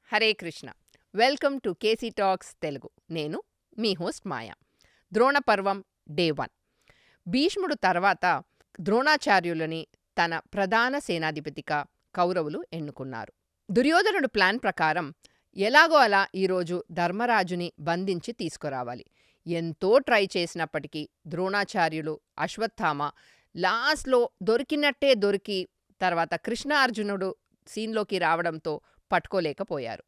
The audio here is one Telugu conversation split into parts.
Hare Krishna. Welcome to KC talks Telugu. నేను మీ హోస్ట్ మాయా. ద్రోణ పర్వం డే 1. భీష్ముడు తర్వాత ద్రోణాచార్యులని తన ప్రధాన సేనాధిపతిగా కౌరవులు ఎన్నుకున్నారు. దుర్యోధనుడు ప్లాన్ ప్రకారం ఎలాగో అలా ఈరోజు ధర్మరాజుని బంధించి తీసుకురావాలి. ఎంతో ట్రై చేసినప్పటికీ ద్రోణాచార్యులు, అశ్వత్థామ లాస్ట్లో దొరికినట్టే దొరికి తర్వాత కృష్ణార్జునుడు సీన్లోకి రావడంతో పట్టుకోలేకపోయారు.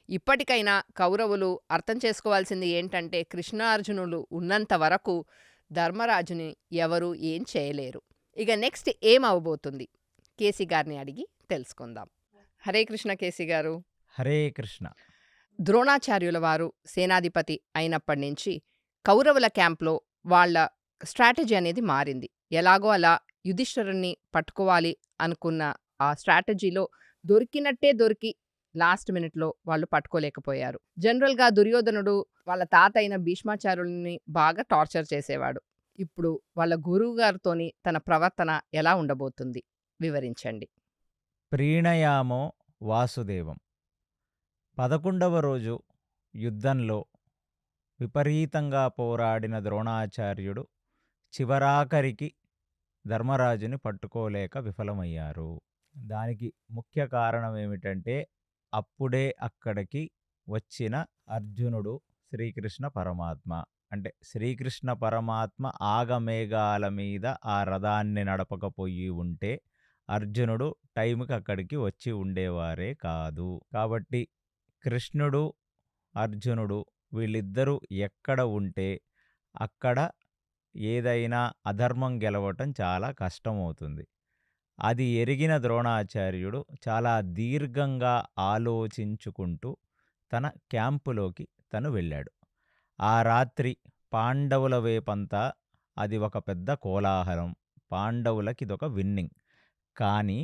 ఇప్పటికైనా కౌరవులు అర్థం చేసుకోవాల్సింది ఏంటంటే కృష్ణార్జునులు ఉన్నంత వరకు ధర్మరాజుని ఎవరూ ఏం చేయలేరు. ఇక నెక్స్ట్ ఏం అవబోతుంది కేసీ గారిని అడిగి తెలుసుకుందాం. హరే కృష్ణ కేసీ గారు. హరే కృష్ణ. ద్రోణాచార్యుల వారు సేనాధిపతి అయినప్పటి నుంచి కౌరవుల క్యాంప్లో వాళ్ళ స్ట్రాటజీ అనేది మారింది. ఎలాగో అలా యుధిష్ఠిరుణ్ణి పట్టుకోవాలి అనుకున్న ఆ స్ట్రాటజీలో దొరికినట్టే దొరికి లాస్ట్ మినిట్లో వాళ్ళు పట్టుకోలేకపోయారు. జనరల్గా దుర్యోధనుడు వాళ్ళ తాత అయిన భీష్మాచార్యుల్ని బాగా టార్చర్ చేసేవాడు. ఇప్పుడు వాళ్ళ గురువు గారితోని తన ప్రవర్తన ఎలా ఉండబోతుంది వివరించండి. ప్రీణయామో వాసుదేవం. 11వ రోజు యుద్ధంలో విపరీతంగా పోరాడిన ద్రోణాచార్యుడు చివరాఖరికి ధర్మరాజుని పట్టుకోలేక విఫలమయ్యారు. దానికి ముఖ్య కారణం ఏమిటంటే అప్పుడే అక్కడికి వచ్చిన అర్జునుడు శ్రీకృష్ణ పరమాత్మ. అంటే శ్రీకృష్ణ పరమాత్మ ఆగమేఘాల మీద ఆ రథాన్ని నడపకపోయి ఉంటే అర్జునుడు టైంకి అక్కడికి వచ్చి ఉండేవారే కాదు. కాబట్టి కృష్ణుడు, అర్జునుడు వీళ్ళిద్దరూ ఎక్కడ ఉంటే అక్కడ ఏదైనా అధర్మం గెలవటం చాలా కష్టమవుతుంది. అది ఎరిగిన ద్రోణాచార్యుడు చాలా దీర్ఘంగా ఆలోచించుకుంటూ తన క్యాంపులోకి తను వెళ్ళాడు. ఆ రాత్రి పాండవుల వైపంతా అది ఒక పెద్ద కోలాహలం. పాండవులకి ఇదొక విన్నింగ్. కానీ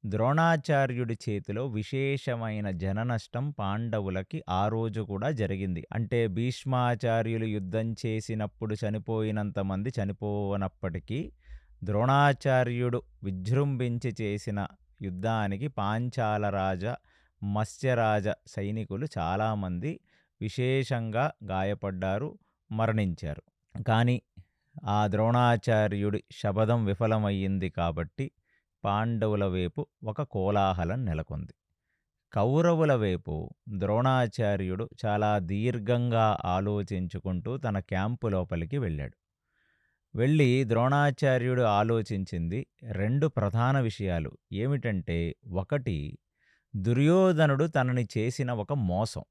ద్రోణాచార్యుడి చేతిలో విశేషమైన జననష్టం పాండవులకి ఆ రోజు కూడా జరిగింది. అంటే భీష్మాచార్యులు యుద్ధం చేసినప్పుడు చనిపోయినంతమంది చనిపోనప్పటికీ ద్రోణాచార్యుడు విజృంభించి చేసిన యుద్ధానికి పాంచాలరాజ, మత్స్యరాజ సైనికులు చాలామంది విశేషంగా గాయపడ్డారు, మరణించారు. కానీ ఆ ద్రోణాచార్యుడి శపథం విఫలమయ్యింది కాబట్టి పాండవుల వైపు ఒక కోలాహలం నెలకొంది. కౌరవుల వైపు ద్రోణాచార్యుడు చాలా దీర్ఘంగా ఆలోచించుకుంటూ తన క్యాంపు లోపలికి వెళ్ళాడు. వెళ్ళి ద్రోణాచార్యుడు ఆలోచించింది 2 ప్రధాన విషయాలు. ఏమిటంటే, ఒకటి, దుర్యోధనుడు తనని చేసిన ఒక మోసం.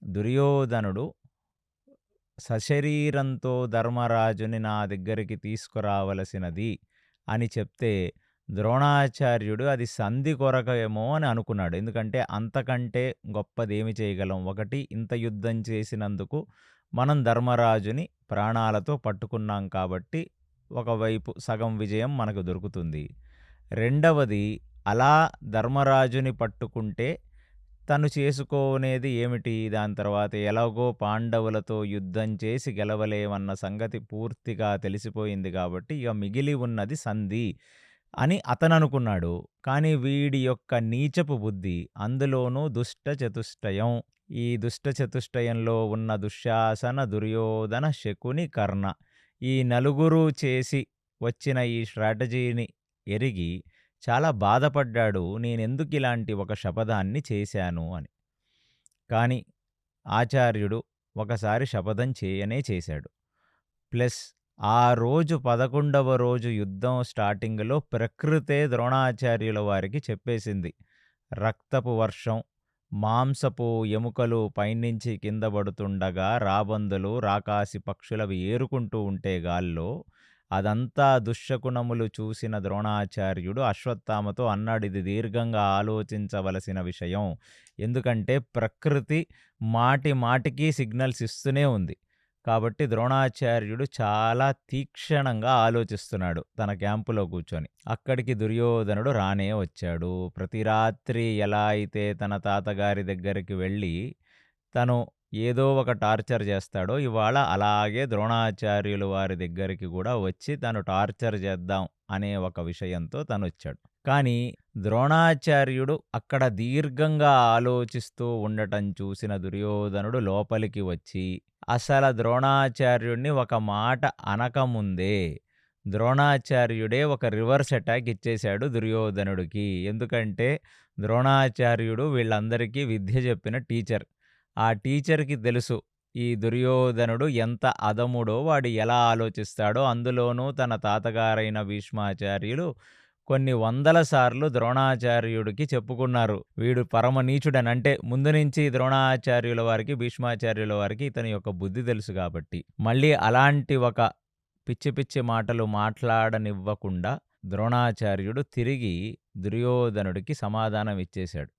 దుర్యోధనుడు సశరీరంతో ధర్మరాజుని నా దగ్గరికి తీసుకురావలసినది అని చెప్తే ద్రోణాచార్యుడు అది సంధి కొరకేమో అని అనుకున్నాడు. ఎందుకంటే అంతకంటే గొప్పదేమి చేయగలం? ఒకటి, ఇంత యుద్ధం చేసినందుకు మనం ధర్మరాజుని ప్రాణాలతో పట్టుకున్నాం కాబట్టి ఒకవైపు సగం విజయం మనకు దొరుకుతుంది. రెండవది, అలా ధర్మరాజుని పట్టుకుంటే తను చేసుకునేది ఏమిటి? దాని తర్వాత ఎలాగో పాండవులతో యుద్ధం చేసి గెలవలేమన్న సంగతి పూర్తిగా తెలిసిపోయింది కాబట్టి ఇక మిగిలి ఉన్నది సంధి అని అతను అనుకున్నాడు. కానీ వీడి యొక్క నీచపు బుద్ధి, అందులోనూ దుష్ట చతుష్టయం, ఈ దుష్ట చతుష్టయంలో ఉన్న దుశ్శాసన, దుర్యోధన, శకుని, కర్ణ, ఈ నలుగురు చేసి వచ్చిన ఈ స్ట్రాటజీని ఎరిగి చాలా బాధపడ్డాడు. నేనెందుకు ఇలాంటి ఒక శపథాన్ని చేశాను అని. కానీ ఆచార్యుడు ఒకసారి శపథం చేశాడు. ప్లస్ ఆ రోజు 11వ రోజు యుద్ధం స్టార్టింగ్లో ప్రకృతే ద్రోణాచార్యుల వారికి చెప్పేసింది. రక్తపు వర్షం, మాంసపు ఎముకలు పైనుంచి కింద పడుతుండగా రాబందులు, రాకాసి పక్షులవి ఏరుకుంటూ ఉంటే గాల్లో అదంతా దుశ్శకునములు చూసిన ద్రోణాచార్యుడు అశ్వత్థామతో అన్నాడు, ఇది దీర్ఘంగా ఆలోచించవలసిన విషయం. ఎందుకంటే ప్రకృతి మాటి మాటికి సిగ్నల్స్ ఇస్తూనే ఉంది. కాబట్టి ద్రోణాచార్యుడు చాలా తీక్షణంగా ఆలోచిస్తున్నాడు తన క్యాంపులో కూర్చొని. అక్కడికి దుర్యోధనుడు రానే వచ్చాడు. ప్రతి రాత్రి ఎలా అయితే తన తాతగారి దగ్గరికి వెళ్ళి తను ఏదో ఒక టార్చర్ చేస్తాడో ఇవాళ అలాగే ద్రోణాచార్యులు వారి దగ్గరికి కూడా వచ్చి తను టార్చర్ చేద్దాం అనే ఒక విషయంతో తను వచ్చాడు. కానీ ద్రోణాచార్యుడు అక్కడ దీర్ఘంగా ఆలోచిస్తూ ఉండటం చూసిన దుర్యోధనుడు లోపలికి వచ్చి అసలు ద్రోణాచార్యుడిని ఒక మాట అనకముందే ద్రోణాచార్యుడే ఒక రివర్స్ అటాక్ ఇచ్చేశాడు దుర్యోధనుడికి. ఎందుకంటే ద్రోణాచార్యుడు వీళ్ళందరికీ విద్య చెప్పిన టీచర్. ఆ టీచర్‌కి తెలుసు ఈ దుర్యోధనుడు ఎంత అధముడో, వాడు ఎలా ఆలోచిస్తాడో. అందులోనూ తన తాతగారైన భీష్మాచార్యులు కొన్ని వందల సార్లు ద్రోణాచార్యుడికి చెప్పుకున్నారు. వీడు పరమ నీచుడని. అంటే ముందు నుంచి ద్రోణాచార్యుల వారికి, భీష్మాచార్యుల వారికి ఇతని యొక్క బుద్ధి తెలుసు కాబట్టి. మళ్ళీ అలాంటి ఒక పిచ్చి పిచ్చి మాటలు మాట్లాడనివ్వకుండా ద్రోణాచార్యుడు తిరిగి దుర్యోధనుడికి సమాధానం ఇచ్చేశాడు.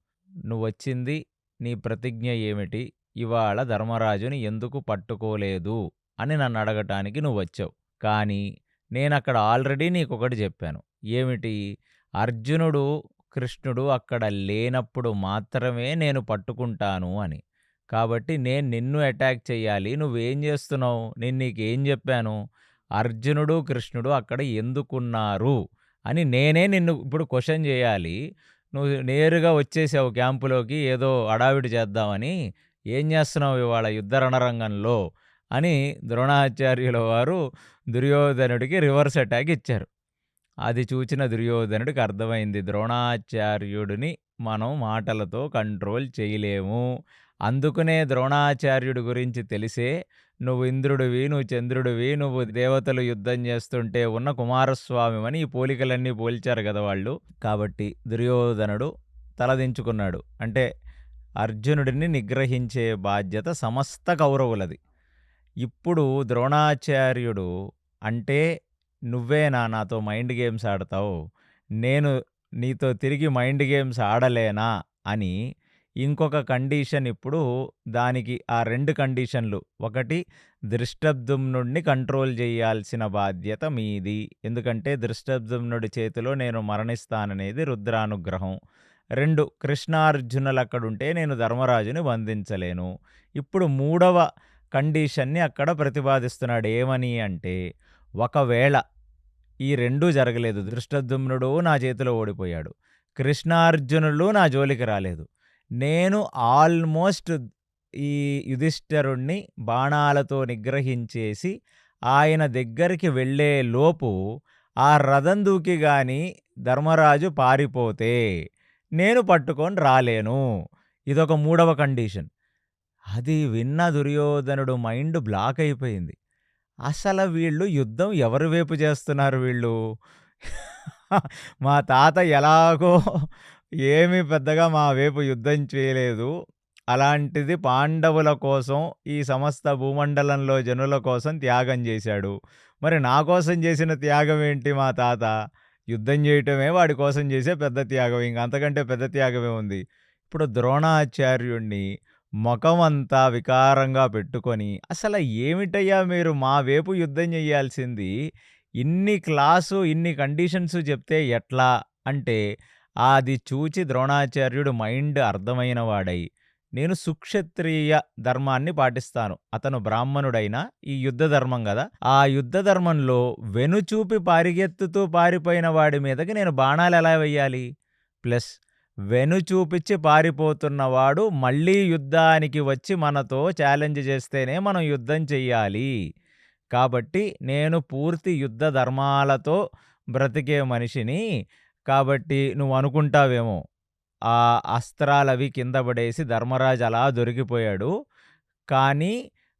నువ్వొచ్చింది నీ ప్రతిజ్ఞ ఏమిటి? ఇవాళ ధర్మరాజుని ఎందుకు పట్టుకోలేదు అని నన్ను అడగటానికి నువ్వొచ్చావు. కానీ నేనక్కడ ఆల్రెడీ నీకొకటి చెప్పాను. ఏమిటి? అర్జునుడు, కృష్ణుడు అక్కడ లేనప్పుడు మాత్రమే నేను పట్టుకుంటాను అని. కాబట్టి నేను నిన్ను అటాక్ చెయ్యాలి. నువ్వేం చేస్తున్నావు? నేను నీకేం చెప్పాను? అర్జునుడు, కృష్ణుడు అక్కడ ఎందుకున్నారు అని నేనే నిన్ను ఇప్పుడు క్వశ్చన్ చేయాలి. నువ్వు నేరుగా వచ్చేసావు క్యాంపులోకి ఏదో హడావిడి చేద్దామని. ఏం చేస్తున్నావు ఇవాళ యుద్ధ రణరంగంలో అని ద్రోణాచార్యుల వారు దుర్యోధనుడికి రివర్స్ అటాక్ ఇచ్చారు. అది చూచిన దుర్యోధనుడికి అర్థమైంది, ద్రోణాచార్యుడిని మనం మాటలతో కంట్రోల్ చేయలేము. అందుకనే ద్రోణాచార్యుడి గురించి తెలిసే నువ్వు ఇంద్రుడివి, నువ్వు చంద్రుడివి, నువ్వు దేవతలు యుద్ధం చేస్తుంటే ఉన్న కుమారస్వామివని ఈ పోలికలన్నీ పోల్చారు కదా వాళ్ళు. కాబట్టి దుర్యోధనుడు తలదించుకున్నాడు. అంటే అర్జునుడిని నిగ్రహించే బాధ్యత సమస్త కౌరవులది. ఇప్పుడు ద్రోణాచార్యుడు అంటే నువ్వేనా నాతో మైండ్ గేమ్స్ ఆడతావు? నేను నీతో తిరిగి మైండ్ గేమ్స్ ఆడలేనా అని ఇంకొక కండిషన్ ఇప్పుడు దానికి ఆ 2 కండిషన్లు. ఒకటి, ధృష్టద్యుమ్నుడిని కంట్రోల్ చేయాల్సిన బాధ్యత మీది. ఎందుకంటే ధృష్టద్యుమ్నుడి చేతిలో నేను మరణిస్తాననేది రుద్రానుగ్రహం. 2, కృష్ణార్జునులక్కడుంటే నేను ధర్మరాజుని బంధించలేను. ఇప్పుడు 3వ కండిషన్ని అక్కడ ప్రతిపాదిస్తున్నాడు. ఏమని అంటే, ఒకవేళ ఈ 2 జరగలేదు, ధృష్టద్యుమ్నుడు నా చేతిలో ఓడిపోయాడు, కృష్ణార్జునులు నా జోలికి రాలేదు, నేను ఆల్మోస్ట్ ఈ యుధిష్ఠిరుణ్ణి బాణాలతో నిగ్రహించేసి ఆయన దగ్గరికి వెళ్ళే లోపు ఆ రథం దూకి గాని ధర్మరాజు పారిపోతే నేను పట్టుకొని రాలేను. ఇదొక 3వ కండిషన్. అది విన్న దుర్యోధనుడు మైండ్ బ్లాక్ అయిపోయింది. అసలు వీళ్ళు యుద్ధం ఎవరి వైపు చేస్తున్నారు వీళ్ళు? మా తాత ఎలాగో ఏమీ పెద్దగా మా వైపు యుద్ధం చేయలేదు. అలాంటిది పాండవుల కోసం, ఈ సమస్త భూమండలంలో జనుల కోసం త్యాగం చేశాడు. మరి నా కోసం చేసిన త్యాగం ఏంటి మా తాత? యుద్ధం చేయటమే వాడి కోసం చేసే పెద్ద త్యాగం. ఇంక అంతకంటే పెద్ద త్యాగమే ఉంది. ఇప్పుడు ద్రోణాచార్యుణ్ణి మొఖమంతా వికారంగా పెట్టుకొని, అసలు ఏమిటయ్యా మీరు మా వైపు యుద్ధం చేయాల్సింది? ఇన్ని క్లాసు, ఇన్ని కండిషన్స్ చెప్తే ఎట్లా అంటే, అది చూచి ద్రోణాచార్యుడు మైండ్ అర్థమైన వాడై, నేను సుక్షత్రియ ధర్మాన్ని పాటిస్తాను. అతను బ్రాహ్మణుడైనా ఈ యుద్ధ ధర్మం కదా, ఆ యుద్ధ ధర్మంలో వెనుచూపి పరిగెత్తుతూ పారిపోయిన వాడి మీదకి నేను బాణాలు ఎలా వెయ్యాలి? ప్లస్ వెనుచూపిచ్చి పారిపోతున్నవాడు మళ్ళీ యుద్ధానికి వచ్చి మనతో ఛాలెంజ్ చేస్తేనే మనం యుద్ధం చెయ్యాలి. కాబట్టి నేను పూర్తి యుద్ధ ధర్మాలతో బ్రతికే మనిషిని. కాబట్టి నువ్వు అనుకుంటావేమో ఆ అస్త్రాలవి కింద పడేసి ధర్మరాజు అలా దొరికిపోయాడు. కానీ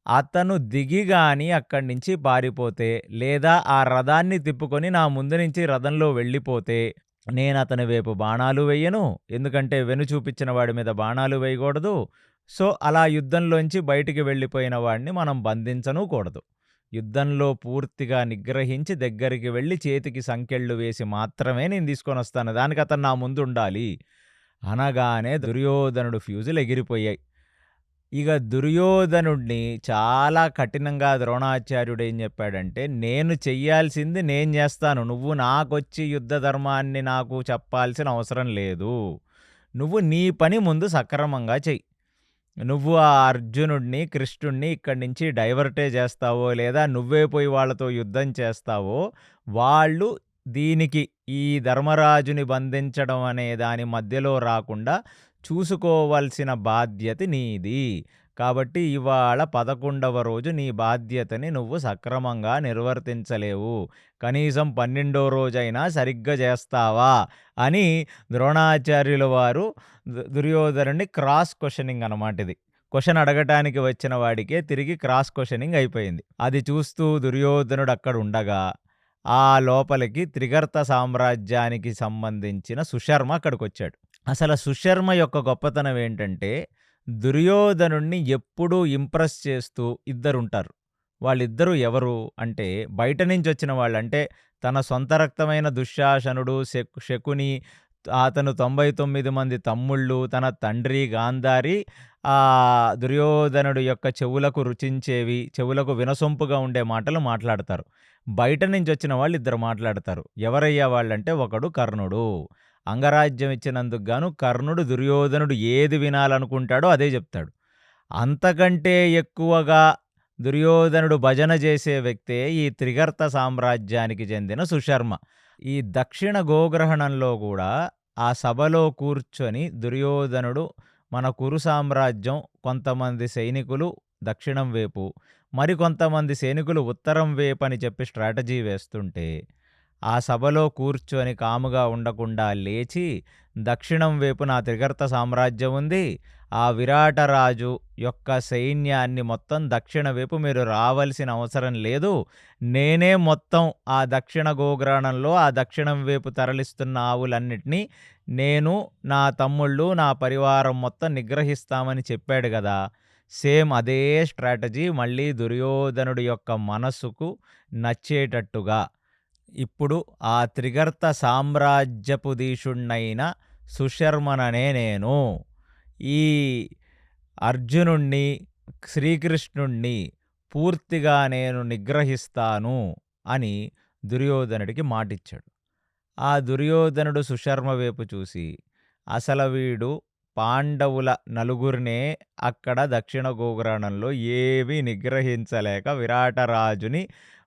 అతను దిగి గాని అక్కడి నుంచి పారిపోతే, లేదా ఆ రథాన్ని తిప్పుకొని నా ముందు నుంచి రథంలో వెళ్ళిపోతే నేను అతని వైపు బాణాలు వెయ్యను. ఎందుకంటే వెను చూపించిన వాడి మీద బాణాలు వేయకూడదు. సో అలా యుద్ధంలోంచి బయటికి వెళ్ళిపోయిన వాడిని మనం బంధించనూకూడదు. యుద్ధంలో పూర్తిగా నిగ్రహించి దగ్గరికి వెళ్ళి చేతికి సంకెళ్ళు వేసి మాత్రమే నేను తీసుకొని వస్తాను. దానికి అతను నా ముందు ఉండాలి అనగానే దుర్యోధనుడు ఫ్యూజులు ఎగిరిపోయాయి. ఇక దుర్యోధనుడిని చాలా కఠినంగా ద్రోణాచార్యుడు ఏం చెప్పాడంటే, నేను చెయ్యాల్సింది నేను చేస్తాను, నువ్వు నాకొచ్చి యుద్ధ ధర్మాన్ని నాకు చెప్పాల్సిన అవసరం లేదు. నువ్వు నీ పని ముందు సక్రమంగా చెయ్యి. నువ్వు ఆ అర్జునుడిని, కృష్ణుడిని ఇక్కడి నుంచి డైవర్టే చేస్తావో, లేదా నువ్వే పోయి వాళ్ళతో యుద్ధం చేస్తావో, వాళ్ళు దీనికి ఈ ధర్మరాజుని బంధించడం అనే దాని మధ్యలో రాకుండా చూసుకోవాల్సిన బాధ్యత నీది. కాబట్టి ఇవాళ 11వ రోజు నీ బాధ్యతని నువ్వు సక్రమంగా నిర్వర్తించలేవు. కనీసం 12వ రోజైనా సరిగ్గా చేస్తావా? అని ద్రోణాచార్యుల వారు దుర్యోధనుడిని క్రాస్ క్వెషనింగ్ అన్నమాట ఇది. క్వెషన్ అడగటానికి వచ్చిన వాడికే తిరిగి క్రాస్ క్వెషనింగ్ అయిపోయింది. అది చూస్తూ దుర్యోధనుడు అక్కడుండగా ఆ లోపలికి త్రిగర్త సామ్రాజ్యానికి సంబంధించిన సుశర్మ అక్కడికొచ్చాడు. అసలు సుశర్మ యొక్క గొప్పతనం ఏంటంటే, దుర్యోధనుడిని ఎప్పుడూ ఇంప్రెస్ చేస్తూ ఇద్దరుంటారు. వాళ్ళిద్దరూ ఎవరు అంటే, బయట నుంచొచ్చిన వాళ్ళు. అంటే తన సొంత రక్తమైన దుశ్శాసనుడు, శకుని, అతను 99 మంది తమ్ముళ్ళు, తన తండ్రి గాంధారి దుర్యోధనుడు యొక్క చెవులకు రుచించేవి, చెవులకు వినసొంపుగా ఉండే మాటలు మాట్లాడతారు. బయట నుంచొచ్చిన వాళ్ళు ఇద్దరు మాట్లాడతారు. ఎవరయ్యా వాళ్ళంటే, ఒకడు కర్ణుడు. అంగరాజ్యం ఇచ్చినందుకు గాను కర్ణుడు దుర్యోధనుడు ఏది వినాలనుకుంటాడో అదే చెప్తాడు. అంతకంటే ఎక్కువగా దుర్యోధనుడు భజన చేసే వ్యక్తే ఈ త్రిగర్త సామ్రాజ్యానికి చెందిన సుశర్మ. ఈ దక్షిణ గోగ్రహణంలో కూడా ఆ సభలో కూర్చొని దుర్యోధనుడు మన కురు సామ్రాజ్యం కొంతమంది సైనికులు దక్షిణం వైపు, మరికొంతమంది సైనికులు ఉత్తరం వైపు అని చెప్పి స్ట్రాటజీ వేస్తుంటే, ఆ సభలో కూర్చొని కాముగా ఉండకుండా లేచి, దక్షిణం వైపు నా త్రిగర్త సామ్రాజ్యం ఉంది, ఆ విరాటరాజు యొక్క సైన్యాన్ని మొత్తం దక్షిణ వైపు మీరు రావాల్సిన అవసరం లేదు, నేనే మొత్తం ఆ దక్షిణ గోగ్రహణంలో ఆ దక్షిణం వైపు తరలిస్తున్న ఆవులన్నిటినీ నేను, నా తమ్ముళ్ళు, నా పరివారం మొత్తం నిగ్రహిస్తామని చెప్పాడు కదా. సేమ్ అదే స్ట్రాటజీ మళ్ళీ దుర్యోధనుడి యొక్క మనస్సుకు నచ్చేటట్టుగా ఇప్పుడు ఆ త్రిగర్త సామ్రాజ్యపుదీషుణ్ణైన సుశర్మననే నేను ఈ అర్జునుణ్ణి, శ్రీకృష్ణుణ్ణి పూర్తిగా నేను నిగ్రహిస్తాను అని దుర్యోధనుడికి మాటిచ్చాడు. ఆ దుర్యోధనుడు సుశర్మ వైపు చూసి, అసలు వీడు పాండవుల నలుగురినే అక్కడ దక్షిణ గోగ్రహణంలో ఏమీ నిగ్రహించలేక విరాటరాజుని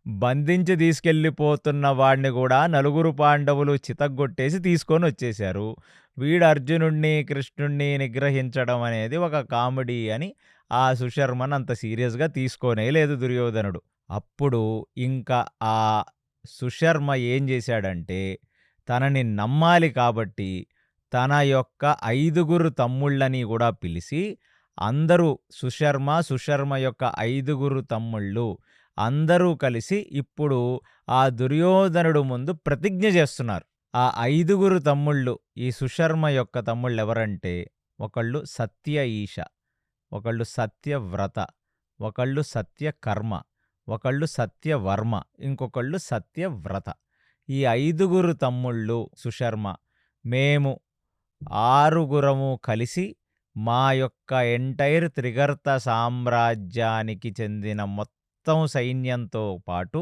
బంధించి తీసుకెళ్ళిపోతున్న వాడిని కూడా నలుగురు పాండవులు చితగ్గొట్టేసి తీసుకొని వచ్చేశారు. వీడు అర్జునుణ్ణి, కృష్ణుణ్ణి నిగ్రహించడం అనేది ఒక కామెడీ అని ఆ సుశర్మను అంత సీరియస్గా తీసుకోనే లేదు దుర్యోధనుడు. అప్పుడు ఇంకా ఆ సుశర్మ ఏం చేశాడంటే, తనని నమ్మాలి కాబట్టి తన యొక్క 5గురు తమ్ముళ్ళని కూడా పిలిచి, అందరూ సుశర్మ యొక్క 5గురు తమ్ముళ్ళు అందరూ కలిసి ఇప్పుడు ఆ దుర్యోధనుడు ముందు ప్రతిజ్ఞ చేస్తున్నారు. ఆ 5గురు తమ్ముళ్ళు, ఈ సుశర్మ యొక్క తమ్ముళ్ళు ఎవరంటే, ఒకళ్ళు సత్య ఈశ, ఒకళ్ళు సత్యవ్రత, ఒకళ్ళు సత్యకర్మ, ఒకళ్ళు సత్యవర్మ, ఇంకొకళ్ళు సత్యవ్రత. ఈ 5గురు తమ్ముళ్ళు సుశర్మ, మేము 6గురము కలిసి మా యొక్క ఎంటైర్ త్రిగర్త సామ్రాజ్యానికి చెందిన మొత్తం సైన్యంతో పాటు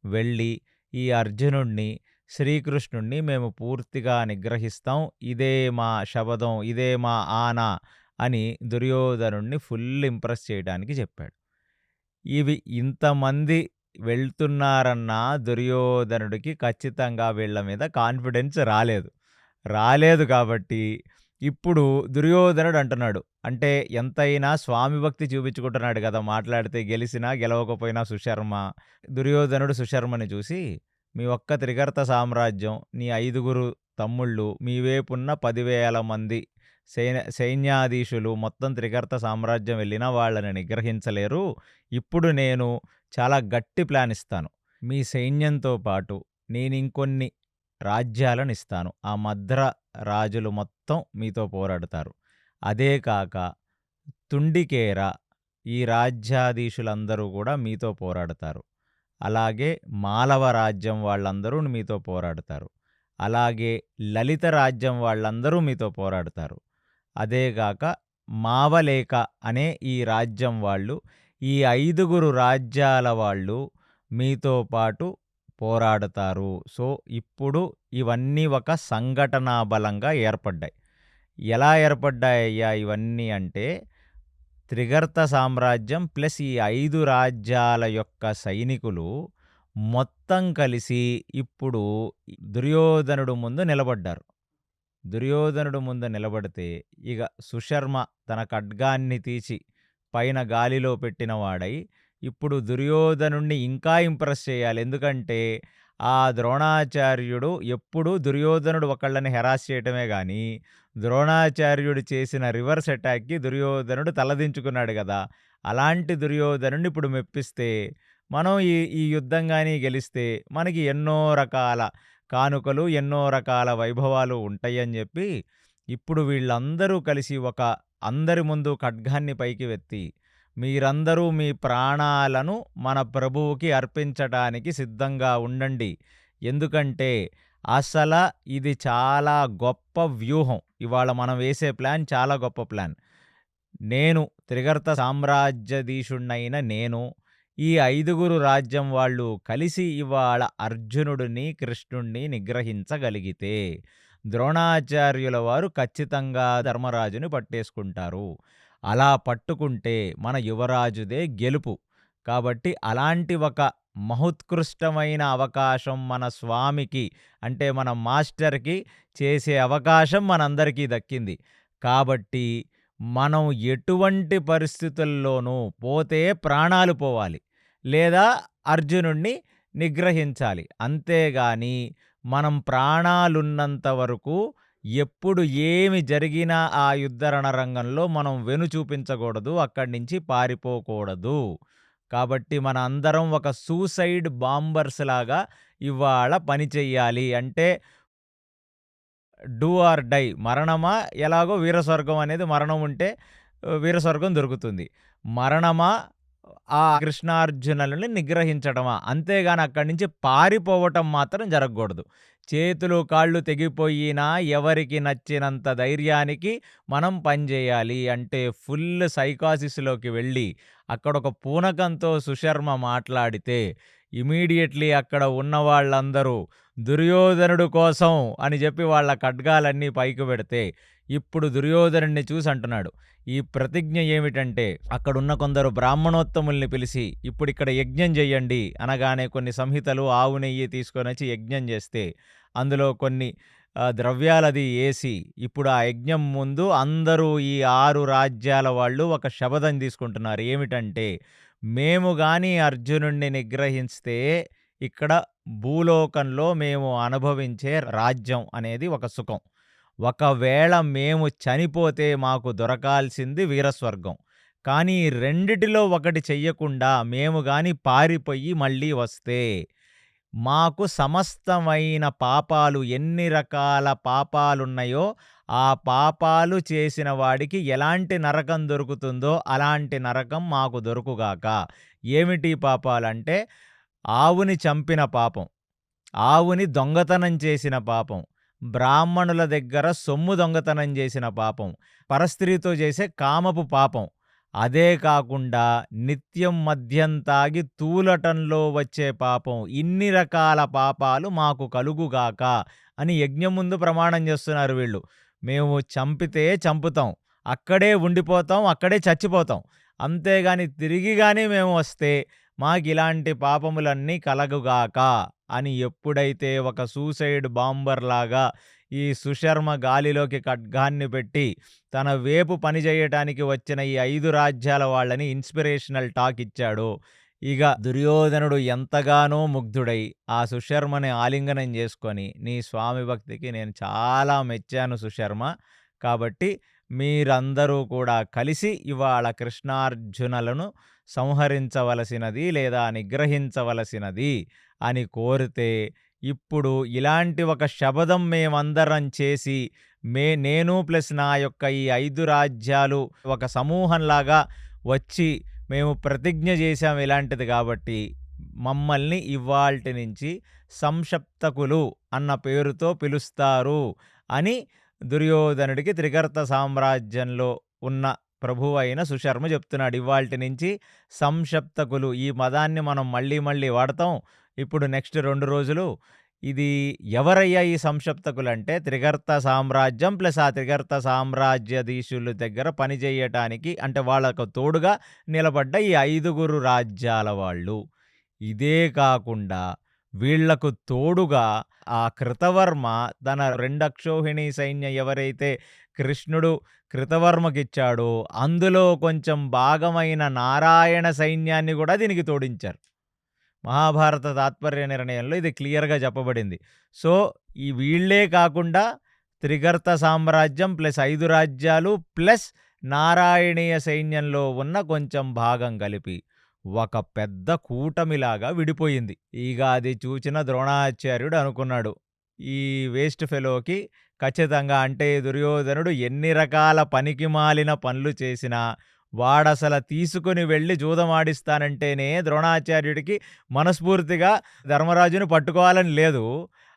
వెళ్ళి ఈ అర్జునుణ్ణి, శ్రీకృష్ణుణ్ణి మేము పూర్తిగా నిగ్రహిస్తాం, ఇదే మా శబదం, ఇదే మా ఆన అని దుర్యోధనుణ్ణి ఫుల్ ఇంప్రెస్ చేయడానికి చెప్పాడు. ఇవి ఇంతమంది వెళ్తున్నారన్న దుర్యోధనుడికి ఖచ్చితంగా వీళ్ళ మీద కాన్ఫిడెన్స్ రాలేదు కాబట్టి ఇప్పుడు దుర్యోధనుడు అంటున్నాడు, అంటే ఎంతైనా స్వామి భక్తి చూపించుకుంటున్నాడు కదా మాట్లాడితే, గెలిచినా గెలవకపోయినా సుశర్మ. దుర్యోధనుడు సుశర్మని చూసి, మీ ఒక్క త్రిగర్త సామ్రాజ్యం, నీ 5గురు తమ్ముళ్ళు, మీ వైపున్న 10,000 మంది సైన్యాధీశులు మొత్తం త్రిగర్త సామ్రాజ్యం వెళ్ళినా వాళ్ళని నిగ్రహించలేరు. ఇప్పుడు నేను చాలా గట్టి ప్లాన్ ఇస్తాను. మీ సైన్యంతో పాటు నేను ఇంకొన్ని రాజ్యాలను ఇస్తాను. ఆ మద్ర రాజులు మొత్తం మీతో పోరాడతారు. అదే కాక తుండికేర, ఈ రాజ్యాధీశులందరూ కూడా మీతో పోరాడతారు. అలాగే మాలవ రాజ్యం వాళ్ళందరూ మీతో పోరాడతారు. అలాగే లలిత రాజ్యం వాళ్ళందరూ మీతో పోరాడతారు. అదేగాక మావలేక అనే ఈ రాజ్యం వాళ్ళు, ఈ 5గురు రాజ్యాల వాళ్ళు మీతో పాటు పోరాడతారు. సో ఇప్పుడు ఇవన్నీ ఒక సంఘటనా బలంగా ఏర్పడ్డాయి. ఎలా ఏర్పడ్డాయ్యా ఇవన్నీ అంటే, త్రిగర్త సామ్రాజ్యం ప్లస్ ఈ 5 రాజ్యాల యొక్క సైనికులు మొత్తం కలిసి ఇప్పుడు దుర్యోధనుడు ముందు నిలబడ్డారు. దుర్యోధనుడు ముందు నిలబడితే ఇక సుశర్మ తన ఖడ్గాన్ని తీసి పైన గాలిలో పెట్టిన వాడై ఇప్పుడు దుర్యోధనుణ్ణి ఇంకా ఇంప్రెస్ చేయాలి. ఎందుకంటే ఆ ద్రోణాచార్యుడు ఎప్పుడూ దుర్యోధనుడు ఒకళ్ళని హెరాస్ చేయటమే గానీ, ద్రోణాచార్యుడు చేసిన రివర్స్ అటాక్‌కి దుర్యోధనుడు తలదించుకున్నాడు గదా! అలాంటి దుర్యోధనుడిని ఇప్పుడు మెప్పిస్తే, మనం ఈ ఈ యుద్ధం గాని గెలిస్తే మనకి ఎన్నో రకాల కానుకలు, ఎన్నో రకాల వైభవాలు ఉంటాయని జెప్పి, ఇప్పుడు వీళ్ళందరూ కలిసి అందరి ముందు ఖడ్గాన్ని పైకి వెత్తి, మీరందరూ మీ ప్రాణాలను మన ప్రభువుకి అర్పించటానికి సిద్ధంగా ఉండండి. ఎందుకంటే ఇది చాలా గొప్ప వ్యూహం. ఇవాళ మనం వేసే ప్లాన్ చాలా గొప్ప ప్లాన్. నేను త్రిగర్త సామ్రాజ్యాధీశుడినైన నేను, ఈ 5గురు రాజ్యం వాళ్ళు కలిసి ఇవాళ అర్జునుడిని, కృష్ణుడిని నిగ్రహించగలిగితే, ద్రోణాచార్యుల వారు ఖచ్చితంగా ధర్మరాజుని పట్టేసుకుంటారు. అలా పట్టుకుంటే మన యువరాజుదే గెలుపు. కాబట్టి అలాంటి ఒక మహోత్కృష్టమైన అవకాశం మన స్వామికి, అంటే మన మాస్టర్‌కి చేసే అవకాశం మనందరికీ దక్కింది. కాబట్టి మనం ఎటువంటి పరిస్థితుల్లోనూ పోతే ప్రాణాలు పోవాలి. లేదా అర్జునుడిని నిగ్రహించాలి. అంతేగాని మనం ప్రాణాలున్నంత వరకు ఎప్పుడు ఏమి జరిగినా ఆ యుద్ధ రణరంగంలో మనం వెనుచూపించకూడదు. అక్కడి నుంచి పారిపోకూడదు. కాబట్టి మన అందరం ఒక సూసైడ్ బాంబర్స్ లాగా ఇవాళ పని చెయ్యాలి. అంటే డూ ఆర్ డై. మరణమా ఎలాగో వీరస్వర్గం అనేది మరణం ఉంటే వీరస్వర్గం దొరుకుతుంది. మరణమా ఆ కృష్ణార్జునులని నిగ్రహించడమా? అంతేగాని అక్కడి నుంచి పారిపోవటం మాత్రం జరగకూడదు. చేతులు కాళ్ళు తెగిపోయినా ఎవరికి నచ్చినంత ధైర్యానికి మనం పనిచేయాలి. అంటే ఫుల్ సైకాసిస్‌లోకి వెళ్ళి అక్కడొక పూనకంతో సుశర్మ మాట్లాడితే ఇమ్మీడియేట్‌లీ అక్కడ ఉన్న వాళ్ళందరూ దుర్యోధనుడు కోసం అని చెప్పి వాళ్ళ ఖడ్గాలన్నీ పైకి పెడితే, ఇప్పుడు దుర్యోధనుడిని చూసి అంటున్నాడు, ఈ ప్రతిజ్ఞ ఏమిటంటే, అక్కడున్న కొందరు బ్రాహ్మణోత్తముల్ని పిలిచి ఇప్పుడిక్కడ యజ్ఞం చెయ్యండి అనగానే కొన్ని సంహితలు, ఆవు నెయ్యి తీసుకొనొచ్చి యజ్ఞం చేస్తే, అందులో కొన్ని ద్రవ్యాలది ఏసి, ఇప్పుడు ఆ యజ్ఞం ముందు అందరూ ఈ 6 రాజ్యాల వాళ్ళు ఒక శపథం తీసుకుంటున్నారు. ఏమిటంటే, మేము గాని అర్జునుడిని నిగ్రహిస్తే ఇక్కడ భూలోకంలో మేము అనుభవించే రాజ్యం అనేది ఒక సుఖం. ఒకవేళ మేము చనిపోతే మాకు దొరకాల్సింది వీరస్వర్గం. కానీ ఈ రెండిటిలో ఒకటి చెయ్యకుండా మేము గాని పారిపోయి మళ్ళీ వస్తే, మాకు సమస్తమైన పాపాలు, ఎన్ని రకాల పాపాలున్నాయో ఆ పాపాలు చేసిన వాడికి ఎలాంటి నరకం దొరుకుతుందో అలాంటి నరకం మాకు దొరుకుగాక. ఏమిటి పాపాలంటే, ఆవుని చంపిన పాపం, ఆవుని దొంగతనం చేసిన పాపం, బ్రాహ్మణుల దగ్గర సొమ్ము దొంగతనం చేసిన పాపం, పరస్త్రీతో చేసే కామపు పాపం, అదే కాకుండా నిత్యం మద్యం తాగి తూలటంలో వచ్చే పాపం, ఇన్ని రకాల పాపాలు మాకు కలుగుగాక అని యజ్ఞం ముందు ప్రమాణం చేస్తున్నారు వీళ్ళు. మేము చంపితే చంపుతాం, అక్కడే ఉండిపోతాం, అక్కడే చచ్చిపోతాం. అంతేగాని తిరిగి గాని మేము వస్తే మాకిలాంటి పాపములన్నీ కలగుగాక అని ఎప్పుడైతే ఒక సూసైడ్ బాంబర్ లాగా ఈ సుశర్మ గాలిలోకి ఖడ్గాన్ని పెట్టి తన వేపు పనిచేయటానికి వచ్చిన ఈ 5 రాజ్యాల వాళ్ళని ఇన్స్పిరేషనల్ టాక్ ఇచ్చాడో, ఇక దుర్యోధనుడు ఎంతగానో ముగ్ధుడై ఆ సుశర్మని ఆలింగనం చేసుకొని, నీ స్వామి భక్తికి నేను చాలా మెచ్చాను సుశర్మ. కాబట్టి మీరందరూ కూడా కలిసి ఇవాళ కృష్ణార్జునులను సంహరించవలసినది లేదా నిగ్రహించవలసినది అని కోరితే, ఇప్పుడు ఇలాంటి ఒక శపథం మేమందరం చేసి, నేను ప్లస్ నా యొక్క ఈ 5 రాజ్యాలు ఒక సమూహంలాగా వచ్చి మేము ప్రతిజ్ఞ చేశాం ఇలాంటిది కాబట్టి, మమ్మల్ని ఇవ్వాల్టి నుంచి సంశప్తకులు అన్న పేరుతో పిలుస్తారు అని దుర్యోధనుడికి త్రిగర్త సామ్రాజ్యంలో ఉన్న ప్రభువైన సుశర్మ చెప్తున్నాడు. ఇవ్వాల్టి నుంచి సంశప్తకులు, ఈ పదాన్ని మనం మళ్ళీ మళ్ళీ వాడతాం. ఇప్పుడు నెక్స్ట్ 2 రోజులు ఇది ఎవరయ్యా ఈ సంశప్తకులంటే, త్రిగర్త సామ్రాజ్యం ప్లస్ ఆ త్రిగర్త సామ్రాజ్యాధీశుల దగ్గర పనిచేయటానికి, అంటే వాళ్ళకు తోడుగా నిలబడ్డ ఈ 5గురు రాజ్యాల వాళ్ళు. ఇదే కాకుండా వీళ్లకు తోడుగా ఆ కృతవర్మ తన రెండక్షోహిణీ సైన్యం ఎవరైతే కృష్ణుడు కృతవర్మకిచ్చాడో అందులో కొంచెం భాగమైన నారాయణ సైన్యాన్ని కూడా దీనికి తోడించారు. మహాభారత తాత్పర్య నిర్ణయంలో ఇది క్లియర్‌గా చెప్పబడింది. సో, ఈ వీళ్ళే కాకుండా త్రిగర్త సామ్రాజ్యం ప్లస్ 5 రాజ్యాలు ప్లస్ నారాయణీయ సైన్యంలో ఉన్న కొంచెం భాగం కలిపి ఒక పెద్ద కూటమిలాగా విడిపోయింది. ఇక అది చూచిన ద్రోణాచార్యుడు అనుకున్నాడు, ఈ వేస్ట్ ఫెలోకి ఖచ్చితంగా అంటే దుర్యోధనుడు ఎన్ని రకాల పనికిమాలిన పనులు చేసినా వాడసల తీసుకుని వెళ్ళి జూదమాడిస్తానంటేనే ద్రోణాచార్యుడికి మనస్ఫూర్తిగా ధర్మరాజుని పట్టుకోవాలని లేదు.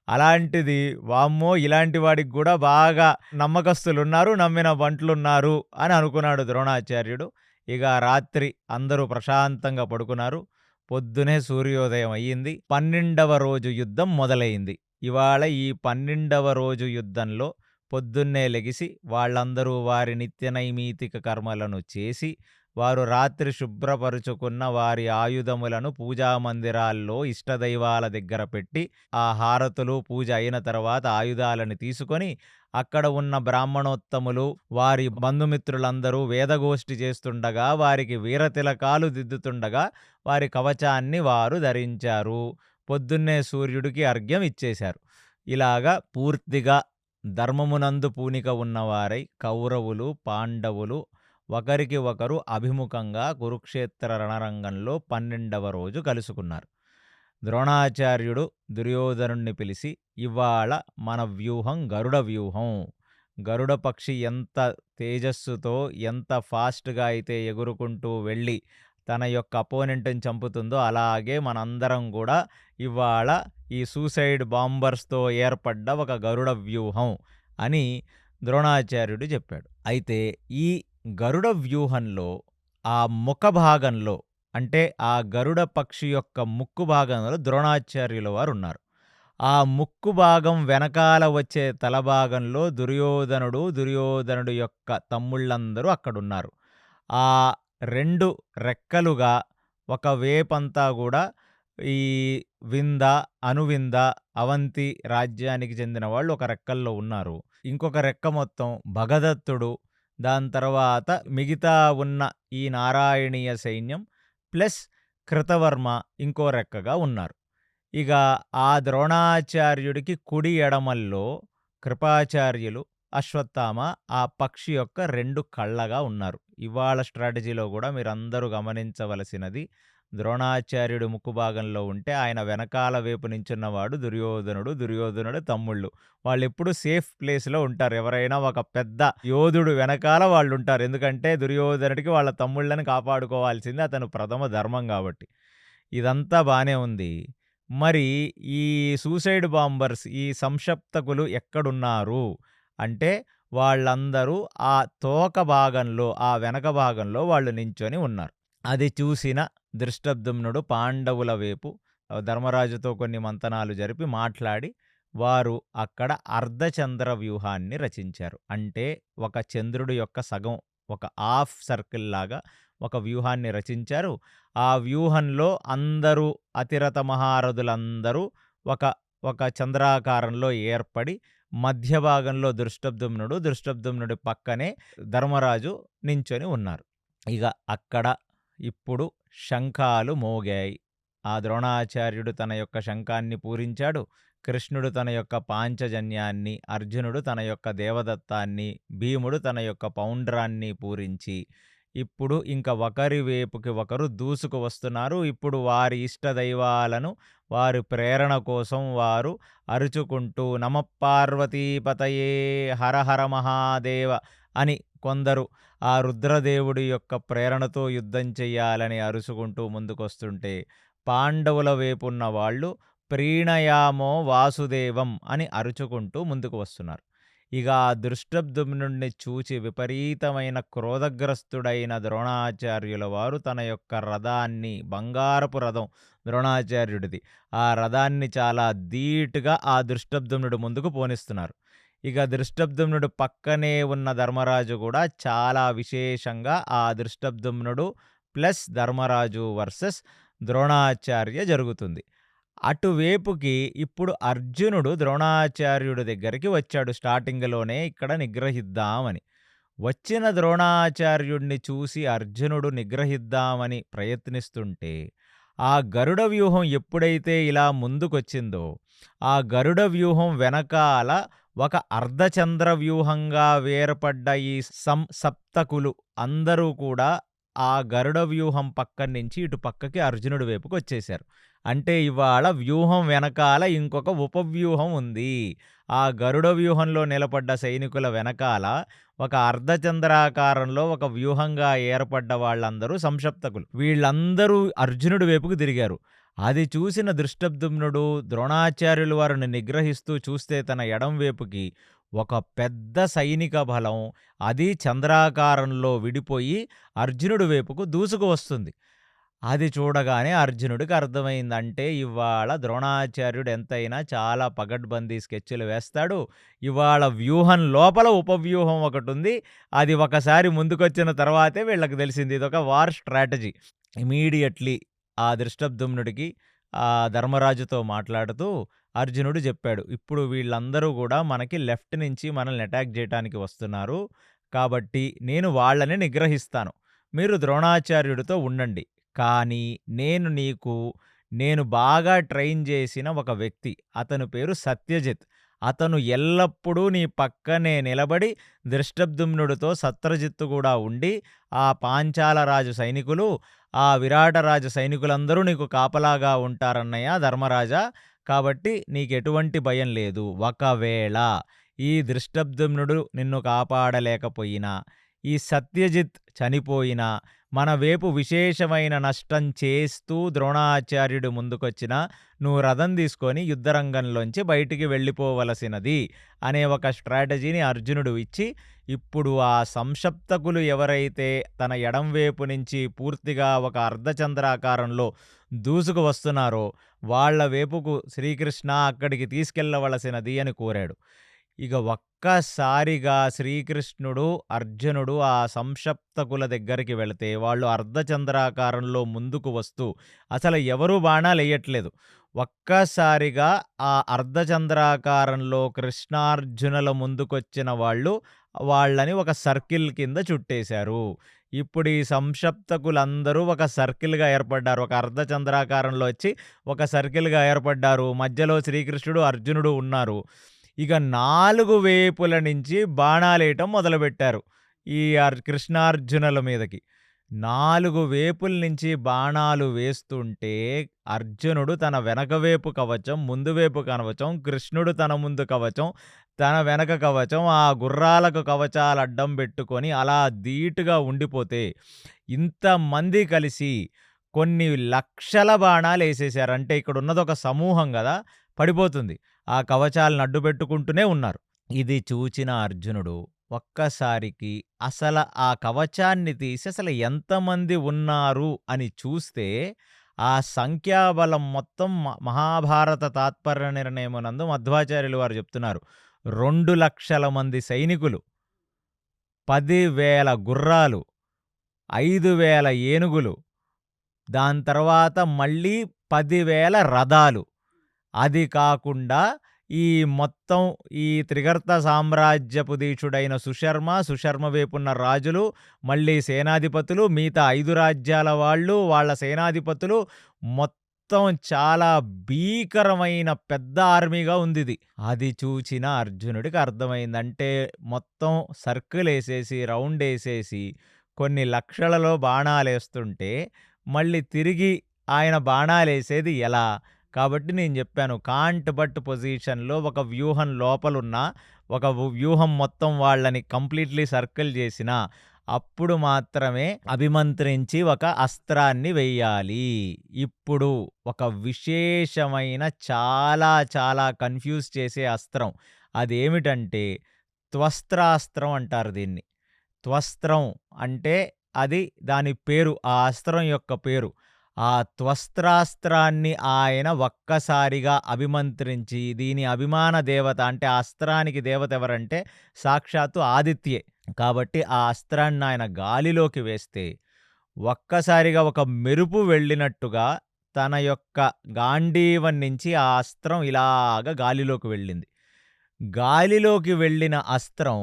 అలాంటిది వామ్మో! ఇలాంటి వాడికి కూడా బాగా నమ్మకస్తులున్నారు, నమ్మిన బంట్లున్నారు అని అనుకున్నాడు ద్రోణాచార్యుడు. ఇక రాత్రి అందరూ ప్రశాంతంగా పడుకున్నారు. పొద్దునే సూర్యోదయం అయ్యింది. 12వ రోజు యుద్ధం మొదలైంది. ఇవాళ ఈ 12వ రోజు యుద్ధంలో పొద్దున్నే లెగిసి వాళ్ళందరూ వారి నిత్య నైమితిక కర్మలను చేసి వారు రాత్రి శుభ్రపరుచుకున్న వారి ఆయుధములను పూజా మందిరాల్లో ఇష్టదైవాల దగ్గర పెట్టి ఆ హారతులు పూజ అయిన తర్వాత ఆయుధాలను తీసుకొని అక్కడ ఉన్న బ్రాహ్మణోత్తములు వారి బంధుమిత్రులందరూ వేదగోష్ఠి చేస్తుండగా వారికి వీరతిలకాలు దిద్దుతుండగా వారి కవచాన్ని వారు ధరించారు. పొద్దున్నే సూర్యుడికి అర్ఘ్యం ఇచ్చేశారు. ఇలాగా పూర్తిగా ధర్మమునందు పూనిక ఉన్నవారై కౌరవులు పాండవులు ఒకరికి ఒకరు అభిముఖంగా కురుక్షేత్ర రణరంగంలో 12వ రోజు కలుసుకున్నారు. ద్రోణాచార్యుడు దుర్యోధనుణ్ణి పిలిచి, ఇవాళ మన వ్యూహం గరుడ వ్యూహం. గరుడ పక్షి ఎంత తేజస్సుతో ఎంత ఫాస్ట్గా అయితే ఎగురుకుంటూ వెళ్ళి తన యొక్క అపోనెంట్ని చంపుతుందో అలాగే మనందరం కూడా ఇవాళ ఈ సూసైడ్ బాంబర్స్తో ఏర్పడ్డ ఒక గరుడ వ్యూహం అని ద్రోణాచార్యుడు చెప్పాడు. అయితే ఈ గరుడ వ్యూహంలో ఆ ముఖ భాగంలో అంటే ఆ గరుడ పక్షి యొక్క ముక్కు భాగంలో ద్రోణాచార్యుల వారు ఉన్నారు. ఆ ముక్కు భాగం వెనకాల వచ్చే తల భాగంలో దుర్యోధనుడు యొక్క తమ్ముళ్ళందరూ అక్కడున్నారు. ఆ 2 రెక్కలుగా ఒక వేపంతా కూడా ఈ వింద, అనువింద, అవంతి రాజ్యానికి చెందిన వాళ్ళు ఒక రెక్కల్లో ఉన్నారు. ఇంకొక రెక్క మొత్తం భగదత్తుడు, దాని తర్వాత మిగతా ఉన్న ఈ నారాయణీయ సైన్యం ప్లస్ కృతవర్మ ఇంకో రెక్కగా ఉన్నారు. ఇక ఆ ద్రోణాచార్యుడికి కుడి ఎడమల్లో కృపాచార్యులు, అశ్వత్థామ ఆ పక్షి యొక్క 2 కళ్ళగా ఉన్నారు. ఇవాళ స్ట్రాటజీలో కూడా మీరందరూ గమనించవలసినది, ద్రోణాచార్యుడు ముక్కు భాగంలో ఉంటే ఆయన వెనకాల వైపు నించున్నవాడు దుర్యోధనుడు తమ్ముళ్ళు. వాళ్ళెప్పుడు సేఫ్ ప్లేస్లో ఉంటారు. ఎవరైనా ఒక పెద్ద యోధుడు వెనకాల వాళ్ళు ఉంటారు. ఎందుకంటే దుర్యోధనుడికి వాళ్ళ తమ్ముళ్ళని కాపాడుకోవాల్సింది అతను ప్రథమ ధర్మం కాబట్టి. ఇదంతా బానే ఉంది. మరి ఈ సూసైడ్ బాంబర్స్, ఈ సంక్షప్తకులు ఎక్కడున్నారు అంటే వాళ్ళందరూ ఆ తోక భాగంలో, ఆ వెనక భాగంలో వాళ్ళు నించొని ఉన్నారు. అది చూసిన ధృష్టద్యుమ్నుడు పాండవుల వైపు ధర్మరాజుతో కొన్ని మంతనాలు జరిపి మాట్లాడి వారు అక్కడ అర్ధచంద్ర వ్యూహాన్ని రచించారు. అంటే ఒక చంద్రుడి యొక్క సగం, ఒక హాఫ్ సర్కిల్ లాగా ఒక వ్యూహాన్ని రచించారు. ఆ వ్యూహంలో అందరూ అతిరథ మహారథులందరూ ఒక చంద్రాకారంలో ఏర్పడి మధ్య భాగంలో ధృష్టద్యుమ్నుడి పక్కనే ధర్మరాజు నించొని ఉన్నారు. ఇక అక్కడ ఇప్పుడు శంఖాలు మోగాయి. ఆ ద్రోణాచార్యుడు తన యొక్క శంఖాన్ని పూరించాడు. కృష్ణుడు తన యొక్క పాంచజన్యాన్ని, అర్జునుడు తన యొక్క దేవదత్తాన్ని, భీముడు తన యొక్క పౌండ్రాన్ని పూరించి ఇప్పుడు ఇంక ఒకరి వైపుకి ఒకరు దూసుకు వస్తున్నారు. ఇప్పుడు వారి ఇష్టదైవాలను వారి ప్రేరణ కోసం వారు అరుచుకుంటూ నమఃపార్వతీపతయే హర హర మహాదేవ అని కొందరు ఆ రుద్రదేవుడి యొక్క ప్రేరణతో యుద్ధం చెయ్యాలని అరుచుకుంటూ ముందుకొస్తుంటే పాండవుల వైపున్న వాళ్ళు ప్రీణయామో వాసుదేవం అని అరుచుకుంటూ ముందుకు వస్తున్నారు. ఇక ఆ ధృష్టద్యుమ్నుడిని చూచి విపరీతమైన క్రోధగ్రస్తుడైన ద్రోణాచార్యుల వారు తన యొక్క రథాన్ని, బంగారపు రథం ద్రోణాచార్యుడిది, ఆ రథాన్ని చాలా ధీటుగా ఆ ధృష్టద్యుమ్నుడు ముందుకు పోనిస్తున్నారు. ఇక ధృష్టద్యుమ్నుడు పక్కనే ఉన్న ధర్మరాజు కూడా చాలా విశేషంగా ఆ ధృష్టద్యుమ్నుడు ప్లస్ ధర్మరాజు వర్సెస్ ద్రోణాచార్య జరుగుతుంది. అటువైపుకి ఇప్పుడు అర్జునుడు ద్రోణాచార్యుడి దగ్గరికి వచ్చాడు స్టార్టింగ్‌లోనే ఇక్కడ నిగ్రహిద్దామని. వచ్చిన ద్రోణాచార్యుడిని చూసి అర్జునుడు నిగ్రహిద్దామని ప్రయత్నిస్తుంటే, ఆ గరుడ వ్యూహం ఎప్పుడైతే ఇలా ముందుకొచ్చిందో, ఆ గరుడ వ్యూహం వెనకాల ఒక అర్ధచంద్ర వ్యూహంగా వేర్పడ్డ ఈ సప్తకులు అందరూ కూడా ఆ గరుడ వ్యూహం పక్కన నుంచి ఇటు పక్కకి అర్జునుడి వైపుకొచ్చేశారు. అంటే ఇవాళ వ్యూహం వెనకాల ఇంకొక ఉపవ్యూహం ఉంది. ఆ గరుడ వ్యూహంలో నిలబడ్డ సైనికుల వెనకాల ఒక అర్ధచంద్రాకారంలో ఒక వ్యూహంగా ఏర్పడ్డ వాళ్ళందరూ సంశప్తకులు. వీళ్ళందరూ అర్జునుడి వైపుకు తిరిగారు. అది చూసిన దృష్టద్యుమ్నుడు ద్రోణాచార్యులు వారిని నిగ్రహిస్తూ చూస్తే తన ఎడం వైపుకి ఒక పెద్ద సైనిక బలం అది చంద్రాకారంలో విడిపోయి అర్జునుడి వైపుకు దూసుకు వస్తుంది. అది చూడగానే అర్జునుడికి అర్థమైందంటే ఇవాళ ద్రోణాచార్యుడు ఎంతైనా చాలా పగడ్బందీ స్కెచ్‌లు వేస్తాడు. ఇవాళ వ్యూహం లోపల ఉపవ్యూహం ఒకటుంది. అది ఒకసారి ముందుకొచ్చిన తర్వాతే వీళ్ళకి తెలిసింది. ఇదొక వార్ స్ట్రాటజీ. ఇమ్మీడియేట్‌లీ ఆ దృష్టద్యుమ్నుడికి ధర్మరాజుతో మాట్లాడుతూ అర్జునుడు చెప్పాడు. ఇప్పుడు వీళ్ళందరూ గూడా మనకి లెఫ్ట్ నుంచి మనల్ని అటాక్ జేయటానికి వస్తున్నారు. కాబట్టి నేను వాళ్ళని నిగ్రహిస్తాను. మీరు ద్రోణాచార్యుడితో ఉండండి. కానీ నేను బాగా ట్రైన్ చేసిన ఒక వ్యక్తి. అతని పేరు సత్యజిత్. అతను ఎల్లప్పుడూ నీ పక్కనే నిలబడి దృష్టద్యుమ్నుడితో సత్రజిత్తు కూడా ఉండి, ఆ పాంచాల రాజు సైనికులు, ఆ విరాటరాజు సైనికులందరూ నీకు కాపలాగా ఉంటారన్నయ్య ధర్మరాజా. కాబట్టి నీకెటువంటి భయం లేదు. ఒకవేళ ఈ దృష్టద్యుమ్నుడు నిన్ను కాపాడలేకపోయినా, ఈ సత్యజిత్ చనిపోయినా, మన వైపు విశేషమైన నష్టం చేస్తూ ద్రోణాచార్యుడు ముందుకొచ్చినా నువ్వు రథం తీసుకొని యుద్ధరంగంలోంచి బయటికి వెళ్ళిపోవలసినది అనే ఒక స్ట్రాటజీని అర్జునుడు ఇచ్చి, ఇప్పుడు ఆ సంశప్తకులు ఎవరైతే తన ఎడం వైపు నుంచి పూర్తిగా ఒక అర్ధచంద్రాకారంలో దూసుకు వస్తున్నారో వాళ్ళ వైపుకు శ్రీకృష్ణ అక్కడికి తీసుకెళ్ళవలసినది అని కోరాడు. ఇక ఒక్కసారిగా శ్రీకృష్ణుడు, అర్జునుడు ఆ సంశప్తకుల దగ్గరికి వెళితే వాళ్ళు అర్ధచంద్రాకారంలో ముందుకు వస్తూ అసలు ఎవరూ బాణాలెయ్యట్లేదు. ఒక్కసారిగా ఆ అర్ధచంద్రాకారంలో కృష్ణార్జునుల ముందుకొచ్చిన వాళ్ళని ఒక సర్కిల్ కింద చుట్టేశారు. ఇప్పుడు ఈ సంశప్తకులందరూ ఒక సర్కిల్‌గా ఏర్పడ్డారు. ఒక అర్ధచంద్రాకారంలో వచ్చి ఒక సర్కిల్‌గా ఏర్పడ్డారు. మధ్యలో శ్రీకృష్ణుడు, అర్జునుడు ఉన్నారు. ఇక 4 వైపుల నుంచి బాణాలేయటం మొదలుపెట్టారు ఈ కృష్ణార్జునుల మీదకి. 4 వైపుల నుంచి బాణాలు వేస్తుంటే అర్జునుడు తన వెనక వైపు కవచం, ముందు వైపు కవచం, కృష్ణుడు తన ముందు కవచం, తన వెనక కవచం, ఆ గుర్రాలకు కవచాలు అడ్డం పెట్టుకొని అలా ధీటుగా ఉండిపోతే ఇంతమంది కలిసి కొన్ని లక్షల బాణాలేసేశారు. అంటే ఇక్కడున్నదొక సమూహం గదా! పడిపోతుంది. ఆ కవచాలను అడ్డుపెట్టుకుంటూనే ఉన్నారు. ఇది చూచిన అర్జునుడు ఒక్కసారికి ఆ కవచాన్ని తీసి అసలు ఎంతమంది ఉన్నారు అని చూస్తే ఆ సంఖ్యాబలం మొత్తం మహాభారత తాత్పర్య నిర్ణయమునందు మధ్వాచార్యులు వారు చెప్తున్నారు. 2,00,000 మంది సైనికులు, 10,000 గుర్రాలు, 5,000 ఏనుగులు, దాని తర్వాత మళ్ళీ 10,000 రథాలు. అది కాకుండా ఈ మొత్తం ఈ త్రిగర్త సామ్రాజ్యపు దీక్షుడైన సుశర్మ వైపున్న రాజులు, మళ్ళీ సేనాధిపతులు, మిగతా 5 రాజ్యాల వాళ్ళు, వాళ్ళ సేనాధిపతులు, మొత్తం చాలా భీకరమైన పెద్ద ఆర్మీగా ఉందిది. అది చూచిన అర్జునుడికి అర్థమైంది. అంటే మొత్తం సర్కిలేసేసి, రౌండేసేసి కొన్ని లక్షలలో బాణాలేస్తుంటే మళ్ళీ తిరిగి ఆయన బాణాలేసేది ఎలా? కాబట్టి నేను చెప్పాను కాంట్ బట్ పొజిషన్‌లో ఒక వ్యూహం లోపలున్న ఒక వ్యూహం మొత్తం వాళ్ళని కంప్లీట్‌లీ సర్కిల్ చేసినా అప్పుడు మాత్రమే అభిమంత్రించి ఒక అస్త్రాన్ని వెయ్యాలి. ఇప్పుడు ఒక విశేషమైన చాలా చాలా కన్‌ఫ్యూజ్ చేసే అస్త్రం. అదేమిటంటే త్వస్త్రాస్త్రం అంటారు దీన్ని. త్వస్త్రం అంటే అది దాని పేరు. ఆ అస్త్రం యొక్క పేరు. ఆ త్వస్త్రాస్త్రాన్ని ఆయన ఒక్కసారిగా అభిమంత్రించి దీని అభిమాన దేవత అంటే ఆ అస్త్రానికి దేవత ఎవరంటే సాక్షాత్తు ఆదిత్యే. కాబట్టి ఆ అస్త్రాన్ని ఆయన గాలిలోకి వేస్తే ఒక్కసారిగా ఒక మెరుపు వెళ్ళినట్టుగా తన యొక్క గాండీవం నుంచి ఆ అస్త్రం ఇలాగ గాలిలోకి వెళ్ళింది. గాలిలోకి వెళ్ళిన అస్త్రం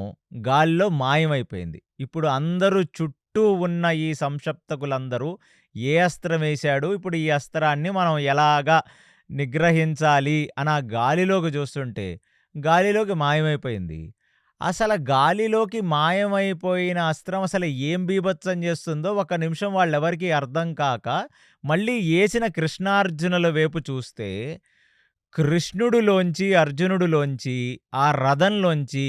గాలిలో మాయమైపోయింది. ఇప్పుడు అందరూ చుట్టూ ఉన్న ఈ సంశప్తకులందరూ ఏ అస్త్రం వేశాడు, ఇప్పుడు ఈ అస్త్రాన్ని మనం ఎలాగా నిగ్రహించాలి అని ఆ గాలిలోకి చూస్తుంటే గాలిలోకి మాయమైపోయింది. అసలు గాలిలోకి మాయమైపోయిన అస్త్రం అసలు ఏం బీభత్సం చేస్తుందో ఒక నిమిషం వాళ్ళెవరికీ అర్థం కాక మళ్ళీ ఏసిన కృష్ణార్జునుల వైపు చూస్తే కృష్ణుడిలోంచి, అర్జునుడిలోంచి, ఆ రథంలోంచి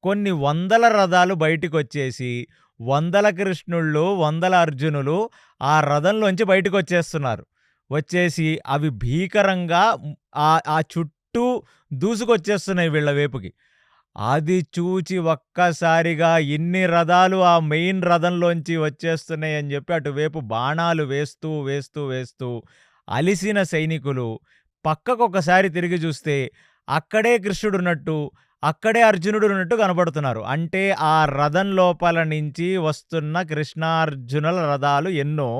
కొన్ని వందల రథాలు బయటికొచ్చేసి, వందల కృష్ణుళ్ళు, వందల అర్జునులు ఆ రథంలోంచి బయటికొచ్చేస్తున్నారు. వచ్చేసి అవి భీకరంగా ఆ చుట్టూ దూసుకొచ్చేస్తున్నాయి వీళ్ళ వైపుకి. అది చూచి ఒక్కసారిగా ఇన్ని రథాలు ఆ మెయిన్ రథంలోంచి వచ్చేస్తున్నాయని చెప్పి అటువైపు బాణాలు వేస్తూ, వేస్తూ, వేస్తూ అలిసిన సైనికులు పక్కకొకసారి తిరిగి చూస్తే అక్కడే కృష్ణుడున్నట్టు, అక్కడే అర్జునుడున్నట్టు కనబడుతున్నారు. అంటే ఆ రథం లోపల నుంచి వస్తున్న కృష్ణార్జునుల రథాలు ఎన్నో.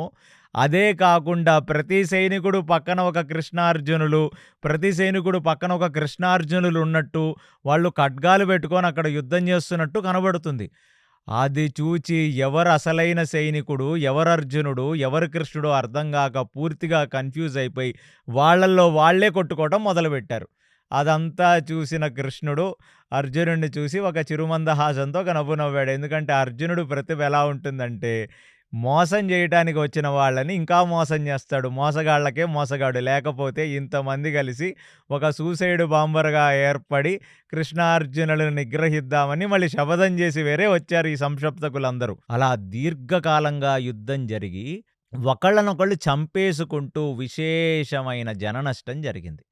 అదే కాకుండా ప్రతి సైనికుడు పక్కన ఒక కృష్ణార్జునులు, ప్రతి సైనికుడు పక్కన ఒక కృష్ణార్జునులు ఉన్నట్టు, వాళ్ళు ఖడ్గాలు పెట్టుకొని అక్కడ యుద్ధం చేస్తున్నట్టు కనబడుతుంది. అది చూచి ఎవరు అసలైన సైనికుడు, ఎవరు అర్జునుడు, ఎవరు కృష్ణుడో అర్థం గాక పూర్తిగా కన్‌ఫ్యూజ్ అయిపోయి వాళ్ళల్లో వాళ్ళే కొట్టుకోవడం మొదలుపెట్టారు. అదంతా చూసిన కృష్ణుడు అర్జునుడిని చూసి ఒక చిరుమందహాసంతో ఒక నవ్వు నవ్వాడు. ఎందుకంటే అర్జునుడు ప్రతిభ ఎలా ఉంటుందంటే మోసం చేయటానికి వచ్చిన వాళ్ళని ఇంకా మోసం చేస్తాడు. మోసగాళ్ళకే మోసగాడు. లేకపోతే ఇంతమంది కలిసి ఒక సూసైడ్ బాంబర్‌గా ఏర్పడి కృష్ణార్జునులను నిగ్రహిద్దామని మళ్ళీ శపథం చేసి వేరే వచ్చారు ఈ సంశప్తకులందరూ. అలా దీర్ఘకాలంగా యుద్ధం జరిగి ఒకళ్ళనొకళ్ళు చంపేసుకుంటూ విశేషమైన జననష్టం జరిగింది.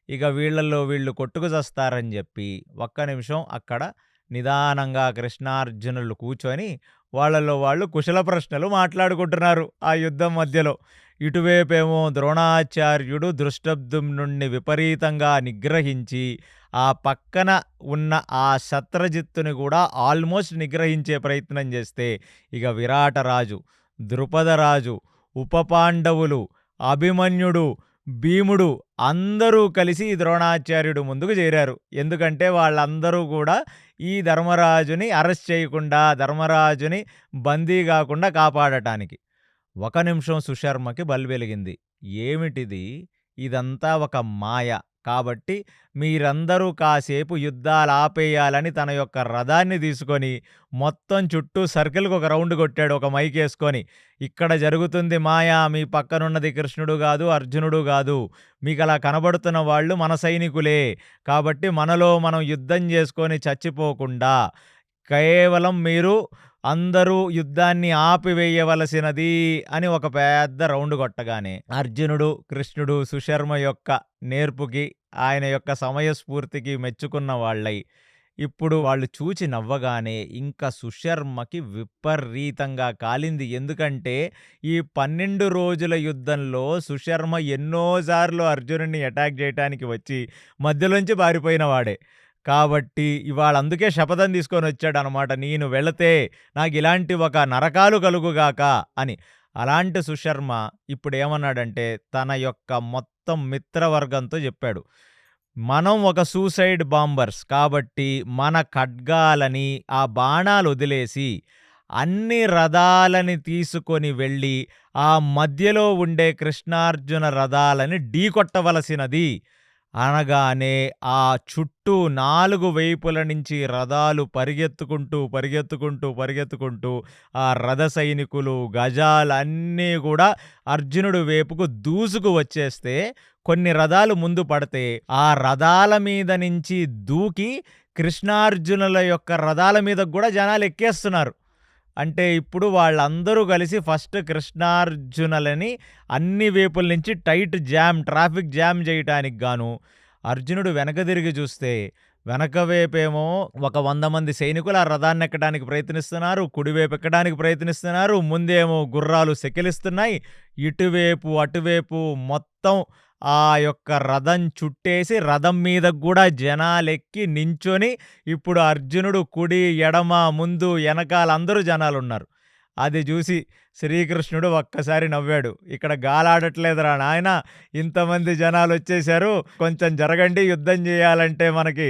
ఇక వీళ్ళల్లో వీళ్ళు కొట్టుకు చస్తారని చెప్పి ఒక్క నిమిషం అక్కడ నిదానంగా కృష్ణార్జునులు కూర్చొని వాళ్ళలో వాళ్ళు కుశల ప్రశ్నలు మాట్లాడుకుంటున్నారు ఆ యుద్ధం మధ్యలో. ఇటువైపేమో ద్రోణాచార్యుడు దృష్టద్యుమ్నుణ్ణి విపరీతంగా నిగ్రహించి ఆ పక్కన ఉన్న ఆ శత్రజిత్తుని కూడా ఆల్మోస్ట్ నిగ్రహించే ప్రయత్నం చేస్తే ఇక విరాటరాజు, ద్రుపదరాజు, ఉపపాండవులు, అభిమన్యుడు, భీముడు అందరూ కలిసి ఈ ద్రోణాచార్యుడు ముందుకు చేరారు. ఎందుకంటే వాళ్ళందరూ కూడా ఈ ధర్మరాజుని అరెస్ట్ చేయకుండా, ధర్మరాజుని బందీ కాకుండా కాపాడటానికి. ఒక నిమిషం సుశర్మకి బల్బెలిగింది. ఏమిటిది? ఇదంతా ఒక మాయ. కాబట్టి మీరందరూ కాసేపు యుద్ధాలు ఆపేయాలని తన యొక్క రథాన్ని తీసుకొని మొత్తం చుట్టూ సర్కిల్‌కి ఒక రౌండ్ కొట్టాడు ఒక మైకేసుకొని. ఇక్కడ జరుగుతుంది మాయ. మీ పక్కనున్నది కృష్ణుడు గాదు, అర్జునుడు గాదు. మీకలా కనబడుతున్న వాళ్ళు మన సైనికులే. కాబట్టి మనలో మనం యుద్ధం చేసుకొని చచ్చిపోకుండా కేవలం మీరు అందరూ యుద్ధాన్ని ఆపివేయవలసినది అని ఒక పెద్ద రౌండ్ కొట్టగానే అర్జునుడు, కృష్ణుడు సుశర్మ యొక్క నేర్పుకి, ఆయన యొక్క సమయస్ఫూర్తికి మెచ్చుకున్న వాళ్ళై ఇప్పుడు వాళ్ళు చూచి నవ్వగానే ఇంకా సుశర్మకి విపరీతంగా కాలింది. ఎందుకంటే ఈ 12 రోజుల యుద్ధంలో సుశర్మ ఎన్నోసార్లు అర్జునుడిని అటాక్ చేయటానికి వచ్చి మధ్యలోంచి పారిపోయిన వాడే. కాబట్టి ఇవాళ అందుకే శపథం తీసుకొని వచ్చాడనమాట. నేను వెళితే నాకు ఇలాంటి ఒక నరకాలు కలుగుగాక అని. అలాంటి సుశర్మ ఇప్పుడేమన్నాడంటే తన యొక్క మొత్తం మిత్రవర్గంతో చెప్పాడు. మనం ఒక సూసైడ్ బాంబర్స్ కాబట్టి మన ఖడ్గాలని, ఆ బాణాలు వదిలేసి అన్ని రథాలని తీసుకొని వెళ్ళి ఆ మధ్యలో ఉండే కృష్ణార్జున రథాలని ఢీకొట్టవలసినది అనగానే ఆ చుట్టూ 4 వైపుల నుంచి రథాలు పరిగెత్తుకుంటూ ఆ రథ సైనికులు, గజాలన్నీ కూడా అర్జునుడి వైపుకు దూసుకు వచ్చేస్తే కొన్ని రథాలు ముందు పడితే ఆ రథాల మీద నుంచి దూకి కృష్ణార్జునుల యొక్క రథాల మీద కూడా జనాలు ఎక్కేస్తున్నారు. అంటే ఇప్పుడు వాళ్ళందరూ కలిసి ఫస్ట్ కృష్ణార్జునులని అన్ని వైపుల నుంచి ట్రాఫిక్ జామ్ చేయటానికి గాను అర్జునుడు వెనక తిరిగి చూస్తే వెనక వైపేమో ఒక 100 మంది సైనికులు ఆ రథాన్ని ఎక్కడానికి ప్రయత్నిస్తున్నారు, కుడివైపు ఎక్కడానికి ప్రయత్నిస్తున్నారు, ముందేమో గుర్రాలు సెకిలిస్తున్నాయి, ఇటువైపు అటువైపు మొత్తం ఆ యొక్క రథం చుట్టేసి రథం మీద కూడా జనాలెక్కి నించొని ఇప్పుడు అర్జునుడు కుడి, ఎడమ, ముందు, వెనకాల అందరూ జనాలున్నారు. అది చూసి శ్రీకృష్ణుడు ఒక్కసారి నవ్వాడు. ఇక్కడ గాలాడట్లేదురా నాయనా! ఇంతమంది జనాలొచ్చేశారు. కొంచెం జరగండి, యుద్ధం చేయాలంటే మనకి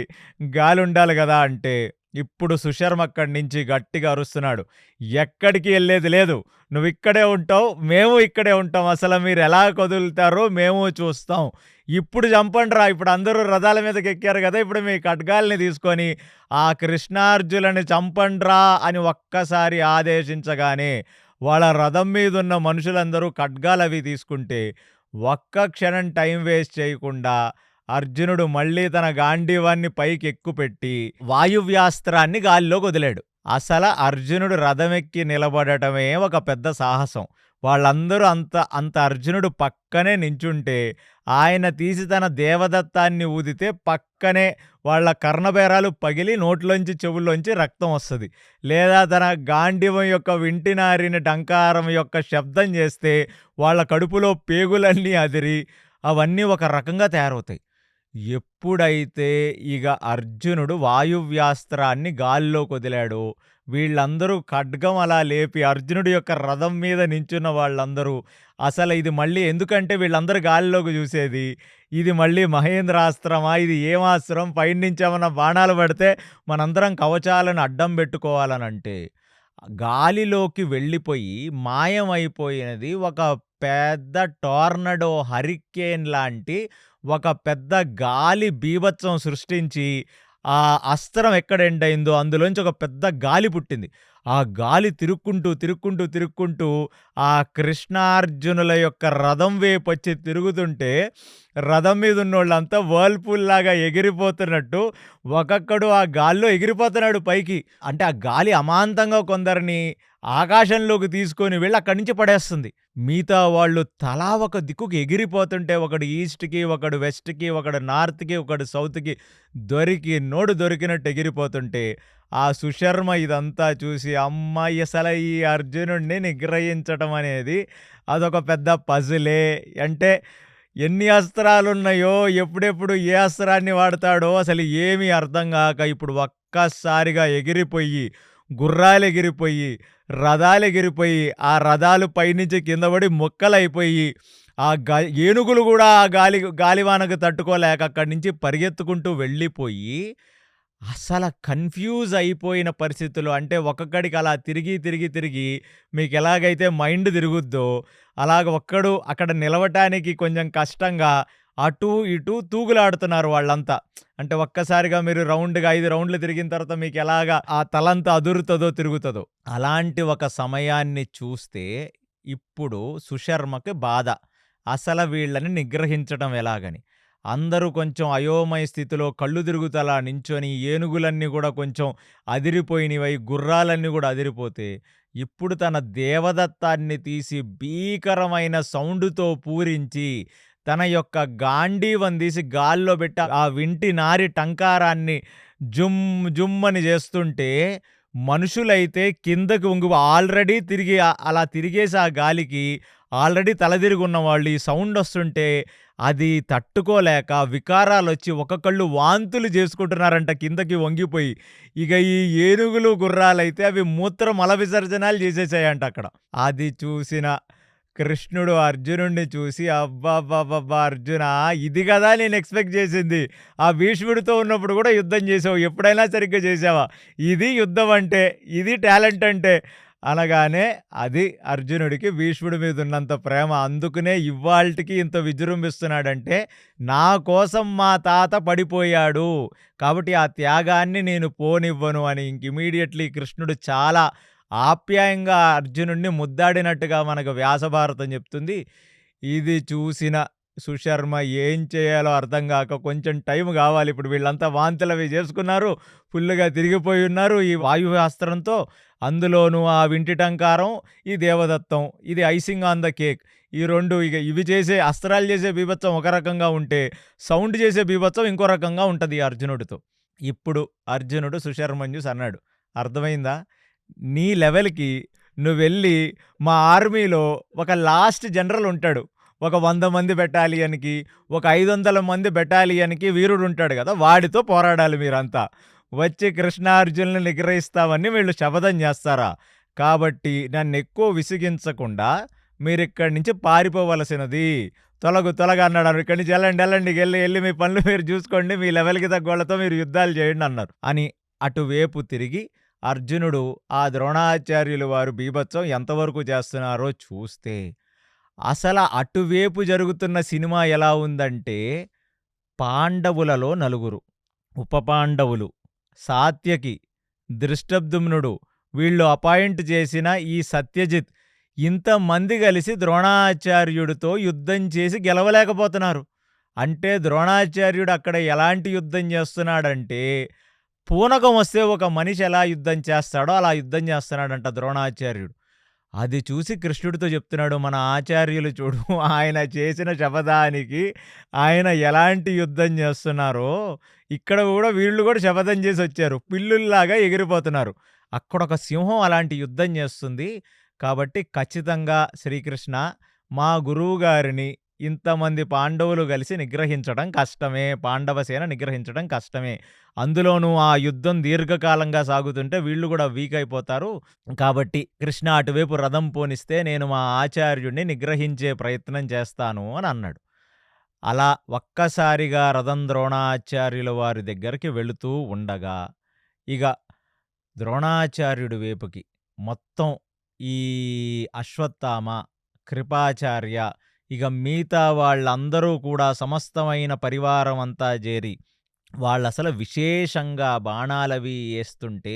గాలుండాలి గదా! అంటే ఇప్పుడు సుశర్మ అక్కడి నుంచి గట్టిగా అరుస్తున్నాడు. ఎక్కడికి ఎళ్ళేది లేదు. నువ్విక్కడే ఉంటావు. మేము ఇక్కడే ఉంటాం. అసలు మీరెలా కదులుతారో మేము చూస్తాం. ఇప్పుడు చంపండ్రా! ఇప్పుడు అందరూ రథాల మీదకెక్కారు గదా! ఇప్పుడు మీ ఖడ్గాల్ని తీసుకొని ఆ కృష్ణార్జునులని చంపండ్రా అని ఒక్కసారి ఆదేశించగానే వాళ్ళ రథం మీదున్న మనుషులందరూ ఖడ్గాలవి తీసుకుంటే ఒక్క క్షణం టైం వేస్ట్ చేయకుండా అర్జునుడు మళ్ళీ తన గాంధీవాన్ని పైకెక్కుపెట్టి వాయువ్యాస్త్రాన్ని గాలిలోకి వదిలాడు. అసల అర్జునుడు రథమెక్కి నిలబడటమే ఒక పెద్ద సాహసం. వాళ్ళందరూ అంత అర్జునుడు పక్కనే నించుంటే ఆయన తీసి తన దేవదత్తాన్ని ఊదితే పక్కనే వాళ్ళ కర్ణబేరాలు పగిలి నోట్లోంచి చెవుల్లోంచి రక్తం వస్తది. లేదా తన గాంధీవం యొక్క వింటినారిన డంకారం యొక్క శబ్దం చేస్తే వాళ్ళ కడుపులో పేగులన్నీ అదిరి అవన్నీ ఒక రకంగా తయారవుతాయి. ఎప్పుడైతే ఇక అర్జునుడు వాయువ్యాస్త్రాన్ని గాల్లోకి వదిలాడో వీళ్ళందరూ ఖడ్గం అలా లేపి అర్జునుడి యొక్క రథం మీద నించున్న వాళ్ళందరూ అసలు ఇది మళ్ళీ ఎందుకంటే వీళ్ళందరూ గాలిలోకి చూసేది ఇది మళ్ళీ మహేంద్రాస్త్రమా, ఇది ఏమాస్త్రం, పైనుంచి ఏమన్నా బాణాలు పడితే మనందరం కవచాలను అడ్డం పెట్టుకోవాలనంటే గాలిలోకి వెళ్ళిపోయి మాయమైపోయినది ఒక పెద్ద టోర్నడో, హరికేన్ లాంటి ఒక పెద్ద గాలి బీభత్సం సృష్టించి ఆ అస్త్రం ఎక్కడ ఎండ్ అయిందో అందులోంచి ఒక పెద్ద గాలి పుట్టింది. ఆ గాలి తిరుక్కుంటూ ఆ కృష్ణార్జునుల యొక్క రథం వైపొచ్చి తిరుగుతుంటే రథం మీద ఉన్నోళ్ళంతా వర్ల్‌పూల్ లాగా ఎగిరిపోతున్నట్టు ఒక్కొక్కడు ఆ గాల్లో ఎగిరిపోతున్నాడు పైకి. అంటే ఆ గాలి అమాంతంగా కొందరిని ఆకాశంలోకి తీసుకొని వెళ్ళి అక్కడి నుంచి పడేస్తుంది. మిగతా వాళ్ళు తలా ఒక దిక్కుకి ఎగిరిపోతుంటే ఒకడు ఈస్ట్‌కి, ఒకడు వెస్ట్‌కి, ఒకడు నార్త్‌కి, ఒకడు సౌత్‌కి దొరికినట్టు ఎగిరిపోతుంటే ఆ సుశర్మ ఇదంతా చూసి అమ్మ అసలు ఈ అర్జునుడిని నిగ్రహించటం అనేది అదొక పెద్ద పజిలే. అంటే ఎన్ని అస్త్రాలున్నాయో ఎప్పుడెప్పుడు ఏ అస్త్రాన్ని వాడతాడో అసలు ఏమీ అర్థం కాక ఇప్పుడు ఒక్కసారిగా ఎగిరిపోయి గుర్రాలెగిరిపోయి రథాలెగిరిపోయి ఆ రథాలు పైనుంచి కింద పడి ముక్కలైపోయి ఆ ఏనుగులు కూడా ఆ గాలివానకు తట్టుకోలేక అక్కడి నుంచి పరిగెత్తుకుంటూ వెళ్ళిపోయి అసలు కన్‌ఫ్యూజ్ అయిపోయిన పరిస్థితులు. అంటే ఒక్కొక్కడికి అలా తిరిగి మీకు ఎలాగైతే మైండ్ తిరుగుద్దో అలాగ ఒక్కడు అక్కడ నిలవటానికి కొంచెం కష్టంగా అటూ ఇటూ తూగులాడుతున్నారు వాళ్ళంతా. అంటే ఒక్కసారిగా మీరు రౌండ్‌గా 5 రౌండ్లు తిరిగిన తర్వాత మీకు ఎలాగా ఆ తలంతా అదురుతదో, తిరుగుతదో. అలాంటి ఒక సమయాన్ని చూస్తే ఇప్పుడు సుశర్మకి బాధ. అసలు వీళ్ళని నిగ్రహించటం ఎలాగని. అందరూ కొంచెం అయోమయ స్థితిలో కళ్ళు తిరుగుతలా నించొని ఏనుగులన్నీ కూడా కొంచెం అదిరిపోయినవై గుర్రాలన్నీ కూడా అదిరిపోతే ఇప్పుడు తన దేవదత్తాన్ని తీసి భీకరమైన సౌండుతో పూరించి తన యొక్క గాంధీవం తీసి గాల్లో పెట్టి ఆ వింటి నారి టంకారాన్ని జుమ్మని చేస్తుంటే మనుషులైతే కిందకి ఆల్రెడీ తిరిగి అలా తిరిగేసి ఆ గాలికి ఆల్రెడీ తలదిరిగి ఉన్న వాళ్ళు ఈ సౌండ్ వస్తుంటే అది తట్టుకోలేక వికారాలొచ్చి ఒక్కొక్కళ్ళు వాంతులు చేసుకుంటున్నారంట కిందకి వంగిపోయి. ఇక ఈ ఏనుగులు గుర్రాలైతే అవి మల విసర్జనాలు చేసేసాయంట అక్కడ. అది చూసిన కృష్ణుడు అర్జునుడిని చూసి అబ్బబ్బబ్బబ్బా! అర్జునా ఇది కదా నేను ఎక్స్‌పెక్ట్ చేసింది. ఆ భీష్ముడితో ఉన్నప్పుడు కూడా యుద్ధం చేసావు. ఎప్పుడైనా సరిగ్గా చేసావా? ఇది యుద్ధం అంటే, ఇది టాలెంట్ అంటే అనగానే అది అర్జునుడికి భీష్ముడి మీద ఉన్నంత ప్రేమ. అందుకనే ఇవ్వాల్టికి ఇంత విజృంభిస్తున్నాడంటే నా కోసం మా తాత పడిపోయాడు. కాబట్టి ఆ త్యాగాన్ని నేను పోనివ్వను అని ఇమ్మీడియేట్‌లీ కృష్ణుడు చాలా ఆప్యాయంగా అర్జునుడిని ముద్దాడినట్టుగా మనకు వ్యాసభారతం చెప్తుంది. ఇది చూసిన సుశర్మ ఏం చేయాలో అర్థం కాక కొంచెం టైం కావాలి. ఇప్పుడు వీళ్ళంతా వాంతులవి చేసుకున్నారు. ఫుల్లుగా తిరిగిపోయి ఉన్నారు ఈ వాయువ్యాస్త్రంతో. అందులోనూ ఆ వింటి టంకారం, ఈ దేవదత్తం, ఇది ఐసింగ్ ఆన్ ద కేక్. ఈ రెండు ఇవి చేసే అస్త్రాలు చేసే బీభత్సం ఒక రకంగా ఉంటే సౌండ్ చేసే బీభత్సం ఇంకో రకంగా ఉంటుంది ఈ అర్జునుడితో. ఇప్పుడు అర్జునుడు సుశర్మని చూసి అన్నాడు, అర్థమైందా? నీ లెవెల్‌కి నువ్వెళ్ళి మా ఆర్మీలో ఒక లాస్ట్ జనరల్ ఉంటాడు. ఒక 100 మంది బెటాలియన్‌కి, ఒక 500 మంది బెటాలియన్‌కి వీరుడు ఉంటాడు కదా! వాడితో పోరాడాలి మీరంతా. వచ్చి కృష్ణార్జునుల్ని నిగ్రహిస్తామని వీళ్ళు శపథం చేస్తారా? కాబట్టి నన్నెక్కువ విసిగించకుండా మీరిక్కడి నుంచి పారిపోవలసినది. తొలగు అన్నాడు. ఇక్కడి నుంచి ఎళ్ళండి. ఎళ్లి మీ పనులు మీరు చూసుకోండి. మీ లెవెల్‌కి తగ్గోళ్ళతో మీరు యుద్ధాలు చేయండి అన్నారు. అని అటువైపు తిరిగి అర్జునుడు ఆ ద్రోణాచార్యులు వారు బీభత్సం ఎంతవరకు చేస్తున్నారో చూస్తే, అటువైపు జరుగుతున్న సినిమా ఎలా ఉందంటే, పాండవులలో నలుగురు, ఉప పాండవులు, సాత్యకి, దృష్టద్యుమ్నుడు, వీళ్ళు అపాయింట్ చేసిన ఈ సత్యజిత్, ఇంతమంది కలిసి ద్రోణాచార్యుడితో యుద్ధం చేసి గెలవలేకపోతున్నారు. అంటే ద్రోణాచార్యుడు అక్కడ ఎలాంటి యుద్ధం చేస్తున్నాడంటే, పూనకం వస్తే ఒక మనిషి ఎలా యుద్ధం చేస్తాడో అలా యుద్ధం చేస్తున్నాడంట ద్రోణాచార్యుడు. అది చూసి కృష్ణుడితో చెప్తున్నాడు, మన ఆచార్యులు చూడు, ఆయన చేసిన శపథానికి ఆయన ఎలాంటి యుద్ధం చేస్తున్నారో, ఇక్కడ కూడా వీళ్ళు కూడా శపథం చేసి వచ్చారు. పిల్లుల్లాగా ఎగిరిపోతున్నారు. అక్కడొక సింహం అలాంటి యుద్ధం చేస్తుంది. కాబట్టి ఖచ్చితంగా శ్రీకృష్ణ, మా గురువుగారిని ఇంతమంది పాండవులు కలిసి నిగ్రహించడం కష్టమే. పాండవసేన నిగ్రహించడం కష్టమే. అందులోనూ ఆ యుద్ధం దీర్ఘకాలంగా సాగుతుంటే వీళ్ళు కూడా వీక్ అయిపోతారు. కాబట్టి కృష్ణ అటువైపు రథం పోనిస్తే నేను మా ఆచార్యుడిని నిగ్రహించే ప్రయత్నం చేస్తాను అని అన్నాడు. అలా ఒక్కసారిగా రథం ద్రోణాచార్యుల వారి దగ్గరికి వెళుతూ ఉండగా, ఇక ద్రోణాచార్యుడి వైపుకి మొత్తం ఈ అశ్వత్థామ, కృపాచార్య, ఇక మిగతా వాళ్ళందరూ కూడా సమస్తమైన పరివారం అంతా చేరి వాళ్ళసలు విశేషంగా బాణాలవి ఏస్తుంటే,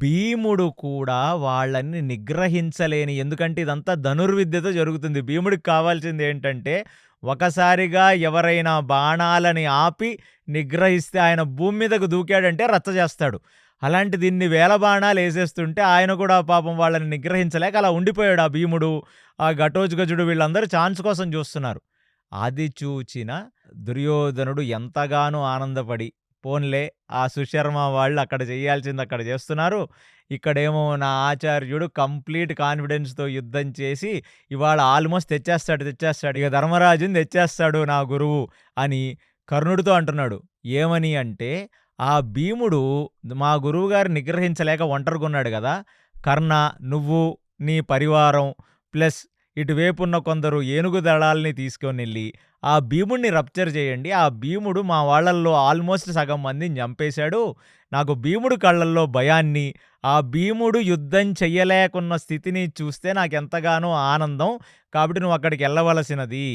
భీముడు కూడా వాళ్ళని నిగ్రహించలేని, ఎందుకంటే ఇదంతా ధనుర్విద్యతో జరుగుతుంది. భీముడికి కావాల్సింది ఏంటంటే, ఒకసారిగా ఎవరైనా బాణాలని ఆపి నిగ్రహిస్తే ఆయన భూమి మీదకు దూకాడంటే రచ్చ చేస్తాడు. అలాంటిది ఇన్ని వేల బాణాలు వేసేస్తుంటే ఆయన కూడా పాపం వాళ్ళని నిగ్రహించలేక అలా ఉండిపోయాడు. ఆ భీముడు, ఆ ఘటోత్కచుడు వీళ్ళందరూ ఛాన్స్ కోసం చూస్తున్నారు. అది చూచిన దుర్యోధనుడు ఎంతగానో ఆనందపడి, పోన్లే ఆ సుశర్మ వాళ్ళు అక్కడ చేయాల్సింది అక్కడ చేస్తున్నారు, ఇక్కడేమో నా ఆచార్యుడు కంప్లీట్ కాన్ఫిడెన్స్‌తో యుద్ధం చేసి ఇవాళ ఆల్మోస్ట్ తెచ్చేస్తాడు, ఇక ధర్మరాజుని తెచ్చేస్తాడు నా గురువు అని కర్ణుడితో అంటున్నాడు. ఏమని అంటే, ఆ భీముడు మా గురువుగారు నిగ్రహించలేక ఒంటరిగున్నాడు కదా, కర్ణ, నువ్వు, నీ పరివారం ప్లస్ ఇటువైపున్న కొందరు ఏనుగు దళాల్ని తీసుకొనెళ్ళి ఆ భీముడిని రప్చర్ చేయండి. ఆ భీముడు మా వాళ్ళల్లో ఆల్మోస్ట్ సగం మందిని చంపేశాడు. నాకు భీముడు కళ్ళల్లో భయాన్ని, ఆ భీముడు యుద్ధం చెయ్యలేకున్న స్థితిని చూస్తే నాకెంతగానో ఆనందం. కాబట్టి నువ్వు అక్కడికి వెళ్ళవలసినది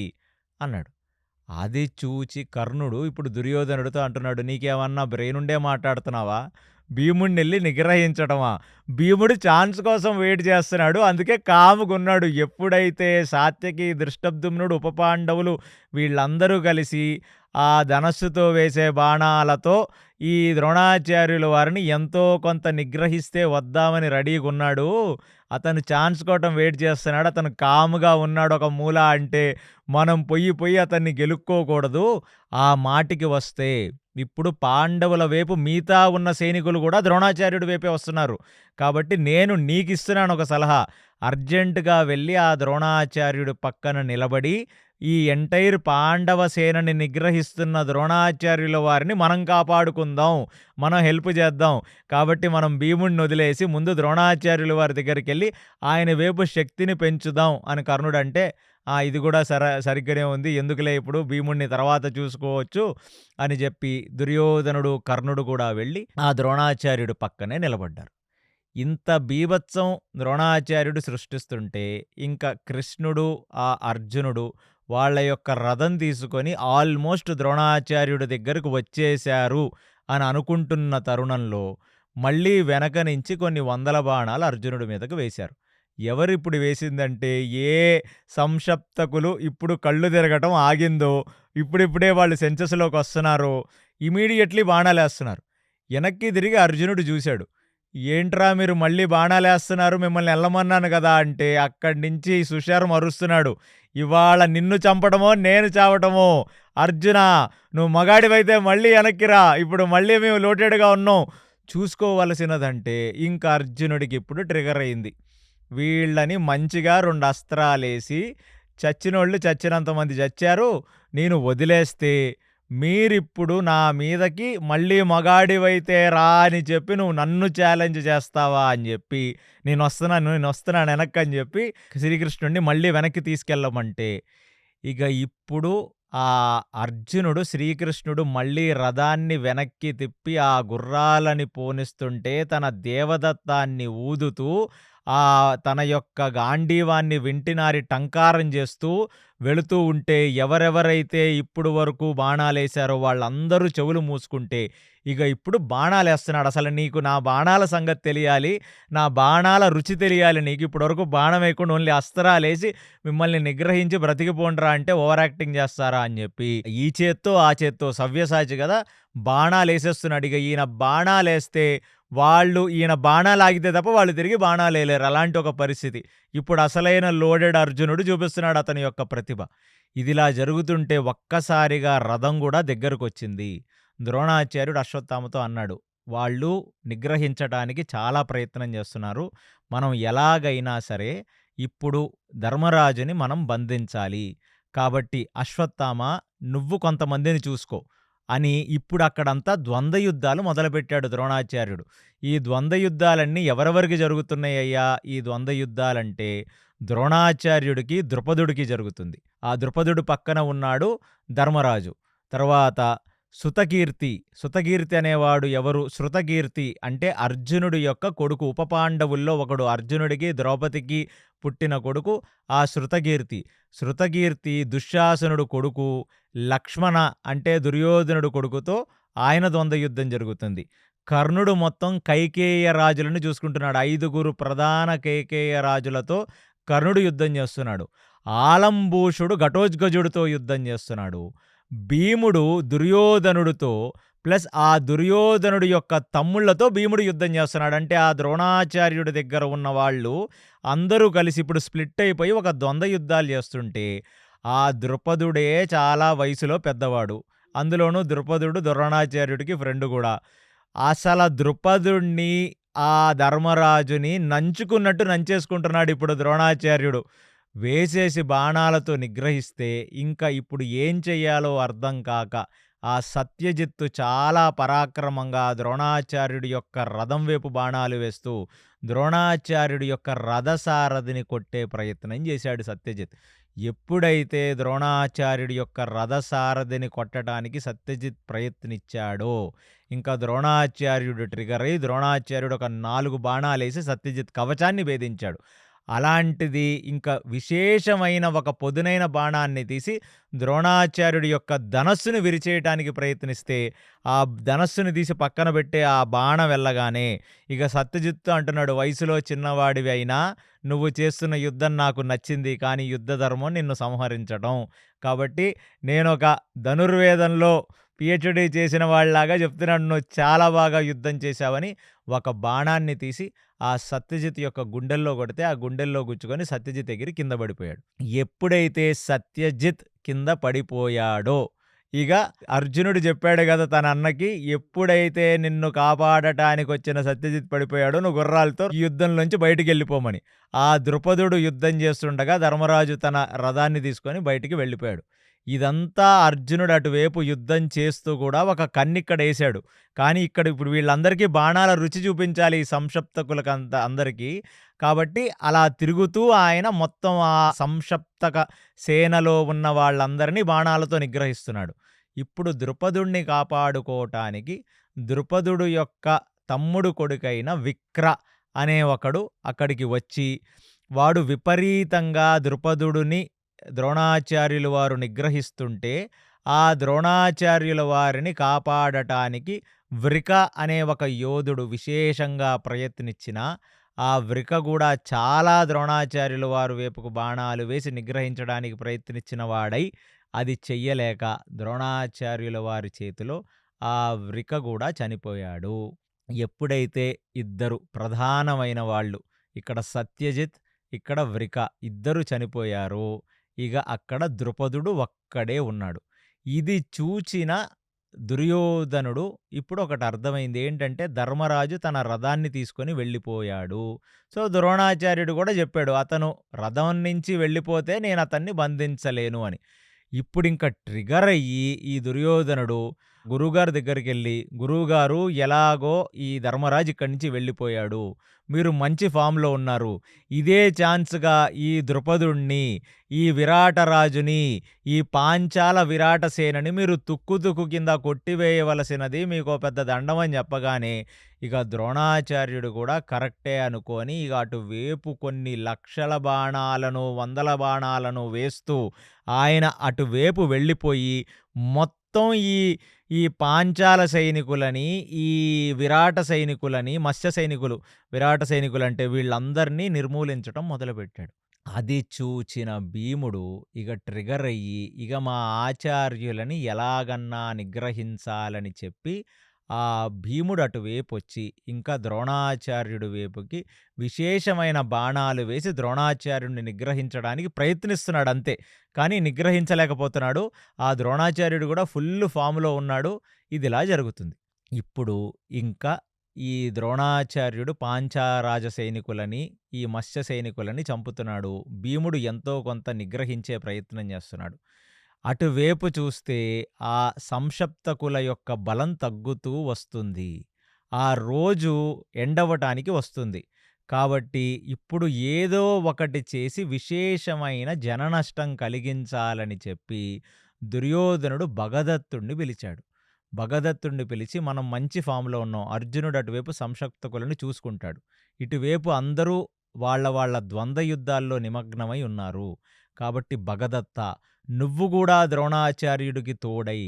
అన్నాడు. అది చూచి కర్ణుడు ఇప్పుడు దుర్యోధనుడితో అంటున్నాడు, నీకేమన్నా బ్రెయినుండే మాట్లాడుతున్నావా? భీముడినెళ్ళి నిగ్రహించడమా? భీముడు ఛాన్స్ కోసం వెయిట్ చేస్తున్నాడు. అందుకే కాముగున్నాడు. ఎప్పుడైతే సాత్యకి, దృష్టద్యుమ్నుడు, ఉప పాండవులు వీళ్ళందరూ కలిసి ఆ ధనస్సుతో వేసే బాణాలతో ఈ ద్రోణాచార్యుల వారిని ఎంతో కొంత నిగ్రహిస్తే వద్దామని రెడీగున్నాడు. అతను ఛాన్స్ కోసం వెయిట్ చేస్తున్నాడు. అతను కామ్‌గా ఉన్నాడు ఒక మూల అంటే, మనం పొయ్యి అతన్ని గెలుక్కోకూడదు. ఆ మాటికి వస్తే ఇప్పుడు పాండవుల వైపు మిగతా ఉన్న సైనికులు కూడా ద్రోణాచార్యుడి వైపే వస్తున్నారు. కాబట్టి నేను నీకిస్తున్నాను ఒక సలహా. అర్జెంటుగా వెళ్ళి ఆ ద్రోణాచార్యుడి పక్కన నిలబడి ఈ ఎంటైర్ పాండవ సేనని నిగ్రహిస్తున్న ద్రోణాచార్యుల వారిని మనం కాపాడుకుందాం, మనం హెల్ప్ చేద్దాం. కాబట్టి మనం భీముడిని వదిలేసి ముందు ద్రోణాచార్యుల వారి దగ్గరికెళ్ళి ఆయన వైపు శక్తిని పెంచుదాం అని కర్ణుడంటే, ఇది కూడా సరిగ్గానే ఉంది, ఎందుకులే ఇప్పుడు భీముడిని తర్వాత చూసుకోవచ్చు అని చెప్పి దుర్యోధనుడు, కర్ణుడు కూడా వెళ్ళి ఆ ద్రోణాచార్యుడు పక్కనే నిలబడ్డారు. ఇంత బీభత్సం ద్రోణాచార్యుడు సృష్టిస్తుంటే ఇంకా కృష్ణుడు, ఆ అర్జునుడు వాళ్ళ యొక్క రథం తీసుకొని ఆల్మోస్ట్ ద్రోణాచార్యుడి దగ్గరకు వచ్చేశారు అని అనుకుంటున్న తరుణంలో మళ్ళీ వెనక నుంచి కొన్ని వందల బాణాలు అర్జునుడి మీదకు వేశారు. ఎవరిప్పుడు వేసిందంటే, ఏ సంశప్తకులు ఇప్పుడు కళ్ళు తిరగటం ఆగిందో, ఇప్పుడిప్పుడే వాళ్ళు సెన్సెస్‌లోకి వస్తున్నారో ఇమీడియట్లీ బాణాలేస్తున్నారు. వెనక్కి తిరిగి అర్జునుడు చూశాడు. ఏంట్రా మీరు మళ్ళీ బాణాలేస్తున్నారు, మిమ్మల్ని ఎళ్ళమన్నాను కదా అంటే, అక్కడి నుంచి సుశర్మ అరుస్తున్నాడు, ఇవాళ నిన్ను చంపడమో నేను చావటమో, అర్జునా నువ్వు మగాడివైతే మళ్ళీ వెనక్కిరా, ఇప్పుడు మళ్ళీ మేము లోటెడ్‌గా ఉన్నాం, చూసుకోవలసినదంటే. ఇంకా అర్జునుడికి ఇప్పుడు ట్రిగర్ అయింది. వీళ్ళని మంచిగా 2 అస్త్రాలేసి చచ్చినోళ్ళు చచ్చినంతమంది చచ్చారు, నేను వదిలేస్తే మీరిప్పుడు నా మీదకి మళ్ళీ మగాడివైతే రా అని చెప్పి నువ్వు నన్ను ఛాలెంజ్ చేస్తావా అని చెప్పి నేనొస్తున్నాను వెనక్కి అని చెప్పి శ్రీకృష్ణుడిని మళ్ళీ వెనక్కి తీసుకెళ్ళమంటే ఇక ఇప్పుడు ఆ అర్జునుడు శ్రీకృష్ణుడు మళ్ళీ రథాన్ని వెనక్కి తిప్పి ఆ గుర్రాలని పోనిస్తుంటే తన దేవదత్తాన్ని ఊదుతూ తన యొక్క గాంధీవాన్ని వింటినారి టంకారం చేస్తూ వెళుతూ ఉంటే ఎవరెవరైతే ఇప్పుడు వరకు బాణాలేశారో వాళ్ళందరూ చెవులు మూసుకుంటే ఇక ఇప్పుడు బాణాలేస్తున్నాడు. అసలు నీకు నా బాణాల సంగతి తెలియాలి, నా బాణాల రుచి తెలియాలి, నీకు ఇప్పటి వరకు బాణం వేయకుండా ఓన్లీ అస్త్రాలేసి మిమ్మల్ని నిగ్రహించి బ్రతికిపోండ్రా అంటే ఓవర్ యాక్టింగ్ చేస్తారా అని చెప్పి ఈ చేత్తో ఆ చేత్తో సవ్యసాచి కదా బాణాలేసేస్తున్నాడు. ఇక ఈయన బాణాలేస్తే ఈయన బాణాలాగితే తప్ప వాళ్ళు తిరిగి బాణాలేయలేరు. అలాంటి ఒక పరిస్థితి. ఇప్పుడు అసలైన లోడెడ్ అర్జునుడు చూపిస్తున్నాడు అతని యొక్క ప్రతిభ. ఇదిలా జరుగుతుంటే ఒక్కసారిగా రథం కూడా దగ్గరకొచ్చింది. ద్రోణాచార్యుడు అశ్వత్థామతో అన్నాడు, వాళ్ళు నిగ్రహించటానికి చాలా ప్రయత్నం చేస్తున్నారు. మనం ఎలాగైనా సరే ఇప్పుడు ధర్మరాజుని మనం బంధించాలి. కాబట్టి అశ్వత్థామ నువ్వు కొంతమందిని చూసుకో అని ఇప్పుడు అక్కడంతా ద్వంద్వ యుద్ధాలు మొదలుపెట్టాడు ద్రోణాచార్యుడు. ఈ ద్వంద్వ యుద్ధాలన్నీ ఎవరెవరికి జరుగుతున్నాయ్యా? ఈ ద్వంద్వ యుద్ధాలంటే ద్రోణాచార్యుడికి ద్రుపదుడికి జరుగుతుంది. ఆ ద్రుపదుడు పక్కన ఉన్నాడు ధర్మరాజు. తర్వాత సుతకీర్తి అనేవాడు ఎవరు? శృతకీర్తి అంటే అర్జునుడి యొక్క కొడుకు. ఉపపాండవుల్లో ఒకడు. అర్జునుడికి ద్రౌపదికి పుట్టిన కొడుకు ఆ శృతకీర్తి దుశ్శాసనుడు కొడుకు. లక్ష్మణ అంటే దుర్యోధనుడు కొడుకుతో ఆయన ద్వంద్వ యుద్ధం జరుగుతుంది. కర్ణుడు మొత్తం కైకేయ రాజులను చూసుకుంటున్నాడు. 5 ప్రధాన కైకేయ రాజులతో కర్ణుడు యుద్ధం చేస్తున్నాడు. ఆలంబూషుడు ఘటోత్కచుడితో యుద్ధం చేస్తున్నాడు. భీముడు దుర్యోధనుడితో ప్లస్ ఆ దుర్యోధనుడి యొక్క తమ్ముళ్లతో భీముడు యుద్ధం చేస్తున్నాడు. అంటే ఆ ద్రోణాచార్యుడి దగ్గర ఉన్న వాళ్ళు అందరూ కలిసి ఇప్పుడు స్ప్లిట్ అయిపోయి ఒక ద్వంద్వ యుద్ధాలు చేస్తుంటే ఆ ద్రుపదుడే చాలా వయసులో పెద్దవాడు. అందులోనూ ద్రుపదుడు ద్రోణాచార్యుడికి ఫ్రెండ్ కూడా. అసలు ద్రుపదుణ్ణి ఆ ధర్మరాజుని నంచుకున్నట్టు నంచేసుకుంటున్నాడు ఇప్పుడు ద్రోణాచార్యుడు. వేసేసి బాణాలతో నిగ్రహిస్తే ఇంకా ఇప్పుడు ఏం చెయ్యాలో అర్థం కాక ఆ సత్యజిత్తు చాలా పరాక్రమంగా ద్రోణాచార్యుడి యొక్క రథం వైపు బాణాలు వేస్తూ ద్రోణాచార్యుడి యొక్క రథసారథిని కొట్టే ప్రయత్నం చేశాడు సత్యజిత్. ఎప్పుడైతే ద్రోణాచార్యుడి యొక్క రథసారథిని కొట్టడానికి సత్యజిత్ ప్రయత్నించాడో ఇంకా ద్రోణాచార్యుడు ట్రిగర్ అయి ద్రోణాచార్యుడు ఒక 4 బాణాలేసి సత్యజిత్ కవచాన్ని భేదించాడు. అలాంటిది ఇంకా విశేషమైన ఒక పొదునైన బాణాన్ని తీసి ద్రోణాచార్యుడి యొక్క ధనస్సును విరిచేయటానికి ప్రయత్నిస్తే ఆ ధనస్సును తీసి పక్కన పెట్టే ఆ బాణం వెళ్ళగానే ఇక సత్యజిత్తు అంటున్నాడు, వయసులో చిన్నవాడివి అయినా నువ్వు చేస్తున్న యుద్ధం నాకు నచ్చింది, కానీ యుద్ధ ధర్మం నిన్ను సంహరించడం. కాబట్టి నేను ఒక ధనుర్వేదంలో పిహెచ్డి చేసిన వాళ్ళలాగా చెప్తున్నాడు, నువ్వు చాలా బాగా యుద్ధం చేశావని ఒక బాణాన్ని తీసి ఆ సత్యజిత్ యొక్క గుండెల్లో కొడితే ఆ గుండెల్లో గుచ్చుకొని సత్యజిత్ ఎగిరి కింద పడిపోయాడు. ఎప్పుడైతే సత్యజిత్ కింద పడిపోయాడో ఇక అర్జునుడు చెప్పాడు కదా తన అన్నకి, ఎప్పుడైతే నిన్ను కాపాడటానికి వచ్చిన సత్యజిత్ పడిపోయాడో నువ్వు గుర్రాలతో ఈ యుద్ధంలోంచి బయటికి వెళ్ళిపోమని. ఆ ద్రుపదుడు యుద్ధం చేస్తుండగా ధర్మరాజు తన రథాన్ని తీసుకొని బయటికి వెళ్ళిపోయాడు. ఇదంతా అర్జునుడు అటువైపు యుద్ధం చేస్తూ కూడా ఒక కన్నిక్కడ వేశాడు. కానీ ఇక్కడ ఇప్పుడు వీళ్ళందరికీ బాణాల రుచి చూపించాలి ఈ సంక్షప్తకులకు అందరికీ. కాబట్టి అలా తిరుగుతూ ఆయన మొత్తం ఆ సంక్షప్తక సేనలో ఉన్న వాళ్ళందరినీ బాణాలతో నిగ్రహిస్తున్నాడు. ఇప్పుడు ద్రుపదుణ్ణి కాపాడుకోవటానికి ద్రుపదుడు యొక్క తమ్ముడు కొడుకైన విక్ర అనే ఒకడు అక్కడికి వచ్చి వాడు విపరీతంగా ద్రుపదుడిని ద్రోణాచార్యుల వారు నిగ్రహిస్తుంటే ఆ ద్రోణాచార్యుల వారిని కాపాడటానికి వృక అనే ఒక యోధుడు విశేషంగా ప్రయత్నించిన ఆ వృక కూడా చాలా ద్రోణాచార్యుల వారు వైపుకు బాణాలు వేసి నిగ్రహించడానికి ప్రయత్నించిన వాడై అది చెయ్యలేక ద్రోణాచార్యుల వారి చేతిలో ఆ వృక కూడా చనిపోయాడు. ఎప్పుడైతే ఇద్దరు ప్రధానమైన వాళ్ళు ఇక్కడ సత్యజిత్ ఇక్కడ వృక ఇద్దరు చనిపోయారో ఇక అక్కడ ద్రుపదుడు ఒక్కడే ఉన్నాడు. ఇది చూచిన దుర్యోధనుడు ఇప్పుడు ఒకటి అర్థమైంది ఏంటంటే ధర్మరాజు తన రథాన్ని తీసుకొని వెళ్ళిపోయాడు. సో ద్రోణాచార్యుడు కూడా చెప్పాడు అతను రథం నుంచి వెళ్ళిపోతే నేను అతన్ని బంధించలేను అని. ఇప్పుడింక ట్రిగ్గర్ అయ్యి ఈ దుర్యోధనుడు గురువుగారి దగ్గరికెళ్ళి, "గురువుగారు ఎలాగో ఈ ధర్మరాజు ఇక్కడి నుంచి వెళ్ళిపోయాడు. మీరు మంచి ఫామ్‌లో ఉన్నారు. ఇదే ఛాన్స్‌గా ఈ ద్రుపదుడిని, ఈ విరాటరాజుని, ఈ పాంచాల విరాట సేనని మీరు తుక్కు తుక్కు కింద కొట్టివేయవలసినది. మీకో పెద్ద దండం" అని చెప్పగానే ఇక ద్రోణాచార్యుడు కూడా కరెక్టే అనుకోని ఇక అటువైపు కొన్ని లక్షల బాణాలను, వందల బాణాలను వేస్తూ ఆయన అటువైపు వెళ్ళిపోయి మొత్తం ఈ పాంచాల సైనికులని, ఈ విరాట సైనికులని, మత్స్య సైనికులు, విరాట సైనికులంటే వీళ్ళందరినీ నిర్మూలించటం మొదలుపెట్టాడు. అది చూచిన భీముడు ఇక ట్రిగ్గర్ అయ్యి, ఇక మా ఆచార్యులని ఎలాగన్నా నిగ్రహించాలని చెప్పి, ఆ భీముడు అటువైపొచ్చి, ఇంకా ద్రోణాచార్యుడి వైపుకి విశేషమైన బాణాలు వేసి ద్రోణాచార్యుడిని నిగ్రహించడానికి ప్రయత్నిస్తున్నాడు అంతే. కానీ నిగ్రహించలేకపోతున్నాడు. ఆ ద్రోణాచార్యుడు కూడా ఫుల్ ఫామ్‌లో ఉన్నాడు. ఇదిలా జరుగుతుంది. ఇప్పుడు ఇంకా ఈ ద్రోణాచార్యుడు పాంచారాజ సైనికులని, ఈ మత్స్య సైనికులని చంపుతున్నాడు. భీముడు ఎంతో కొంత నిగ్రహించే ప్రయత్నం చేస్తున్నాడు. అటువైపు చూస్తే ఆ సంశప్తకుల యొక్క బలం తగ్గుతూ వస్తుంది. ఆ రోజు ఎండవటానికి వస్తుంది. కాబట్టి ఇప్పుడు ఏదో ఒకటి చేసి విశేషమైన జననష్టం కలిగించాలని చెప్పి దుర్యోధనుడు భగదత్తుడిని పిలిచాడు. భగదత్తుడిని పిలిచి, "మనం మంచి ఫామ్‌లో ఉన్నాం. అర్జునుడు అటువైపు సంశప్తకులను చూసుకుంటాడు. ఇటువైపు అందరూ వాళ్ళ వాళ్ళ ద్వంద్వ యుద్ధాల్లో నిమగ్నమై ఉన్నారు. కాబట్టి భగదత్త, నువ్వు కూడా ద్రోణాచార్యుడికి తోడై,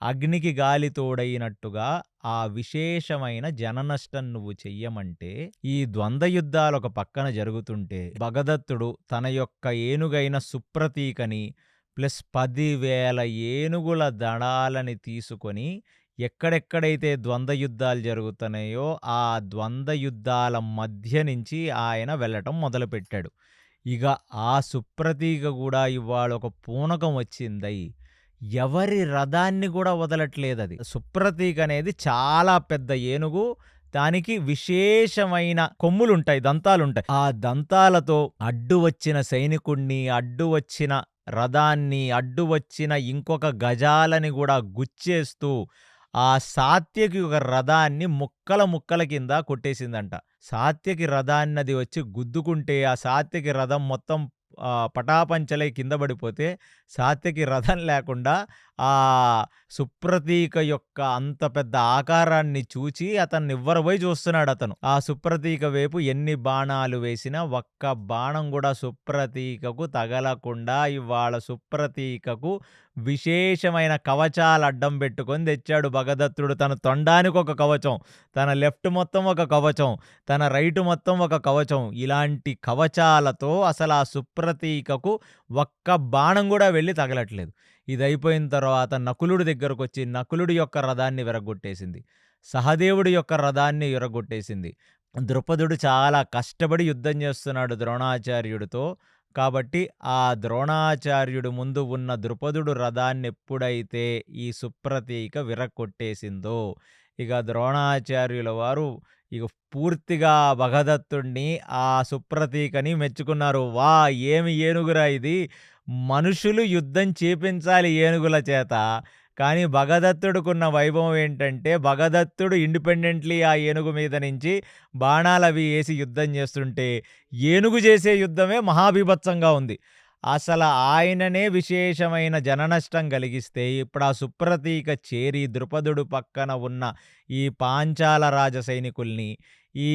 అగ్నికి గాలి తోడైనట్టుగా ఆ విశేషమైన జననష్టం నువ్వు చెయ్యమంటే, ఈ ద్వంద్వ యుద్ధాలు ఒక పక్కన జరుగుతుంటే భగదత్తుడు తన యొక్క ఏనుగైన సుప్రతీకని ప్లస్ 10,000 ఏనుగుల దళాలని తీసుకొని ఎక్కడెక్కడైతే ద్వంద్వ యుద్ధాలు జరుగుతున్నాయో ఆ ద్వంద్వ యుద్ధాల మధ్య నుంచి ఆయన వెళ్ళటం మొదలుపెట్టాడు. ఇక ఆ సుప్రతీక కూడా ఇవాళ ఒక పూనకం వచ్చిందై ఎవరి రథాన్ని కూడా వదలట్లేదది. సుప్రతీక అనేది చాలా పెద్ద ఏనుగు. దానికి విశేషమైన కొమ్ములుంటాయి, దంతాలుంటాయి. ఆ దంతాలతో అడ్డు వచ్చిన సైనికుణ్ణి, అడ్డు వచ్చిన రథాన్ని, అడ్డు వచ్చిన ఇంకొక గజాలని కూడా గుచ్చేస్తూ ఆ సాత్యకి ఒక రథాన్ని ముక్కల ముక్కల కింద కొట్టేసిందంట. సాత్యకి రథాన్నది వచ్చి గుద్దుకుంటే ఆ సాత్యకి రథం మొత్తం పటాపంచలై కింద పడిపోతే సాత్యకి రథం లేకుండా ఆ సుప్రతీక యొక్క అంత పెద్ద ఆకారాన్ని చూచి అతన్ని నివ్వరపోయి చూస్తున్నాడు అతను. ఆ సుప్రతీక వైపు ఎన్ని బాణాలు వేసినా ఒక్క బాణం కూడా సుప్రతీకకు తగలకుండా ఇవాళ సుప్రతీకకు విశేషమైన కవచాలు అడ్డం పెట్టుకొని తెచ్చాడు భగదత్తుడు. తన తొండానికి ఒక కవచం, తన లెఫ్ట్ మొత్తం ఒక కవచం, తన రైట్ మొత్తం ఒక కవచం. ఇలాంటి కవచాలతో అసలు ఆ సుప్రతీకకు ఒక్క బాణం కూడా వెళ్ళి తగలట్లేదు. ఇది అయిపోయిన తర్వాత నకులుడి దగ్గరకు వచ్చి నకులుడి యొక్క రథాన్ని విరగొట్టేసింది. సహదేవుడి యొక్క రథాన్ని విరగొట్టేసింది. ద్రుపదుడు చాలా కష్టపడి యుద్ధం చేస్తున్నాడు ద్రోణాచార్యుడితో. కాబట్టి ఆ ద్రోణాచార్యుడు ముందు ఉన్న ద్రుపదుడు రథాన్ని ఎప్పుడైతే ఈ సుప్రతీక విరగొట్టేసిందో ఇక ద్రోణాచార్యుల వారు ఇక పూర్తిగా భగదత్తుణ్ణి, ఆ సుప్రతీకని మెచ్చుకున్నారు. "వా! ఏమి ఏనుగురా ఇది! మనుషులు యుద్ధం చేపించాలి ఏనుగుల చేత. కానీ భగదత్తుడికున్న వైభవం ఏంటంటే భగదత్తుడు ఇండిపెండెంట్‌లీ ఆ ఏనుగు మీద నుంచి బాణాలవి ఏసి యుద్ధం చేస్తుంటే, ఏనుగు చేసే యుద్ధమే మహాబీభత్సంగా ఉంది. అసలు ఆయననే విశేషమైన జననష్టం కలిగిస్తే ఇప్పుడు ఆ సుప్రతీక చేరి ద్రుపదుడు పక్కన ఉన్న ఈ పాంచాల రాజ సైనికుల్ని, ఈ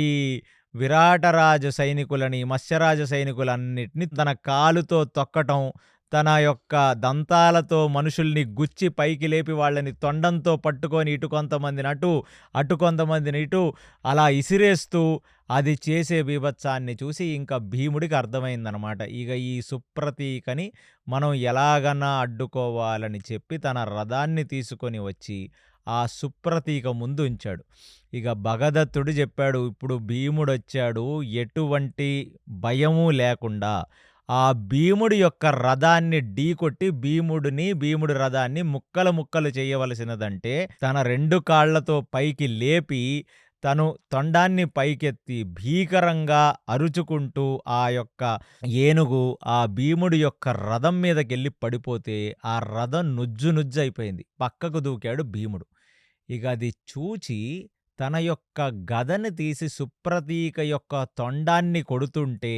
విరాటరాజు సైనికులని, మత్స్యరాజ సైనికులన్నిటిని తన కాలుతో తొక్కటం, తన యొక్క దంతాలతో మనుషుల్ని గుచ్చి పైకి లేపి వాళ్ళని తొండంతో పట్టుకొని ఇటు కొంతమందిని అటు కొంతమందిని ఇటు అలా ఇసిరేస్తూ అది చేసే బీభత్సాన్ని చూసి ఇంకా భీముడికి అర్థమైందనమాట. ఇక ఈ సుప్రతీకని మనం ఎలాగన్నా అడ్డుకోవాలని చెప్పి తన రథాన్ని తీసుకొని వచ్చి ఆ సుప్రతీక ముందు ఉంచాడు. ఇక భగదత్తుడు చెప్పాడు, ఇప్పుడు భీముడొచ్చాడు, ఎటువంటి భయము లేకుండా ఆ భీముడి యొక్క రథాన్ని ఢీకొట్టి భీముడి రథాన్ని ముక్కలు ముక్కలు చేయవలసినదంటే తన 2 కాళ్లతో పైకి లేపి తను తొండాన్ని పైకెత్తి భీకరంగా అరుచుకుంటూ ఆ యొక్క ఏనుగు ఆ భీముడి యొక్క రథం మీదకెళ్ళి పడిపోతే ఆ రథం నుజ్జు నుజ్జయిపోయింది. పక్కకు దూకాడు భీముడు. ఇక అది చూచి తన యొక్క గదని తీసి సుప్రతీక యొక్క తొండాన్ని కొడుతుంటే,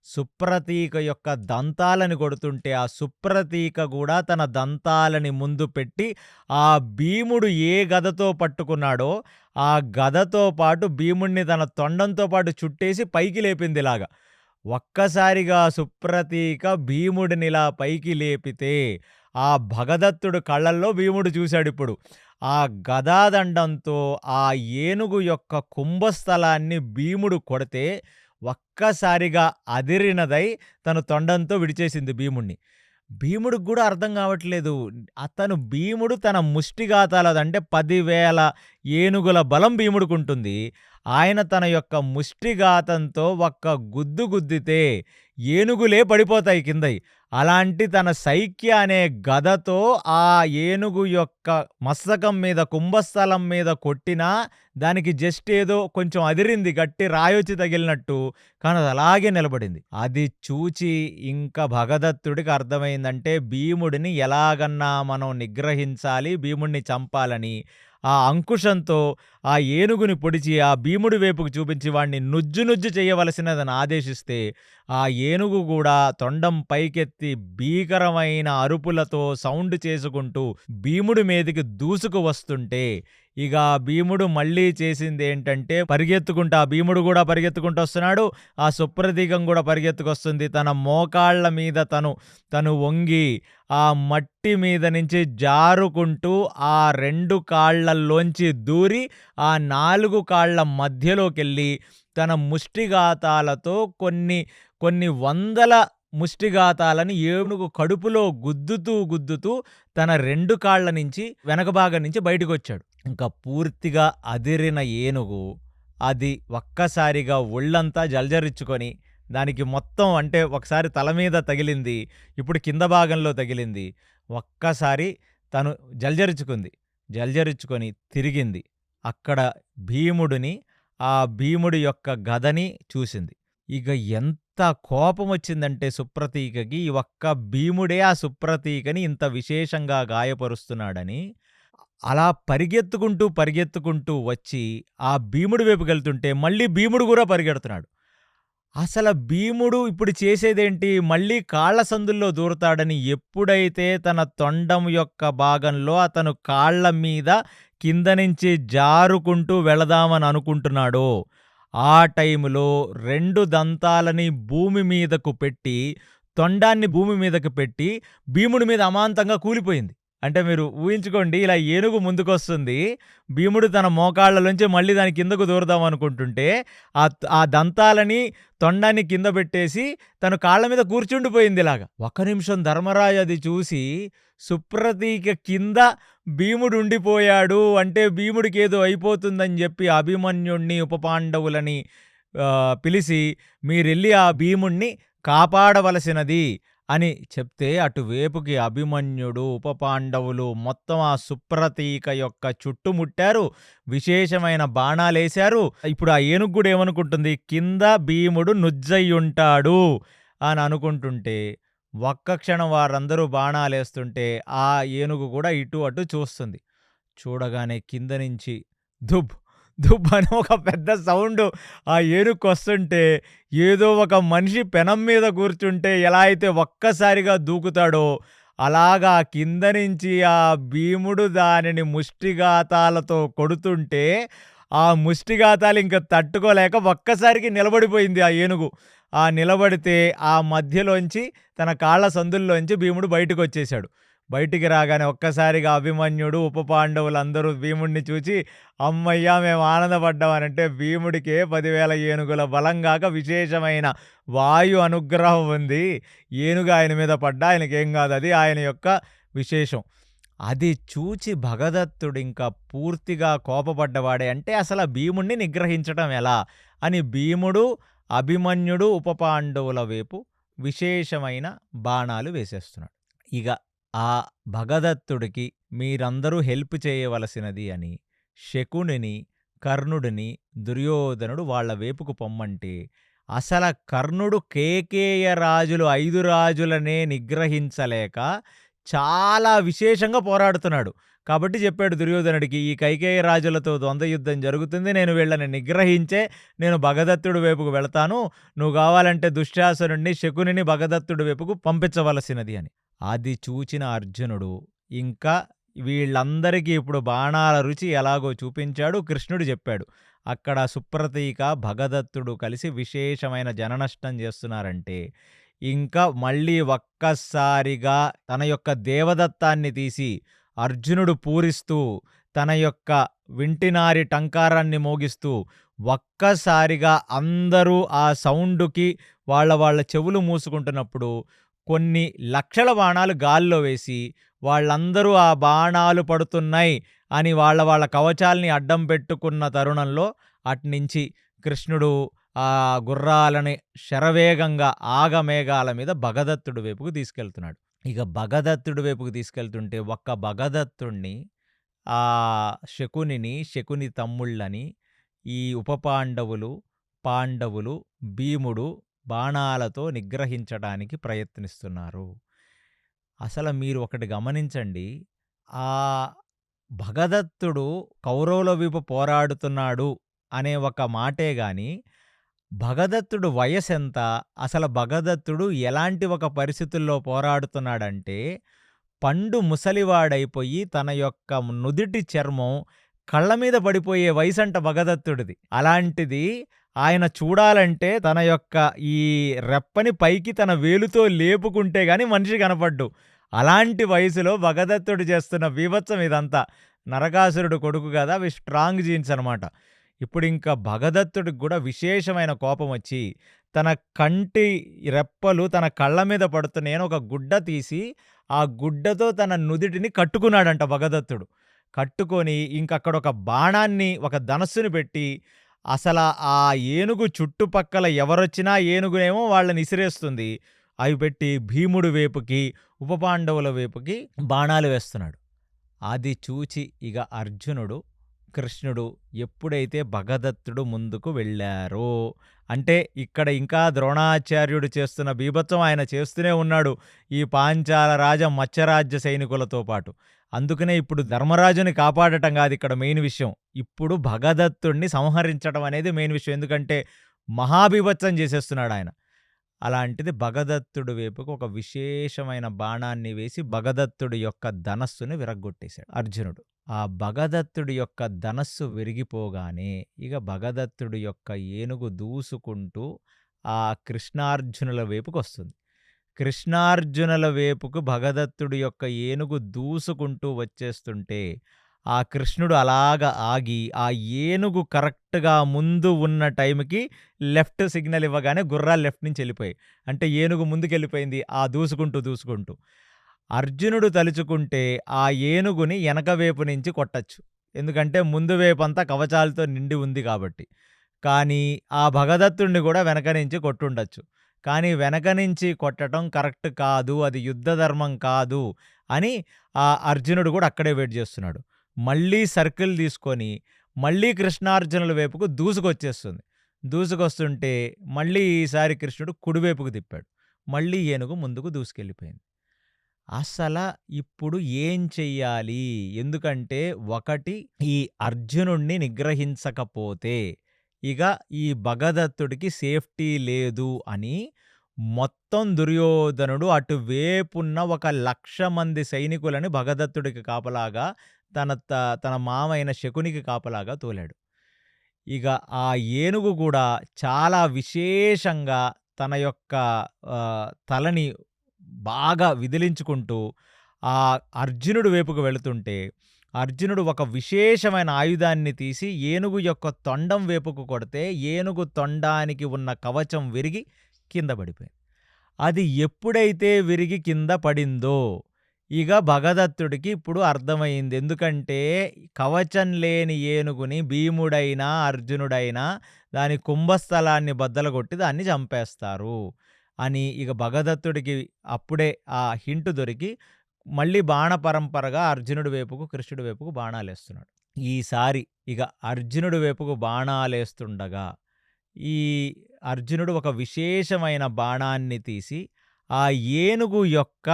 సుప్రతీక యొక్క దంతాలని కొడుతుంటే, ఆ సుప్రతీక గూడా తన దంతాలని ముందు పెట్టి, ఆ భీముడు ఏ గదతో పట్టుకున్నాడో, ఆ గదతో పాటు భీముడిని తన తొండంతో పాటు చుట్టేసి పైకి లేపిందిలాగా. ఒక్కసారిగా సుప్రతీక భీముడినిలా పైకి లేపితే, ఆ భగదత్తుడు కళ్ళల్లో భీముడు చూశాడిప్పుడు. ఆ గదాదండంతో ఆ ఏనుగు యొక్క కుంభస్థలాన్ని భీముడు కొడితే, ఒక్కసారిగా అదిరినదై తను తొండంతో విడిచేసింది భీముడిని. భీముడికి గూడా అర్థం గావట్లేదు. భీముడు తన ముష్టిఘాతాలది అంటే 10,000 ఏనుగుల బలం భీముడికుంటుంది. ఆయన తన యొక్క ముష్టిఘాతంతో ఒక్క గుద్దు గుద్దితే ఏనుగులే పడిపోతాయి కిందయి. అలాంటి తన సైక్య అనే గదతో ఆ ఏనుగు యొక్క మస్తకం మీద, కుంభస్థలం మీద కొట్టినా దానికి జస్ట్ ఏదో కొంచెం అదిరింది గట్టి రాయొచ్చి తగిలినట్టు. కానీ అది అలాగే నిలబడింది. అది చూచి ఇంక భగదత్తుడికి అర్థమైందంటే భీముడిని ఎలాగన్నా మనం నిగ్రహించాలి, భీముడిని చంపాలని. ఆ అంకుశంతో ఆ ఏనుగుని పొడిచి ఆ భీముడి వైపుకు చూపించి వాణ్ణి నుజ్జు నుజ్జు చేయవలసినదని ఆదేశిస్తే, ఆ ఏనుగు గూడా తొండం పైకెత్తి భీకరమైన అరుపులతో సౌండ్ చేసుకుంటూ భీముడి మీదికి దూసుకు వస్తుంటే, ఇక భీముడు మళ్ళీ చేసిందేంటంటే పరిగెత్తుకుంటూ ఆ భీముడు గూడా పరిగెత్తుకుంటూ వస్తున్నాడు. ఆ సుప్రతీకం గూడా పరిగెత్తుకొస్తుంది. తన మోకాళ్ళ మీద తను వంగి ఆ మట్టి మీద నుంచి జారుకుంటూ ఆ 2 కాళ్ళల్లోంచి దూరి ఆ 4 కాళ్ళ మధ్యలోకెళ్ళి తన ముష్టిఘాతాలతో కొన్ని వందల ముష్టిఘాతాలని ఏనుగు కడుపులో గుద్దుతూ తన 2 కాళ్ళ నుంచి వెనక భాగం నుంచి బయటకొచ్చాడు. ఇంకా పూర్తిగా అదిరిన ఏనుగు అది ఒక్కసారిగా ఒళ్ళంతా జల్జరిచ్చుకొని దానికి మొత్తం అంటే ఒకసారి తల మీద తగిలింది, ఇప్పుడు కింద భాగంలో తగిలింది. ఒక్కసారి తను జల్జరించుకొని తిరిగింది. అక్కడ భీముడిని, ఆ భీముడి యొక్క గదని చూసింది. ఇక ఎంత కోపమొచ్చిందంటే సుప్రతీకకి, ఈ ఒక్క భీముడే ఆ సుప్రతీకని ఇంత విశేషంగా గాయపరుస్తున్నాడని. అలా పరిగెత్తుకుంటూ వచ్చి ఆ భీముడి వైపుకెళ్తుంటే మళ్ళీ భీముడు గూడా పరిగెడుతున్నాడు. అసల భీముడు ఇప్పుడు చేసేదేంటి? మళ్ళీ కాళ్ళ సందుల్లో దూరతాడని ఎప్పుడైతే తన తొండం యొక్క భాగంలో అతను కాళ్ళ మీద కింద నుంచి జారుకుంటూ వెళదామని అనుకుంటున్నాడో, ఆ టైములో 2 దంతాలని భూమి మీదకు పెట్టి, తొండాన్ని భూమి మీదకు పెట్టి భీముడి మీద అమాంతంగా కూలిపోయింది. అంటే మీరు ఊహించుకోండి, ఇలా ఏనుగు ముందుకొస్తుంది. భీముడు తన మోకాళ్ళలోంచి మళ్ళీ దాని కిందకు దూరదాం అనుకుంటుంటే, ఆ దంతాలని తొండాన్ని కింద పెట్టేసి తను కాళ్ళ మీద కూర్చుండిపోయిందిలాగా. 1 నిమిషం ధర్మరాజు అది చూసి, సుప్రతీక కింద భీముడుండిపోయాడు అంటే భీముడికేదో అయిపోతుందని చెప్పి అభిమన్యుణ్ణి, ఉపపాండవులని పిలిచి మీరెళ్ళి ఆ భీముణ్ణి కాపాడవలసినది అని చెప్తే, అటువేపుకి అభిమన్యుడు, ఉపపాండవులు మొత్తం ఆ సుప్రతీక యొక్క చుట్టుముట్టారు. విశేషమైన బాణాలేశారు. ఇప్పుడు ఆ ఏనుగు కూడా ఏమనుకుంటుంది, కింద భీముడు నుజ్జయ్యుంటాడు అని అనుకుంటుంటే, ఒక్క క్షణం వారందరూ బాణాలేస్తుంటే ఆ ఏనుగు కూడా ఇటు అటు చూస్తుంది. చూడగానే కింద నుంచి దుబ్ దుబ్ అని ఒక పెద్ద సౌండ్ ఆ ఏనుక్కొస్తుంటే, ఏదో ఒక మనిషి పెనం మీద కూర్చుంటే ఎలా అయితే ఒక్కసారిగా దూకుతాడో, అలాగా కింద నుంచి ఆ భీముడు దానిని ముష్టిఘాతాలతో కొడుతుంటే, ఆ ముష్టిఘాతాలు ఇంక తట్టుకోలేక ఒక్కసారికి నిలబడిపోయింది ఆ ఏనుగు. ఆ నిలబడితే ఆ మధ్యలోంచి తన కాళ్ళ సందుల్లోంచి భీముడు బయటకొచ్చేశాడు. బయటికి రాగానే ఒక్కసారిగా అభిమన్యుడు, ఉపపాండవులందరూ భీముడిని చూచి అమ్మయ్య మేము ఆనందపడ్డామనంటే, భీముడికే 10,000 ఏనుగుల బలంగాక విశేషమైన వాయు అనుగ్రహం ఉంది. ఏనుగు ఆయన మీద పడ్డా ఆయనకేం కాదు, అది ఆయన యొక్క విశేషం. అది చూచి భగదత్తుడింకా పూర్తిగా కోపపడ్డవాడే. అంటే అసలు భీముణ్ణి నిగ్రహించటం ఎలా అని భీముడు, అభిమన్యుడు, ఉపపాండవుల వైపు విశేషమైన బాణాలు వేసేస్తున్నాడు. ఇక ఆ భగదత్తుడికి మీరందరూ హెల్ప్ చేయవలసినది అని శకునిని కర్ణుడిని దుర్యోధనుడు వాళ్ళ వైపుకు పొమ్మంటే అసల కర్ణుడు కేకేయ రాజులు 5 రాజులనే నిగ్రహించలేక చాలా విశేషంగా పోరాడుతున్నాడు. కాబట్టి చెప్పాడు దుర్యోధనుడికి, "ఈ కైకేయ రాజులతో ద్వంద్వ యుద్ధం జరుగుతుంది. నేను వీళ్ళని నిగ్రహించే నేను భగదత్తుడి వైపుకు వెళతాను. నువ్వు కావాలంటే దుశ్శాసనుడిని, శకునిని భగదత్తుడి వైపుకు పంపించవలసినది" అని. అది చూచిన అర్జునుడు ఇంకా వీళ్ళందరికీ ఇప్పుడు బాణాల రుచి ఎలాగో చూపించాడు. కృష్ణుడు చెప్పాడు, అక్కడ సుప్రతీక, భగదత్తుడు కలిసి విశేషమైన జననష్టం చేస్తున్నారంటే ఇంకా మళ్ళీ ఒక్కసారిగా తన యొక్క దేవదత్తాన్ని తీసి అర్జునుడు పూరిస్తూ తన యొక్క వింటినారి టంకారాన్ని మోగిస్తూ ఒక్కసారిగా అందరూ ఆ సౌండుకి వాళ్ళ చెవులు మూసుకుంటున్నప్పుడు కొన్ని లక్షల బాణాలు గాల్లో వేసి వాళ్ళందరూ ఆ బాణాలు పడుతున్నాయి అని వాళ్ళ కవచాల్ని అడ్డం పెట్టుకున్న తరుణంలో అట్నుంచి కృష్ణుడు ఆ గుర్రాలని శరవేగంగా ఆగమేఘాల మీద భగదత్తుడి వైపుకు తీసుకెళ్తున్నాడు. ఇక భగదత్తుడి వైపుకు తీసుకెళ్తుంటే ఒక్క భగదత్తుణ్ణి, శకునిని, శకుని తమ్ముళ్ళని, ఈ ఉపపాండవులు, పాండవులు, భీముడు బాణాలతో నిగ్రహించడానికి ప్రయత్నిస్తున్నారు. అసలు మీరు ఒకటి గమనించండి, ఆ భగదత్తుడు కౌరవుల వైపు పోరాడుతున్నాడు అనే ఒక మాటే గాని భగదత్తుడు వయసెంత, అసలు భగదత్తుడు ఎలాంటి ఒక పరిస్థితుల్లో పోరాడుతున్నాడంటే పండు ముసలివాడైపోయి తన యొక్క నుదిటి చర్మం కళ్ళ మీద పడిపోయే వయసంట భగదత్తుడిది. అలాంటిది ఆయన చూడాలంటే తన యొక్క ఈ రెప్పని పైకి తన వేలుతో లేపుకుంటే గాని మనిషి కనపడ్డు. అలాంటి వయసులో భగదత్తుడు చేస్తున్న బీభత్సం ఇదంతా. నరకాసురుడు కొడుకు కదా, అవి స్ట్రాంగ్ జీన్స్ అనమాట. ఇప్పుడింక భగదత్తుడికి కూడా విశేషమైన కోపం వచ్చి తన కంటి రెప్పలు తన కళ్ళ మీద పడుతున్నాయని ఒక గుడ్డ తీసి ఆ గుడ్డతో తన నుదిటిని కట్టుకున్నాడంట భగదత్తుడు. కట్టుకొని ఇంకక్కడ ఒక బాణాన్ని, ఒక ధనస్సుని పెట్టి అసలు ఆ ఏనుగు చుట్టుపక్కల ఎవరొచ్చినా ఏనుగునేమో వాళ్ళని ఇసిరేస్తుంది. అవి పెట్టి భీముడి వైపుకి, ఉపపాండవుల వైపుకి బాణాలు వేస్తున్నాడు. అది చూచి ఇక అర్జునుడు, కృష్ణుడు ఎప్పుడైతే భగదత్తుడు ముందుకు వెళ్ళారో, అంటే ఇక్కడ ఇంకా ద్రోణాచార్యుడు చేస్తున్న బీభత్సం ఆయన చేస్తూనే ఉన్నాడు ఈ పాంచాల రాజ మత్స్యరాజ్య సైనికులతో పాటు. అందుకనే ఇప్పుడు ధర్మరాజుని కాపాడటం కాదు ఇక్కడ మెయిన్ విషయం, ఇప్పుడు భగదత్తుడిని సంహరించడం అనేది మెయిన్ విషయం. ఎందుకంటే మహాబీభత్సం చేసేస్తున్నాడు ఆయన. అలాంటిది భగదత్తుడి వైపుకు ఒక విశేషమైన బాణాన్ని వేసి భగదత్తుడి యొక్క ధనస్సుని విరగ్గొట్టేశాడు అర్జునుడు. ఆ భగదత్తుడి యొక్క ధనస్సు విరిగిపోగానే ఇక భగదత్తుడి యొక్క ఏనుగు దూసుకుంటూ ఆ కృష్ణార్జునుల వైపుకు వస్తుంది. కృష్ణార్జునుల వైపుకు భగదత్తుడి యొక్క ఏనుగు దూసుకుంటూ వచ్చేస్తుంటే ఆ కృష్ణుడు అలాగ ఆగి ఆ ఏనుగు కరెక్ట్గా ముందు ఉన్న టైంకి లెఫ్ట్ సిగ్నల్ ఇవ్వగానే గుర్రాలు లెఫ్ట్ నుంచి వెళ్ళిపోయాయి. అంటే ఏనుగు ముందుకెళ్ళిపోయింది ఆ దూసుకుంటూ. అర్జునుడు తలుచుకుంటే ఆ ఏనుగుని వెనక వైపు నుంచి కొట్టచ్చు, ఎందుకంటే ముందు వైపు అంతా కవచాలతో నిండి ఉంది కాబట్టి. కానీ ఆ భగదత్తుడిని కూడా వెనక నుంచి కొట్టుండొచ్చు. కానీ వెనక నుంచి కొట్టడం కరెక్ట్ కాదు, అది యుద్ధ ధర్మం కాదు అని ఆ అర్జునుడు కూడా అక్కడే వెయిట్ చేస్తున్నాడు. మళ్ళీ సర్కిల్ తీసుకొని మళ్ళీ కృష్ణార్జునుల వైపుకు దూసుకొస్తుంటే మళ్ళీ ఈసారి కృష్ణుడు కుడివైపుకు తిప్పాడు. మళ్ళీ ఏనుగు ముందుకు దూసుకెళ్ళిపోయింది. అసలు ఇప్పుడు ఏం చెయ్యాలి? ఎందుకంటే ఒకటి, ఈ అర్జునుణ్ణి నిగ్రహించకపోతే ఇక ఈ భగదత్తుడికి సేఫ్టీ లేదు అని మొత్తం దుర్యోధనుడు అటువేపున్న 1,00,000 మంది సైనికులని భగదత్తుడికి కాపలాగా తన మామైన శకునికి కాపలాగా తోలాడు. ఇక ఆ ఏనుగు కూడా చాలా విశేషంగా తన యొక్క తలని బాగా విదిలించుకుంటూ ఆ అర్జునుడి వైపుకు వెళుతుంటే అర్జునుడు ఒక విశేషమైన ఆయుధాన్ని తీసి ఏనుగు యొక్క తొండం వైపుకు కొడితే ఏనుగు తొండానికి ఉన్న కవచం విరిగి కింద పడిపోయింది. అది ఎప్పుడైతే విరిగి కింద పడిందో ఇక భగదత్తుడికి ఇప్పుడు అర్థమైంది. ఎందుకంటే కవచం లేని ఏనుగుని భీముడైనా అర్జునుడైనా దాని కుంభస్థలాన్ని బద్దలగొట్టి దాన్ని చంపేస్తారు అని ఇక భగదత్తుడికి అప్పుడే ఆ హింటు దొరికి మళ్ళీ బాణ పరంపరగా అర్జునుడి వైపుకు, కృష్ణుడి వైపుకు బాణాలేస్తున్నాడు. ఈసారి ఇక అర్జునుడి వైపుకు బాణాలేస్తుండగా, ఈ అర్జునుడు ఒక విశేషమైన బాణాన్ని తీసి, ఆ ఏనుగు యొక్క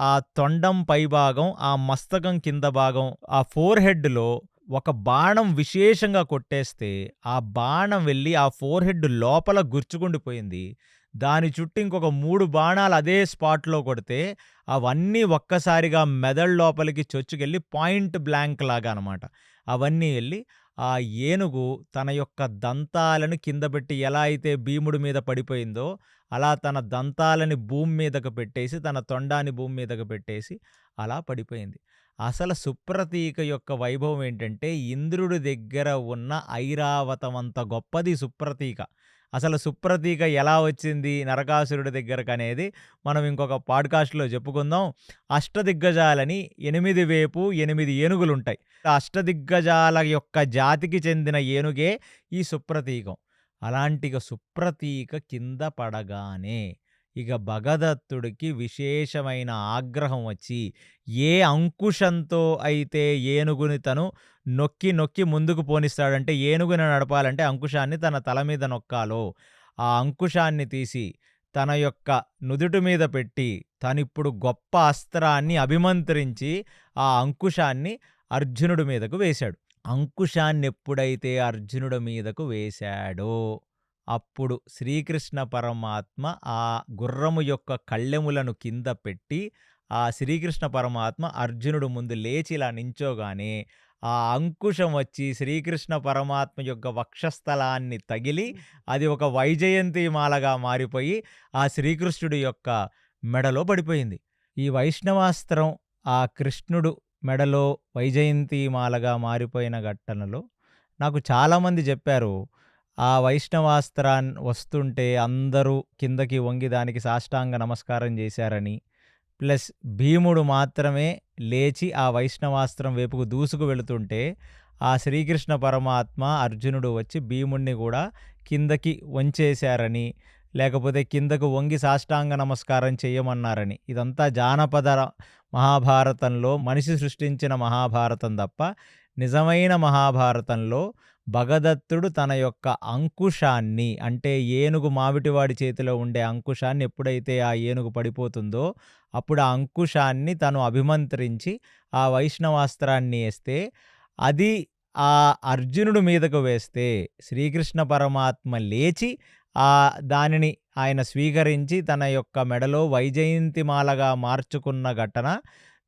ఆ తొండం పైభాగం, ఆ మస్తకం కింద భాగం, ఆ ఫోర్ హెడ్‌లో ఒక బాణం విశేషంగా కొట్టేస్తే, ఆ బాణం వెళ్ళి ఆ ఫోర్ హెడ్ లోపల గుచ్చుకుండిపోయింది. దాని చుట్టూ ఇంకొక 3 బాణాలు అదే స్పాట్‌లో కొడితే, అవన్నీ ఒక్కసారిగా మెదడు లోపలికి చొచ్చుకెళ్ళి పాయింట్ బ్లాంక్ లాగా అనమాట. అవన్నీ ఎళ్లి ఆ ఏనుగు తన యొక్క దంతాలను కింద పెట్టి ఎలా అయితే భీముడి మీద పడిపోయిందో, అలా తన దంతాలని భూమి మీదకు పెట్టేసి, తన తొండాన్ని భూమి మీదకు పెట్టేసి అలా పడిపోయింది. అసలు సుప్రతీక యొక్క వైభవం ఏంటంటే, ఇంద్రుడి దగ్గర ఉన్న ఐరావతమంత గొప్పది సుప్రతీక. అసలు సుప్రతీక ఎలా వచ్చింది నరకాసురుడి దగ్గరకనేది మనం ఇంకొక పాడ్‌కాస్ట్‌లో చెప్పుకుందాం. అష్టదిగ్గజాలని 8 వైపు 8 ఏనుగులుంటాయి. అష్టదిగ్గజాల యొక్క జాతికి చెందిన ఏనుగే ఈ సుప్రతీకం. అలాంటి ఇక సుప్రతీక కింద పడగానే ఇక భగదత్తుడికి విశేషమైన ఆగ్రహం వచ్చి, ఏ అంకుశంతో అయితే ఏనుగుని తను నొక్కి నొక్కి ముందుకు పోనిస్తాడంటే, ఏనుగుని నడపాలంటే అంకుశాన్ని తన తల మీద నొక్కాలో, ఆ అంకుశాన్ని తీసి తన యొక్క నుదుటి మీద పెట్టి, తనిప్పుడు గొప్ప అస్త్రాన్ని అభిమంత్రించి ఆ అంకుశాన్ని అర్జునుడి మీదకు వేశాడు. అంకుశాన్నెప్పుడైతే అర్జునుడి మీదకు వేశాడో, అప్పుడు శ్రీకృష్ణ పరమాత్మ ఆ గుర్రము యొక్క కళ్ళెములను కింద పెట్టి, ఆ శ్రీకృష్ణ పరమాత్మ అర్జునుడు ముందు లేచి ఇలా నించోగానే, ఆ అంకుశం వచ్చి శ్రీకృష్ణ పరమాత్మ యొక్క వక్షస్థలాన్ని తగిలి, అది ఒక వైజయంతి మాలగా మారిపోయి, ఆ శ్రీకృష్ణుడి యొక్క మెడలో పడిపోయింది. ఈ వైష్ణవాస్త్రం ఆ కృష్ణుడు మెడలో వైజయంతి మాలగా మారిపోయిన ఘట్టనలో నాకు చాలామంది చెప్పారు, ఆ వైష్ణవాస్త్రాన్ని వస్తుంటే అందరూ కిందకి వంగి దానికి సాష్టాంగ నమస్కారం చేశారని, ప్లస్ భీముడు మాత్రమే లేచి ఆ వైష్ణవాస్త్రం వైపుకు దూసుకు వెళుతుంటే, ఆ శ్రీకృష్ణ పరమాత్మ అర్జునుడు వచ్చి భీముడిని కూడా కిందకి వంచేశారని, లేకపోతే కిందకు వంగి సాష్టాంగ నమస్కారం చేయమన్నారని. ఇదంతా జానపద మహాభారతంలో మనిషి సృష్టించిన మహాభారతం తప్ప, నిజమైన మహాభారతంలో భగదత్తుడు తన యొక్క అంకుశాన్ని, అంటే ఏనుగు మావిటివాడి చేతిలో ఉండే అంకుశాన్ని ఎప్పుడైతే ఆ ఏనుగు పడిపోతుందో, అప్పుడు ఆ అంకుశాన్ని తను అభిమంత్రించి ఆ వైష్ణవాస్త్రాన్ని ఏస్తే, అది ఆ అర్జునుడి మీదకు వేస్తే శ్రీకృష్ణ పరమాత్మ లేచి దానిని ఆయన స్వీకరించి తన యొక్క మెడలో వైజయంతిమాలగా మార్చుకున్న ఘటన,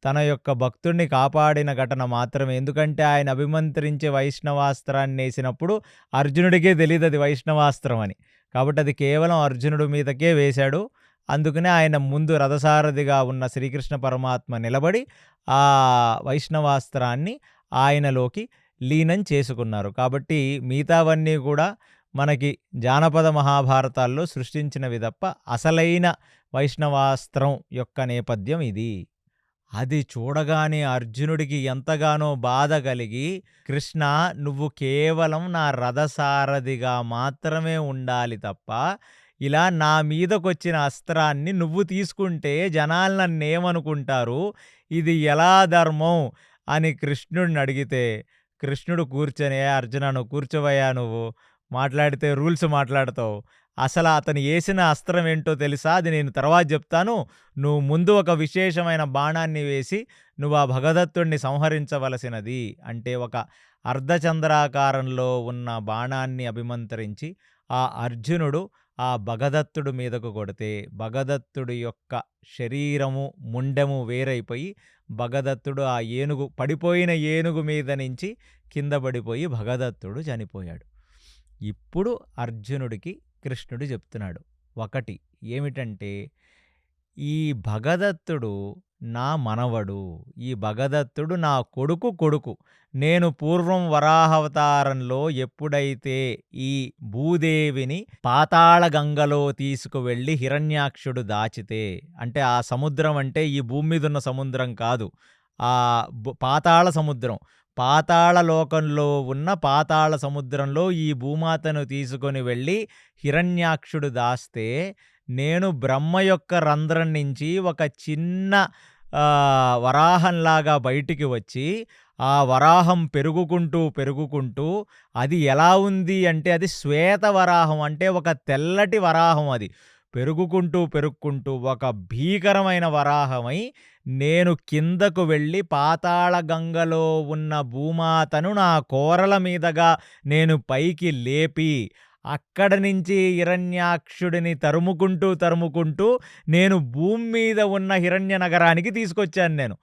తన యొక్క భక్తుడిని కాపాడిన ఘటన మాత్రమే. ఎందుకంటే ఆయన అభిమంత్రించి వైష్ణవాస్త్రాన్నేసినప్పుడు అర్జునుడికే తెలీదది వైష్ణవాస్త్రం అని. కాబట్టి అది కేవలం అర్జునుడి మీదకే వేశాడు. అందుకనే ఆయన ముందు రథసారథిగా ఉన్న శ్రీకృష్ణ పరమాత్మ నిలబడి ఆ వైష్ణవాస్త్రాన్ని ఆయనలోకి లీనం చేసుకున్నారు. కాబట్టి మిగతావన్నీ కూడా మనకి జానపద మహాభారతాల్లో సృష్టించినవి తప్ప, అసలైన వైష్ణవాస్త్రం యొక్క నేపథ్యం ఇది. అది చూడగానే అర్జునుడికి ఎంతగానో బాధ కలిగి, కృష్ణ నువ్వు కేవలం నా రథసారథిగా మాత్రమే ఉండాలి తప్ప, ఇలా నా మీదకొచ్చిన అస్త్రాన్ని నువ్వు తీసుకుంటే జనాలు నన్నేమనుకుంటారు, ఇది ఎలా ధర్మం అని కృష్ణుడిని అడిగితే, కృష్ణుడు కూర్చొని, అర్జున నువ్వు కూర్చోవయ్యా, నువ్వు మాట్లాడితే రూల్స్ మాట్లాడతావు, అసలు అతను వేసిన అస్త్రం ఏంటో తెలుసా, అది నేను తర్వాత చెప్తాను, నువ్వు ముందు ఒక విశేషమైన బాణాన్ని వేసి నువ్వు ఆ భగదత్తుడిని సంహరించవలసినది అంటే, ఒక అర్ధచంద్రాకారంలో ఉన్న బాణాన్ని అభిమంత్రించి ఆ అర్జునుడు ఆ భగదత్తుడి మీదకు కొడితే, భగదత్తుడి యొక్క శరీరము ముండెము వేరైపోయి, భగదత్తుడు ఆ ఏనుగు పడిపోయిన ఏనుగు మీద నుంచి కింద పడిపోయి భగదత్తుడు చనిపోయాడు. ఇప్పుడు అర్జునుడికి కృష్ణుడు చెప్తున్నాడు ఒకటి ఏమిటంటే, ఈ భగదత్తుడు నా మనవడు, ఈ భగదత్తుడు నా కొడుకు. నేను పూర్వం వరాహవతారంలో ఎప్పుడైతే ఈ భూదేవిని పాతాళ గంగలో తీసుకువెళ్ళి హిరణ్యాక్షుడు దాచితే, అంటే ఆ సముద్రం అంటే ఈ భూమి మీద ఉన్న సముద్రం కాదు, ఆ పాతాళ సముద్రం, పాతాళ లోకంలో ఉన్న పాతాళ సముద్రంలో ఈ భూమాతను తీసుకొని వెళ్ళి హిరణ్యాక్షుడు దాస్తే, నేను బ్రహ్మ యొక్క రంధ్రం నుంచి ఒక చిన్న వరాహంలాగా బయటికి వచ్చి, ఆ వరాహం పెరుగుకుంటూ అది ఎలా ఉంది అంటే అది శ్వేత వరాహం. అంటే ఒక తెల్లటి వరాహం అది. పెరుగుకుంటూ ఒక భీకరమైన వరాహమై నేను కిందకు వెళ్ళి పాతాళ గంగలో ఉన్న భూమాతను నా కోరల మీదగా నేను పైకి లేపి, అక్కడ నుంచి హిరణ్యాక్షుడిని తరుముకుంటూ నేను భూమి మీద ఉన్న హిరణ్య నగరానికి తీసుకొచ్చాను నేను.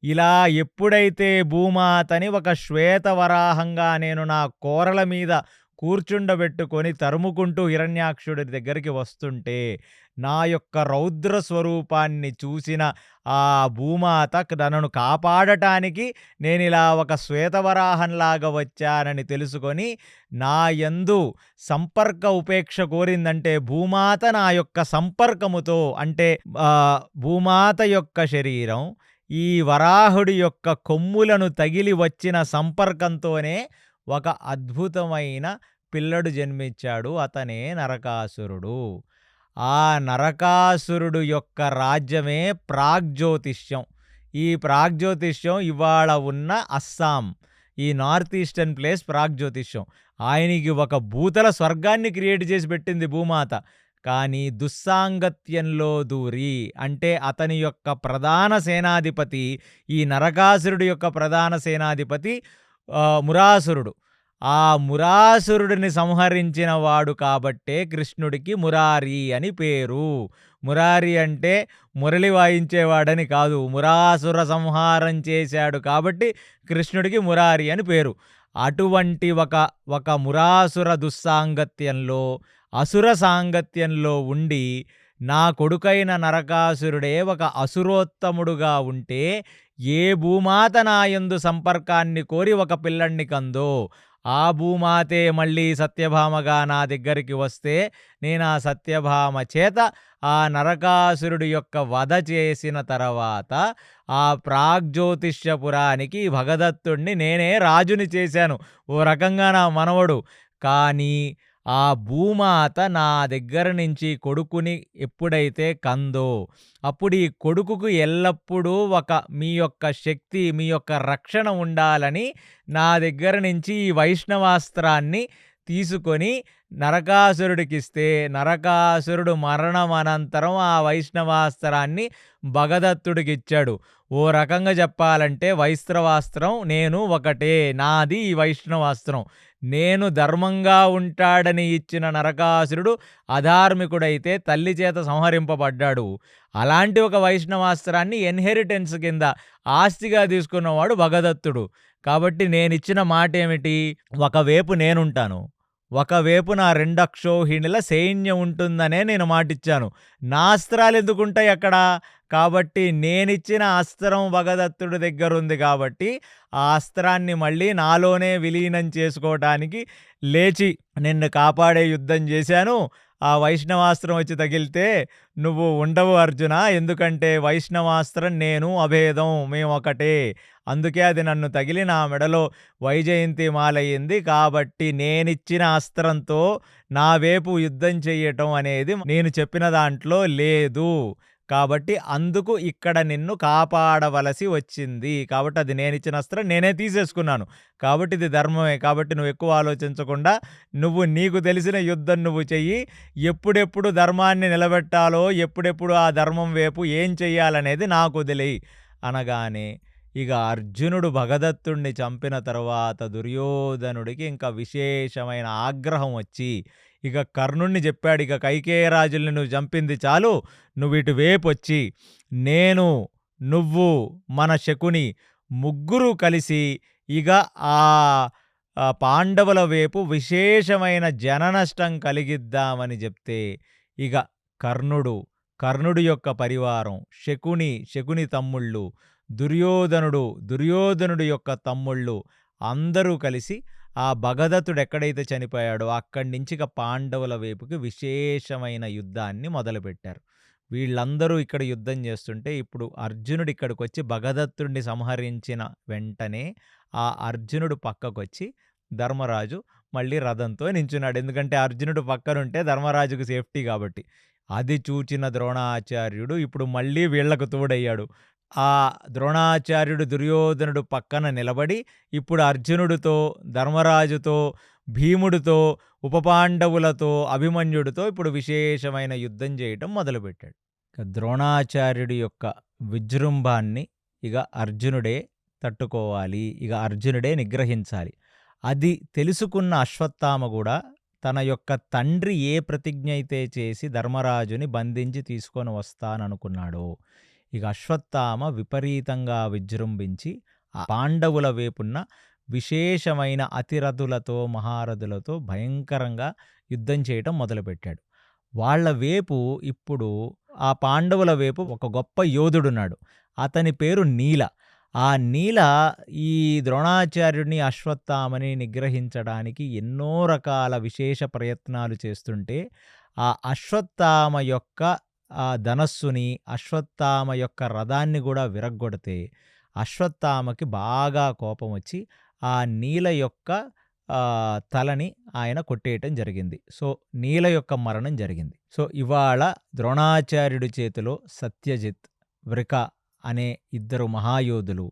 ఇలా ఎప్పుడైతే భూమాతని ఒక శ్వేత వరాహంగా నేను నా కోరల మీద కూర్చుండబెట్టుకొని తరుముకుంటూ హిరణ్యాక్షుడి దగ్గరికి వస్తుంటే, నా యొక్క రౌద్ర స్వరూపాన్ని చూసిన ఆ భూమాత నన్ను కాపాడటానికి నేనిలా ఒక శ్వేతవరాహంలాగా వచ్చానని తెలుసుకొని, నా యందు సంపర్క ఉపేక్ష కోరిందంటే భూమాత నా యొక్క సంపర్కముతో అంటే భూమాత యొక్క శరీరం ఈ వరాహుడి యొక్క కొమ్ములను తగిలి వచ్చిన సంపర్కంతోనే ఒక అద్భుతమైన పిల్లడు జన్మించాడు. అతనే నరకాసురుడు. ఆ నరకాసురుడు యొక్క రాజ్యమే ప్రాగ్జ్యోతిష్యం. ఈ ప్రాగ్జ్యోతిష్యం ఇవాళ ఉన్న అస్సాం, ఈ నార్త్ ఈస్టర్న్ ప్లేస్ ప్రాగ్జ్యోతిష్యం. ఆయనకి ఒక భూతల స్వర్గాన్ని క్రియేట్ చేసి పెట్టింది భూమాత. కానీ దుస్సాంగత్యంలో దూరి అంటే అతని యొక్క ప్రధాన సేనాధిపతి, ఈ నరకాసురుడు యొక్క ప్రధాన సేనాధిపతి మురాసురుడు. ఆ మురాసురుడిని సంహరించిన వాడు కాబట్టే కృష్ణుడికి మురారి అని పేరు. మురారి అంటే మురళి వాయించేవాడని కాదు, మురాసుర సంహారం చేశాడు కాబట్టి కృష్ణుడికి మురారి అని పేరు. అటువంటి ఒక మురాసుర దుస్సాంగత్యంలో, అసుర సాంగత్యంలో ఉండి నా కొడుకైన నరకాసురుడే ఒక అసురోత్తముడుగా ఉంటే, ఏ భూమాత నా యందు సంపర్కాన్ని కోరి ఒక పిల్లణ్ణి కందో, ఆ భూమాతే మళ్ళీ సత్యభామగా నా దగ్గరికి వస్తే నేను ఆ సత్యభామ చేత ఆ నరకాసురుడి యొక్క వధ చేసిన తర్వాత ఆ ప్రాగ్జ్యోతిష్యపురానికి భగదత్తుణ్ణి నేనే రాజుని చేశాను. ఓ రకంగా నా మనవడు. కానీ ఆ భూమాత నా దగ్గర నుంచి కొడుకుని ఎప్పుడైతే కందో, అప్పుడు ఈ కొడుకుకు ఎల్లప్పుడూ మీ యొక్క శక్తి, మీ యొక్క రక్షణ ఉండాలని నా దగ్గర నుంచి ఈ వైష్ణవాస్త్రాన్ని తీసుకొని నరకాసురుడికిస్తే, నరకాసురుడు మరణం అనంతరం ఆ వైష్ణవాస్త్రాన్ని భగదత్తుడికిచ్చాడు. ఓ రకంగా చెప్పాలంటే వైష్ణవాస్త్రం నేను ఒకటే, నాది ఈ వైష్ణవాస్త్రం. నేను ధర్మంగా ఉంటాడని ఇచ్చిన నరకాసురుడు అధార్మికుడైతే తల్లి చేత సంహరింపబడ్డాడు. అలాంటి ఒక వైష్ణవాస్త్రాన్ని ఇన్హెరిటెన్స్ కింద ఆస్తిగా తీసుకున్నవాడు భగదత్తుడు. కాబట్టి నేనిచ్చిన మాట ఏమిటి? ఒకవైపు నేనుంటాను, ఒకవైపు నా రెండక్షోహిణుల సైన్యం ఉంటుందనే నేను మాటిచ్చాను. నా అస్త్రాలు ఎందుకుంటాయి అక్కడ? కాబట్టి నేనిచ్చిన అస్త్రం భగదత్తుడి దగ్గరుంది కాబట్టి ఆ అస్త్రాన్ని మళ్ళీ నాలోనే విలీనం చేసుకోవటానికి లేచి నిన్ను కాపాడే యుద్ధం చేశాను. ఆ వైష్ణవాస్త్రం వచ్చి తగిలితే నువ్వు ఉండవు అర్జున, ఎందుకంటే వైష్ణవాస్త్రం నేను అభేదం, మేమొకటే. అందుకే అది నన్ను తగిలి నా మెడలో వైజయంతి మాలయ్యింది. కాబట్టి నేనిచ్చిన అస్త్రంతో నా వైపు యుద్ధం చెయ్యటం అనేది నేను చెప్పిన దాంట్లో లేదు. కాబట్టి అందుకు ఇక్కడ నిన్ను కాపాడవలసి వచ్చింది. కాబట్టి అది నేనిచ్చిన అస్త్రం నేనే తీసేసుకున్నాను. కాబట్టి ఇది ధర్మమే. కాబట్టి నువ్వు ఎక్కువ ఆలోచించకుండా నీకు తెలిసిన యుద్ధం నువ్వు చెయ్యి. ఎప్పుడెప్పుడు ధర్మాన్ని నిలబెట్టాలో, ఎప్పుడెప్పుడు ఆ ధర్మం వైపు ఏం చెయ్యాలనేది నాకు వదిలేయి అనగానే ఇక అర్జునుడు భగదత్తుణ్ణి చంపిన తర్వాత దుర్యోధనుడికి ఇంకా విశేషమైన ఆగ్రహం వచ్చి ఇక కర్ణుణ్ణి చెప్పాడు, ఇక కైకేయరాజుల్ని నువ్వు చంపింది చాలు, నువ్వు ఇటు వైపు వచ్చి నేను, నువ్వు, మన శకుని ముగ్గురు కలిసి ఇక ఆ పాండవుల వైపు విశేషమైన జననష్టం కలిగిద్దామని చెప్తే ఇక కర్ణుడు యొక్క పరివారం, శకుని తమ్ముళ్ళు, దుర్యోధనుడు యొక్క తమ్ముళ్ళు అందరూ కలిసి ఆ భగదత్తుడు ఎక్కడైతే చనిపోయాడో అక్కడి నుంచి ఇక పాండవుల వైపుకి విశేషమైన యుద్ధాన్ని మొదలుపెట్టారు. వీళ్ళందరూ ఇక్కడ యుద్ధం చేస్తుంటే ఇప్పుడు అర్జునుడు ఇక్కడికి వచ్చి భగదత్తుడిని సంహరించిన వెంటనే ఆ అర్జునుడు పక్కకొచ్చి ధర్మరాజు మళ్ళీ రథంతో నించున్నాడు. ఎందుకంటే అర్జునుడు పక్కనుంటే ధర్మరాజుకు సేఫ్టీ కాబట్టి. అది చూచిన ద్రోణాచార్యుడు ఇప్పుడు మళ్ళీ వీళ్లకు తోడయ్యాడు. ఆ ద్రోణాచార్యుడు, దుర్యోధనుడు పక్కన నిలబడి ఇప్పుడు అర్జునుడితో, ధర్మరాజుతో, భీముడితో, ఉపపాండవులతో, అభిమన్యుడితో ఇప్పుడు విశేషమైన యుద్ధం చేయటం మొదలుపెట్టాడు. ఇక ద్రోణాచార్యుడి యొక్క విజృంభాన్ని ఇక అర్జునుడే తట్టుకోవాలి. ఇక అర్జునుడే నిగ్రహించాలి. అది తెలుసుకున్న అశ్వత్థామ కూడా తన యొక్క తండ్రి ఏ ప్రతిజ్ఞ అయితే చేసి ధర్మరాజుని బంధించి తీసుకొని వస్తాననుకున్నాడో, ఇక అశ్వత్థామ విపరీతంగా విజృంభించి ఆ పాండవుల వైపున్న విశేషమైన అతిరథులతో, మహారథులతో భయంకరంగా యుద్ధం చేయటం మొదలుపెట్టాడు. వాళ్ళ వైపు ఇప్పుడు ఆ పాండవుల వైపు ఒక గొప్ప యోధుడున్నాడు. అతని పేరు నీల. ఆ నీల ఈ ద్రోణాచార్యుడిని, అశ్వత్థామని నిగ్రహించడానికి ఎన్నో రకాల విశేష ప్రయత్నాలు చేస్తుంటే, ఆ అశ్వత్థామ యొక్క ధనస్సుని, అశ్వత్థామ యొక్క రథాన్ని కూడా విరగ్గొడితే, అశ్వత్థామకి బాగా కోపం వచ్చి ఆ నీల యొక్క తలని ఆయన కొట్టేయటం జరిగింది. సో, నీల యొక్క మరణం జరిగింది. సో, ఇవాళ ద్రోణాచార్యుడి చేతిలో సత్యజిత్, వృక అనే ఇద్దరు మహాయోధులు,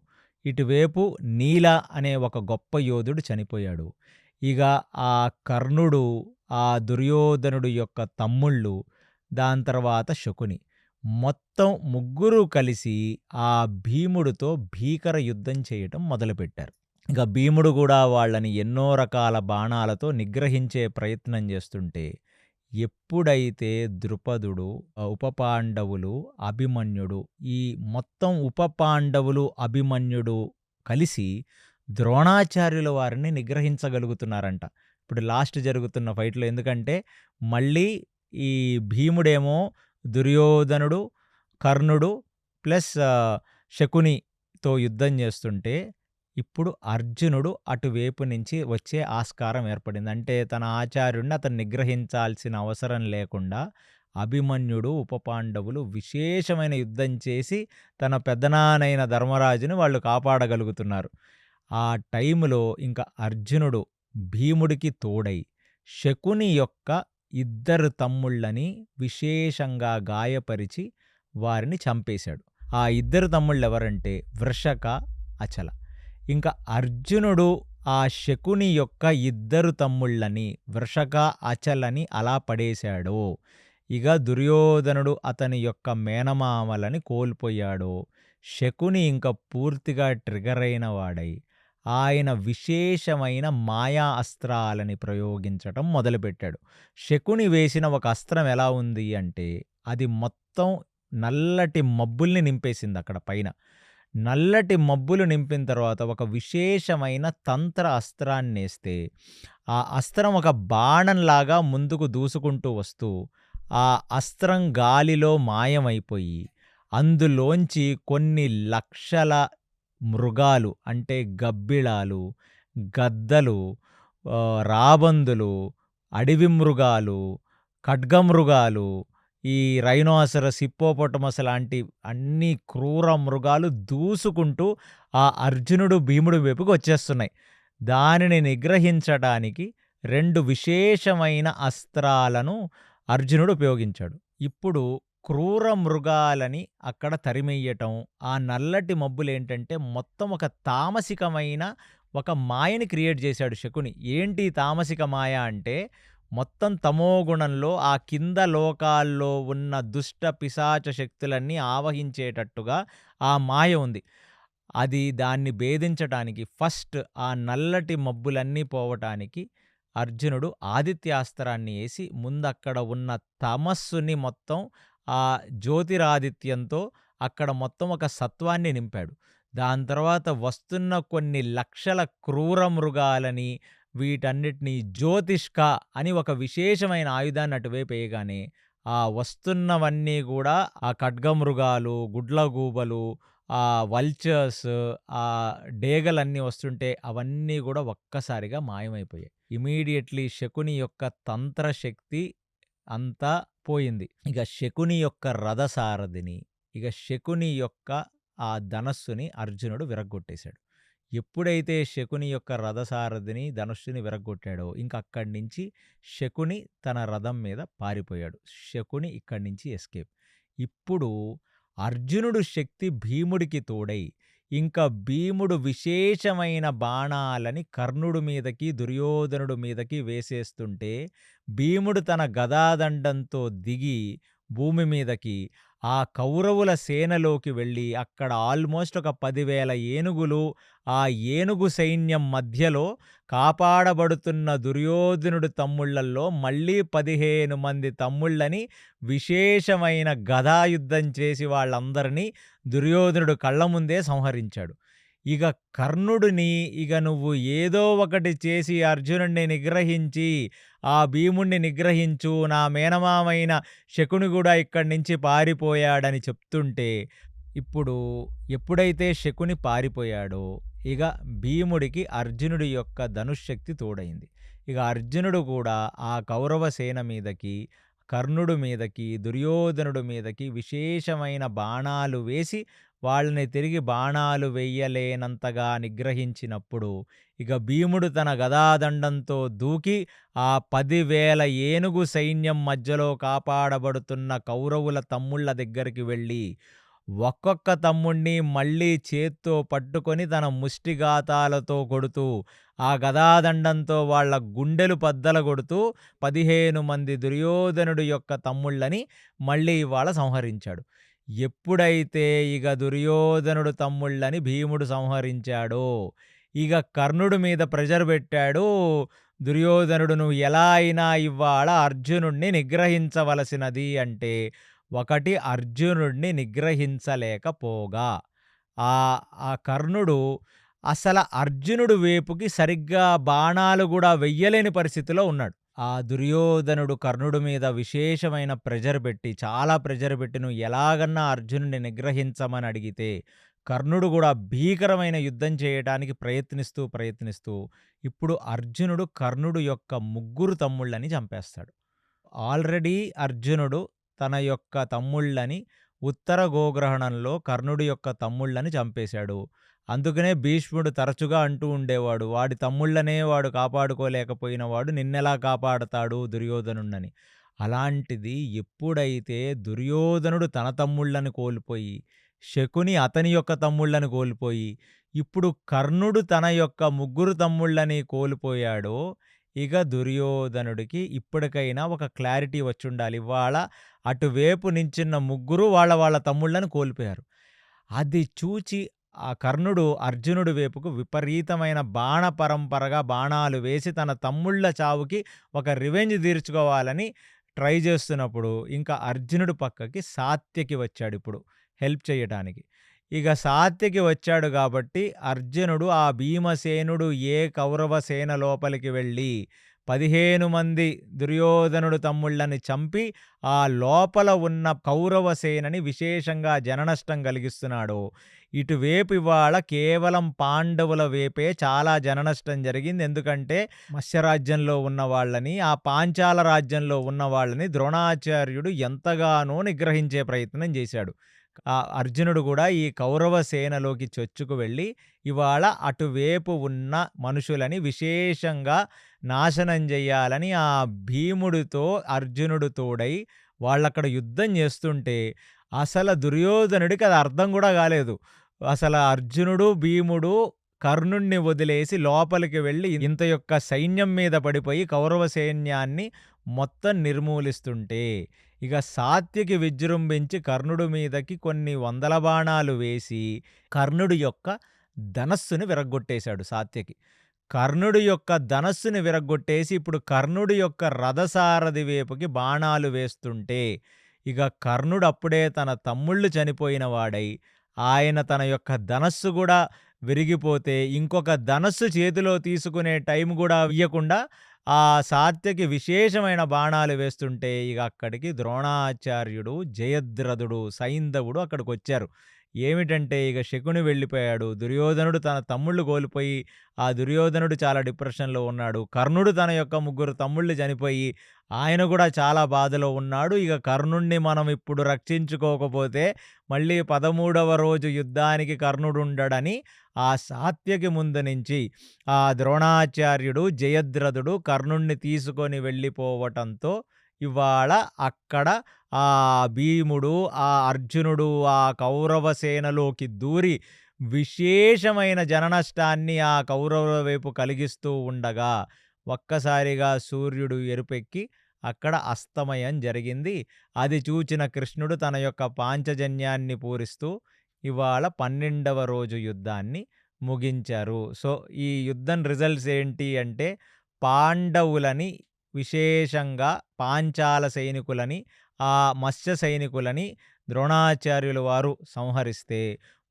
ఇటువైపు నీల అనే ఒక గొప్ప యోధుడు చనిపోయాడు. ఇక ఆ కర్ణుడు, ఆ దుర్యోధనుడు యొక్క తమ్ముళ్ళు, దాని తర్వాత శకుని, మొత్తం ముగ్గురు కలిసి ఆ భీముడితో భీకర యుద్ధం చేయటం మొదలుపెట్టారు. ఇక భీముడు కూడా వాళ్ళని ఎన్నో రకాల బాణాలతో నిగ్రహించే ప్రయత్నం చేస్తుంటే, ఎప్పుడైతే ద్రుపదుడు, ఉపపాండవులు, అభిమన్యుడు, ఈ మొత్తం ఉపపాండవులు, అభిమన్యుడు కలిసి ద్రోణాచార్యుల వారిని నిగ్రహించగలుగుతున్నారంట ఇప్పుడు లాస్ట్ జరుగుతున్న ఫైట్లో. ఎందుకంటే మళ్ళీ ఈ భీముడేమో దుర్యోధనుడు, కర్ణుడు ప్లస్ శకునితో యుద్ధం చేస్తుంటే, ఇప్పుడు అర్జునుడు అటువైపు నుంచి వచ్చే ఆస్కారం ఏర్పడింది. అంటే తన ఆచార్యుడిని అతను నిగ్రహించాల్సిన అవసరం లేకుండా అభిమన్యుడు, ఉపపాండవులు విశేషమైన యుద్ధం చేసి తన పెద్దనాన్నైన ధర్మరాజుని వాళ్ళు కాపాడగలుగుతున్నారు. ఆ టైంలో ఇంకా అర్జునుడు భీముడికి తోడై శకుని యొక్క ఇద్దరు తమ్ముళ్ళని విశేషంగా గాయపరిచి వారిని చంపేశాడు. ఆ ఇద్దరు తమ్ముళ్ళు ఎవరంటే వృషక, అచల. ఇంకా అర్జునుడు ఆ శకుని యొక్క ఇద్దరు తమ్ముళ్ళని, వృషక, అచలని అలా పడేశాడు. ఇక దుర్యోధనుడు అతని యొక్క మేనమామలని కోల్పోయాడు. శకుని ఇంకా పూర్తిగా ట్రిగర్ అయిన వాడై ఆయన విశేషమైన మాయా అస్త్రాలని ప్రయోగించటం మొదలుపెట్టాడు. శకుని వేసిన ఒక అస్త్రం ఎలా ఉంది అంటే, అది మొత్తం నల్లటి మబ్బుల్ని నింపేసింది అక్కడ పైన. నల్లటి మబ్బులు నింపిన తర్వాత ఒక విశేషమైన తంత్ర అస్త్రాన్నేస్తే, ఆ అస్త్రం ఒక బాణంలాగా ముందుకు దూసుకుంటూ వస్తూ, ఆ అస్త్రం గాలిలో మాయమైపోయి, అందులోంచి కొన్ని లక్షల మృగాలు అంటే గబ్బిళాలు, గద్దలు, రాబందులు, అడవి మృగాలు, ఖడ్గమృగాలు, ఈ రైనోసరస్, హిప్పోపొటమస్ లాంటి అన్ని క్రూర మృగాలు దూసుకుంటూ ఆ అర్జునుడు, భీముడు వైపుకి వచ్చేస్తున్నాయి. దానిని నిగ్రహించడానికి 2 విశేషమైన అస్త్రాలను అర్జునుడు ఉపయోగించాడు. ఇప్పుడు క్రూర మృగాలని అక్కడ తరిమెయ్యటం, ఆ నల్లటి మబ్బులేంటంటే మొత్తం ఒక తామసికమైన ఒక మాయని క్రియేట్ చేశాడు శకుని. ఏంటి తామసిక మాయ అంటే, మొత్తం తమోగుణంలో ఆ కింద లోకాల్లో ఉన్న దుష్ట పిశాచ శక్తులన్నీ ఆవహించేటట్టుగా ఆ మాయ ఉంది. దాన్ని భేదించటానికి ఫస్ట్ ఆ నల్లటి మబ్బులన్నీ పోవటానికి అర్జునుడు ఆదిత్యాస్త్రాన్ని వేసి ముందక్కడ ఉన్న తమస్సుని మొత్తం ఆ జ్యోతిరాదిత్యంతో అక్కడ మొత్తం ఒక సత్వాన్ని నింపాడు. దాని తర్వాత వస్తున్న కొన్ని లక్షల క్రూర మృగాలని, వీటన్నిటినీ జ్యోతిష్క అని ఒక విశేషమైన ఆయుధాన్ని అటువైపు వేయగానే ఆ వస్తున్నవన్నీ కూడా ఆ ఖడ్గమృగాలు, గుడ్లగూబలు, ఆ వల్చర్స్, ఆ డేగలన్నీ వస్తుంటే అవన్నీ కూడా ఒక్కసారిగా మాయమైపోయాయి. ఇమీడియట్లీ శకుని యొక్క తంత్రశక్తి అంతా పోయింది. ఇక శకుని యొక్క రథసారథిని, ఇక శకుని యొక్క ఆ ధనస్సుని అర్జునుడు విరగ్గొట్టేశాడు. ఎప్పుడైతే శకుని యొక్క రథసారథిని, ధనుస్సుని విరగ్గొట్టాడో ఇంక అక్కడి నుంచి శకుని తన రథం మీద పారిపోయాడు. శకుని ఇక్కడి నుంచి ఎస్కేప్. ఇప్పుడు అర్జునుడు శక్తి భీముడికి తోడై ఇంక భీముడు విశేషమైన బాణాలని కర్ణుడి మీదకి, దుర్యోధనుడి మీదకి వేసేస్తుంటే, భీముడు తన గదాదండంతో దిగి భూమి మీదకి ఆ కౌరవుల సేనలోకి వెళ్ళి అక్కడ ఆల్మోస్ట్ ఒక 10,000 ఏనుగులు, ఆ ఏనుగు సైన్యం మధ్యలో కాపాడబడుతున్న దుర్యోధనుడి తమ్ముళ్ళల్లో మళ్ళీ 15 మంది తమ్ముళ్ళని విశేషమైన గదాయుద్ధం చేసి వాళ్ళందరినీ దుర్యోధనుడు కళ్ళ ముందే సంహరించాడు. ఇక కర్ణుడిని నువ్వు ఏదో ఒకటి చేసి అర్జునుడిని నిగ్రహించి, ఆ భీముడిని నిగ్రహించు, నా మేనమామైన శకుని కూడా ఇక్కడి నుంచి పారిపోయాడని చెప్తుంటే, ఇప్పుడు ఎప్పుడైతే శకుని పారిపోయాడో, ఇక భీముడికి అర్జునుడి యొక్క ధనుశ్శక్తి తోడైంది. ఇక అర్జునుడు కూడా ఆ కౌరవ సేన మీదకి, కర్ణుడి మీదకి, దుర్యోధనుడి మీదకి విశేషమైన బాణాలు వేసి వాళ్ళని తిరిగి బాణాలు వెయ్యలేనంతగా నిగ్రహించినప్పుడు, ఇక భీముడు తన గదాదండంతో దూకి ఆ 10,000 ఏనుగు సైన్యం మధ్యలో కాపాడబడుతున్న కౌరవుల తమ్ముళ్ళ దగ్గరికి వెళ్ళి, ఒక్కొక్క తమ్ముణ్ణి మళ్ళీ చేత్తో పట్టుకొని తన ముష్టిఘాతాలతో కొడుతూ, ఆ గదాదండంతో వాళ్ళ గుండెలు బద్దలగొడుతూ 15 మంది దుర్యోధనుడి యొక్క తమ్ముళ్ళని మళ్ళీ ఇవాళ సంహరించాడు. ఎప్పుడైతే ఇక దుర్యోధనుడు తమ్ముళ్ళని భీముడు సంహరించాడో, ఇక కర్ణుడి మీద ప్రెషర్ పెట్టాడు. దుర్యోధనుడు నువ్వు ఎలా అయినా ఇవాళ అర్జునుడిని నిగ్రహించవలసినది అంటే, ఒకటి అర్జునుడిని నిగ్రహించలేకపోగా ఆ కర్ణుడు అసలు అర్జునుడు వైపుకి సరిగ్గా బాణాలు కూడా వెయ్యలేని పరిస్థితిలో ఉన్నాడు. ఆ దుర్యోధనుడు కర్ణుడి మీద విశేషమైన ప్రెషర్ పెట్టి, చాలా ప్రెషర్ పెట్టి నువ్వు ఎలాగన్నా అర్జునుడిని నిగ్రహించమని అడిగితే, కర్ణుడు కూడా భీకరమైన యుద్ధం చేయటానికి ప్రయత్నిస్తూ ఇప్పుడు అర్జునుడు కర్ణుడు యొక్క 3 తమ్ముళ్ళని చంపేస్తాడు. ఆల్రెడీ అర్జునుడు తన యొక్క తమ్ముళ్ళని ఉత్తర గోగ్రహణంలో కర్ణుడి యొక్క తమ్ముళ్ళని చంపేశాడు. అందుకనే భీష్ముడు తరచుగా అంటూ ఉండేవాడు, వాడి తమ్ముళ్ళనే వాడు కాపాడుకోలేకపోయిన వాడు నిన్నెలా కాపాడతాడు దుర్యోధనుడిని. అలాంటిది ఎప్పుడైతే దుర్యోధనుడు తన తమ్ముళ్ళని కోల్పోయి, శకుని అతని యొక్క తమ్ముళ్ళని కోల్పోయి, ఇప్పుడు కర్ణుడు తన యొక్క 3 తమ్ముళ్ళని కోల్పోయాడో, ఇక దుర్యోధనుడికి ఇప్పటికైనా ఒక క్లారిటీ వచ్చుండాలి. ఇవాళ అటువైపు నించున్న 3 వాళ్ళ తమ్ముళ్ళని కోల్పోయారు. అది చూచి ఆ కర్ణుడు అర్జునుడి వైపుకు విపరీతమైన బాణ పరంపరగా బాణాలు వేసి తన తమ్ముళ్ళ చావుకి ఒక రివెంజ్ తీర్చుకోవాలని ట్రై చేస్తున్నప్పుడు, ఇంకా అర్జునుడు పక్కకి సాత్యకి వచ్చాడు ఇప్పుడు హెల్ప్ చేయటానికి. ఇక సాత్యకి వచ్చాడు కాబట్టి అర్జునుడు ఆ భీమసేనుడు ఏ కౌరవ సేన లోపలికి వెళ్ళి 15 మంది దుర్యోధనుడు తమ్ముళ్ళని చంపి ఆ లోపల ఉన్న కౌరవ సేనని విశేషంగా జననష్టం కలిగిస్తున్నాడో, ఇటువైపు ఇవాళ కేవలం పాండవుల వైపే చాలా జననష్టం జరిగింది. ఎందుకంటే మత్స్యరాజ్యంలో ఉన్న వాళ్ళని, ఆ పాంచాల రాజ్యంలో ఉన్న వాళ్ళని ద్రోణాచార్యుడు ఎంతగానో నిగ్రహించే ప్రయత్నం చేశాడు. అర్జునుడు కూడా ఈ కౌరవ సేనలోకి చొచ్చుకు వెళ్ళి ఇవాళ అటువైపు ఉన్న మనుషులని విశేషంగా నాశనం చెయ్యాలని ఆ భీముడితో అర్జునుడు తోడై వాళ్ళక్కడ యుద్ధం చేస్తుంటే, అసలు దుర్యోధనుడికి అది అర్థం కూడా కాలేదు. అసలు అర్జునుడు, భీముడు కర్ణుణ్ణి వదిలేసి లోపలికి వెళ్ళి ఇంత యొక్క సైన్యం మీద పడిపోయి కౌరవ సైన్యాన్ని మొత్తం నిర్మూలిస్తుంటే, ఇక సాత్యకి విజృంభించి కర్ణుడి మీదకి కొన్ని 100 బాణాలు వేసి కర్ణుడి యొక్క ధనస్సుని విరగ్గొట్టేశాడు సాత్యకి. కర్ణుడి యొక్క ధనస్సుని విరగ్గొట్టేసి ఇప్పుడు కర్ణుడి యొక్క రథసారథి వైపుకి బాణాలు వేస్తుంటే, ఇక కర్ణుడు అప్పుడే తన తమ్ముళ్ళు చనిపోయిన వాడై, ఆయన తన యొక్క ధనస్సు కూడా విరిగిపోతే ఇంకొక ధనస్సు చేతిలో తీసుకునే టైం కూడా ఇయ్యకుండా ఆ సాత్యకి విశేషమైన బాణాలు వేస్తుంటే, ఇక అక్కడికి ద్రోణాచార్యుడు, జయద్రథుడు, సైంధవుడు అక్కడికొచ్చారు. ఏమిటంటే ఇక శకుని వెళ్ళిపోయాడు. దుర్యోధనుడు తన తమ్ముళ్ళు కోల్పోయి ఆ దుర్యోధనుడు చాలా డిప్రెషన్‌లో ఉన్నాడు. కర్ణుడు తన యొక్క 3 తమ్ముళ్ళు చనిపోయి ఆయన కూడా చాలా బాధలో ఉన్నాడు. ఇక కర్ణుడిని మనం ఇప్పుడు రక్షించుకోకపోతే మళ్ళీ 13వ రోజు యుద్ధానికి కర్ణుడు ఉండడని ఆ సాత్యకి ముందు నుంచి ఆ ద్రోణాచార్యుడు, జయద్రథుడు కర్ణుడిని తీసుకొని వెళ్ళిపోవటంతో ఇవాళ అక్కడ ఆ భీముడు, ఆ అర్జునుడు ఆ కౌరవ సేనలోకి దూరి విశేషమైన జననష్టాన్ని ఆ కౌరవుల వైపు కలిగిస్తూ ఉండగా, ఒక్కసారిగా సూర్యుడు ఎరుపెక్కి అక్కడ అస్తమయం జరిగింది. అది చూచిన కృష్ణుడు తన యొక్క పాంచజన్యాన్ని పూరిస్తూ ఇవాళ 12వ రోజు యుద్ధాన్ని ముగించారు. సో, ఈ యుద్ధం రిజల్ట్స్ ఏంటి అంటే, పాండవులని విశేషంగా పాంచాల సైనికులని, ఆ మత్స్య సైనికులని ద్రోణాచార్యుల వారు సంహరిస్తే,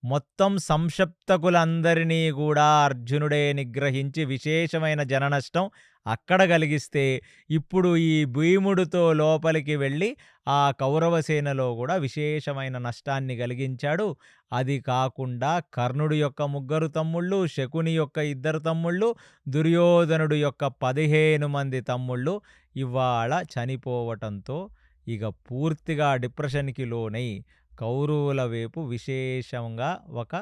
మొత్తం సంక్షప్తకులందరినీ గూడా అర్జునుడే నిగ్రహించి విశేషమైన జననష్టం అక్కడ కలిగిస్తే, ఇప్పుడు ఈ భీముడితో లోపలికి వెళ్ళి ఆ కౌరవ సేనలో గూడా విశేషమైన నష్టాన్ని కలిగించాడు. అది కాకుండా కర్ణుడి యొక్క ముగ్గురు తమ్ముళ్ళు, శకుని యొక్క 2 తమ్ముళ్ళు, దుర్యోధనుడు యొక్క 15 మంది తమ్ముళ్ళు ఇవాళ చనిపోవటంతో ఇక పూర్తిగా డిప్రెషన్‌కి లోనై కౌరవుల వైపు విశేషంగా ఒక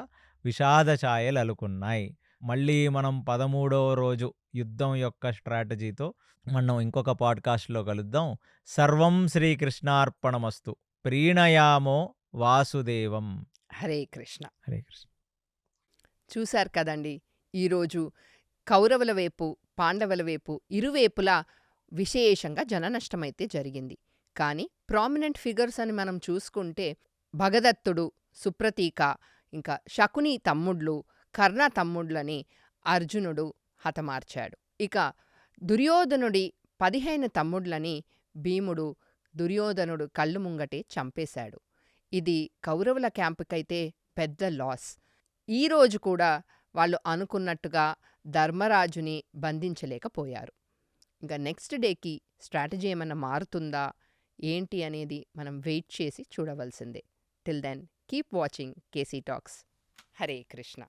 విషాద ఛాయలు అలుకున్నాయి. మళ్ళీ మనం 13వ రోజు యుద్ధం యొక్క స్ట్రాటజీతో మనం ఇంకొక పాడ్‌కాస్ట్‌లో కలుద్దాం. సర్వం శ్రీకృష్ణార్పణమస్తు. ప్రీణయామో వాసుదేవం. హరే కృష్ణ. హరే కృష్ణ. చూశారు కదండి, ఈరోజు కౌరవుల వైపు, పాండవుల వైపు ఇరువైపులా విశేషంగా జననష్టమైతే జరిగింది. కానీ ప్రామినెంట్ ఫిగర్స్ అని మనం చూసుకుంటే భగదత్తుడు, సుప్రతీక, ఇంకా శకుని తమ్ముళ్ళు, కర్ణ తమ్ముళ్ళని అర్జునుడు హతమార్చాడు. ఇక దుర్యోధనుడి 15 తమ్ముళ్ళని భీముడు దుర్యోధనుడు కళ్ళు ముంగటే చంపేశాడు. ఇది కౌరవుల క్యాంపుకైతే పెద్ద లాస్. ఈరోజు కూడా వాళ్ళు అనుకున్నట్టుగా ధర్మరాజుని బంధించలేకపోయారు. ఇంకా నెక్స్ట్ డేకి స్ట్రాటజీ ఏమన్నా మారుతుందా ఏంటి అనేది మనం వెయిట్ చేసి చూడవలసిందే. Till then keep watching KC talks. Hare Krishna.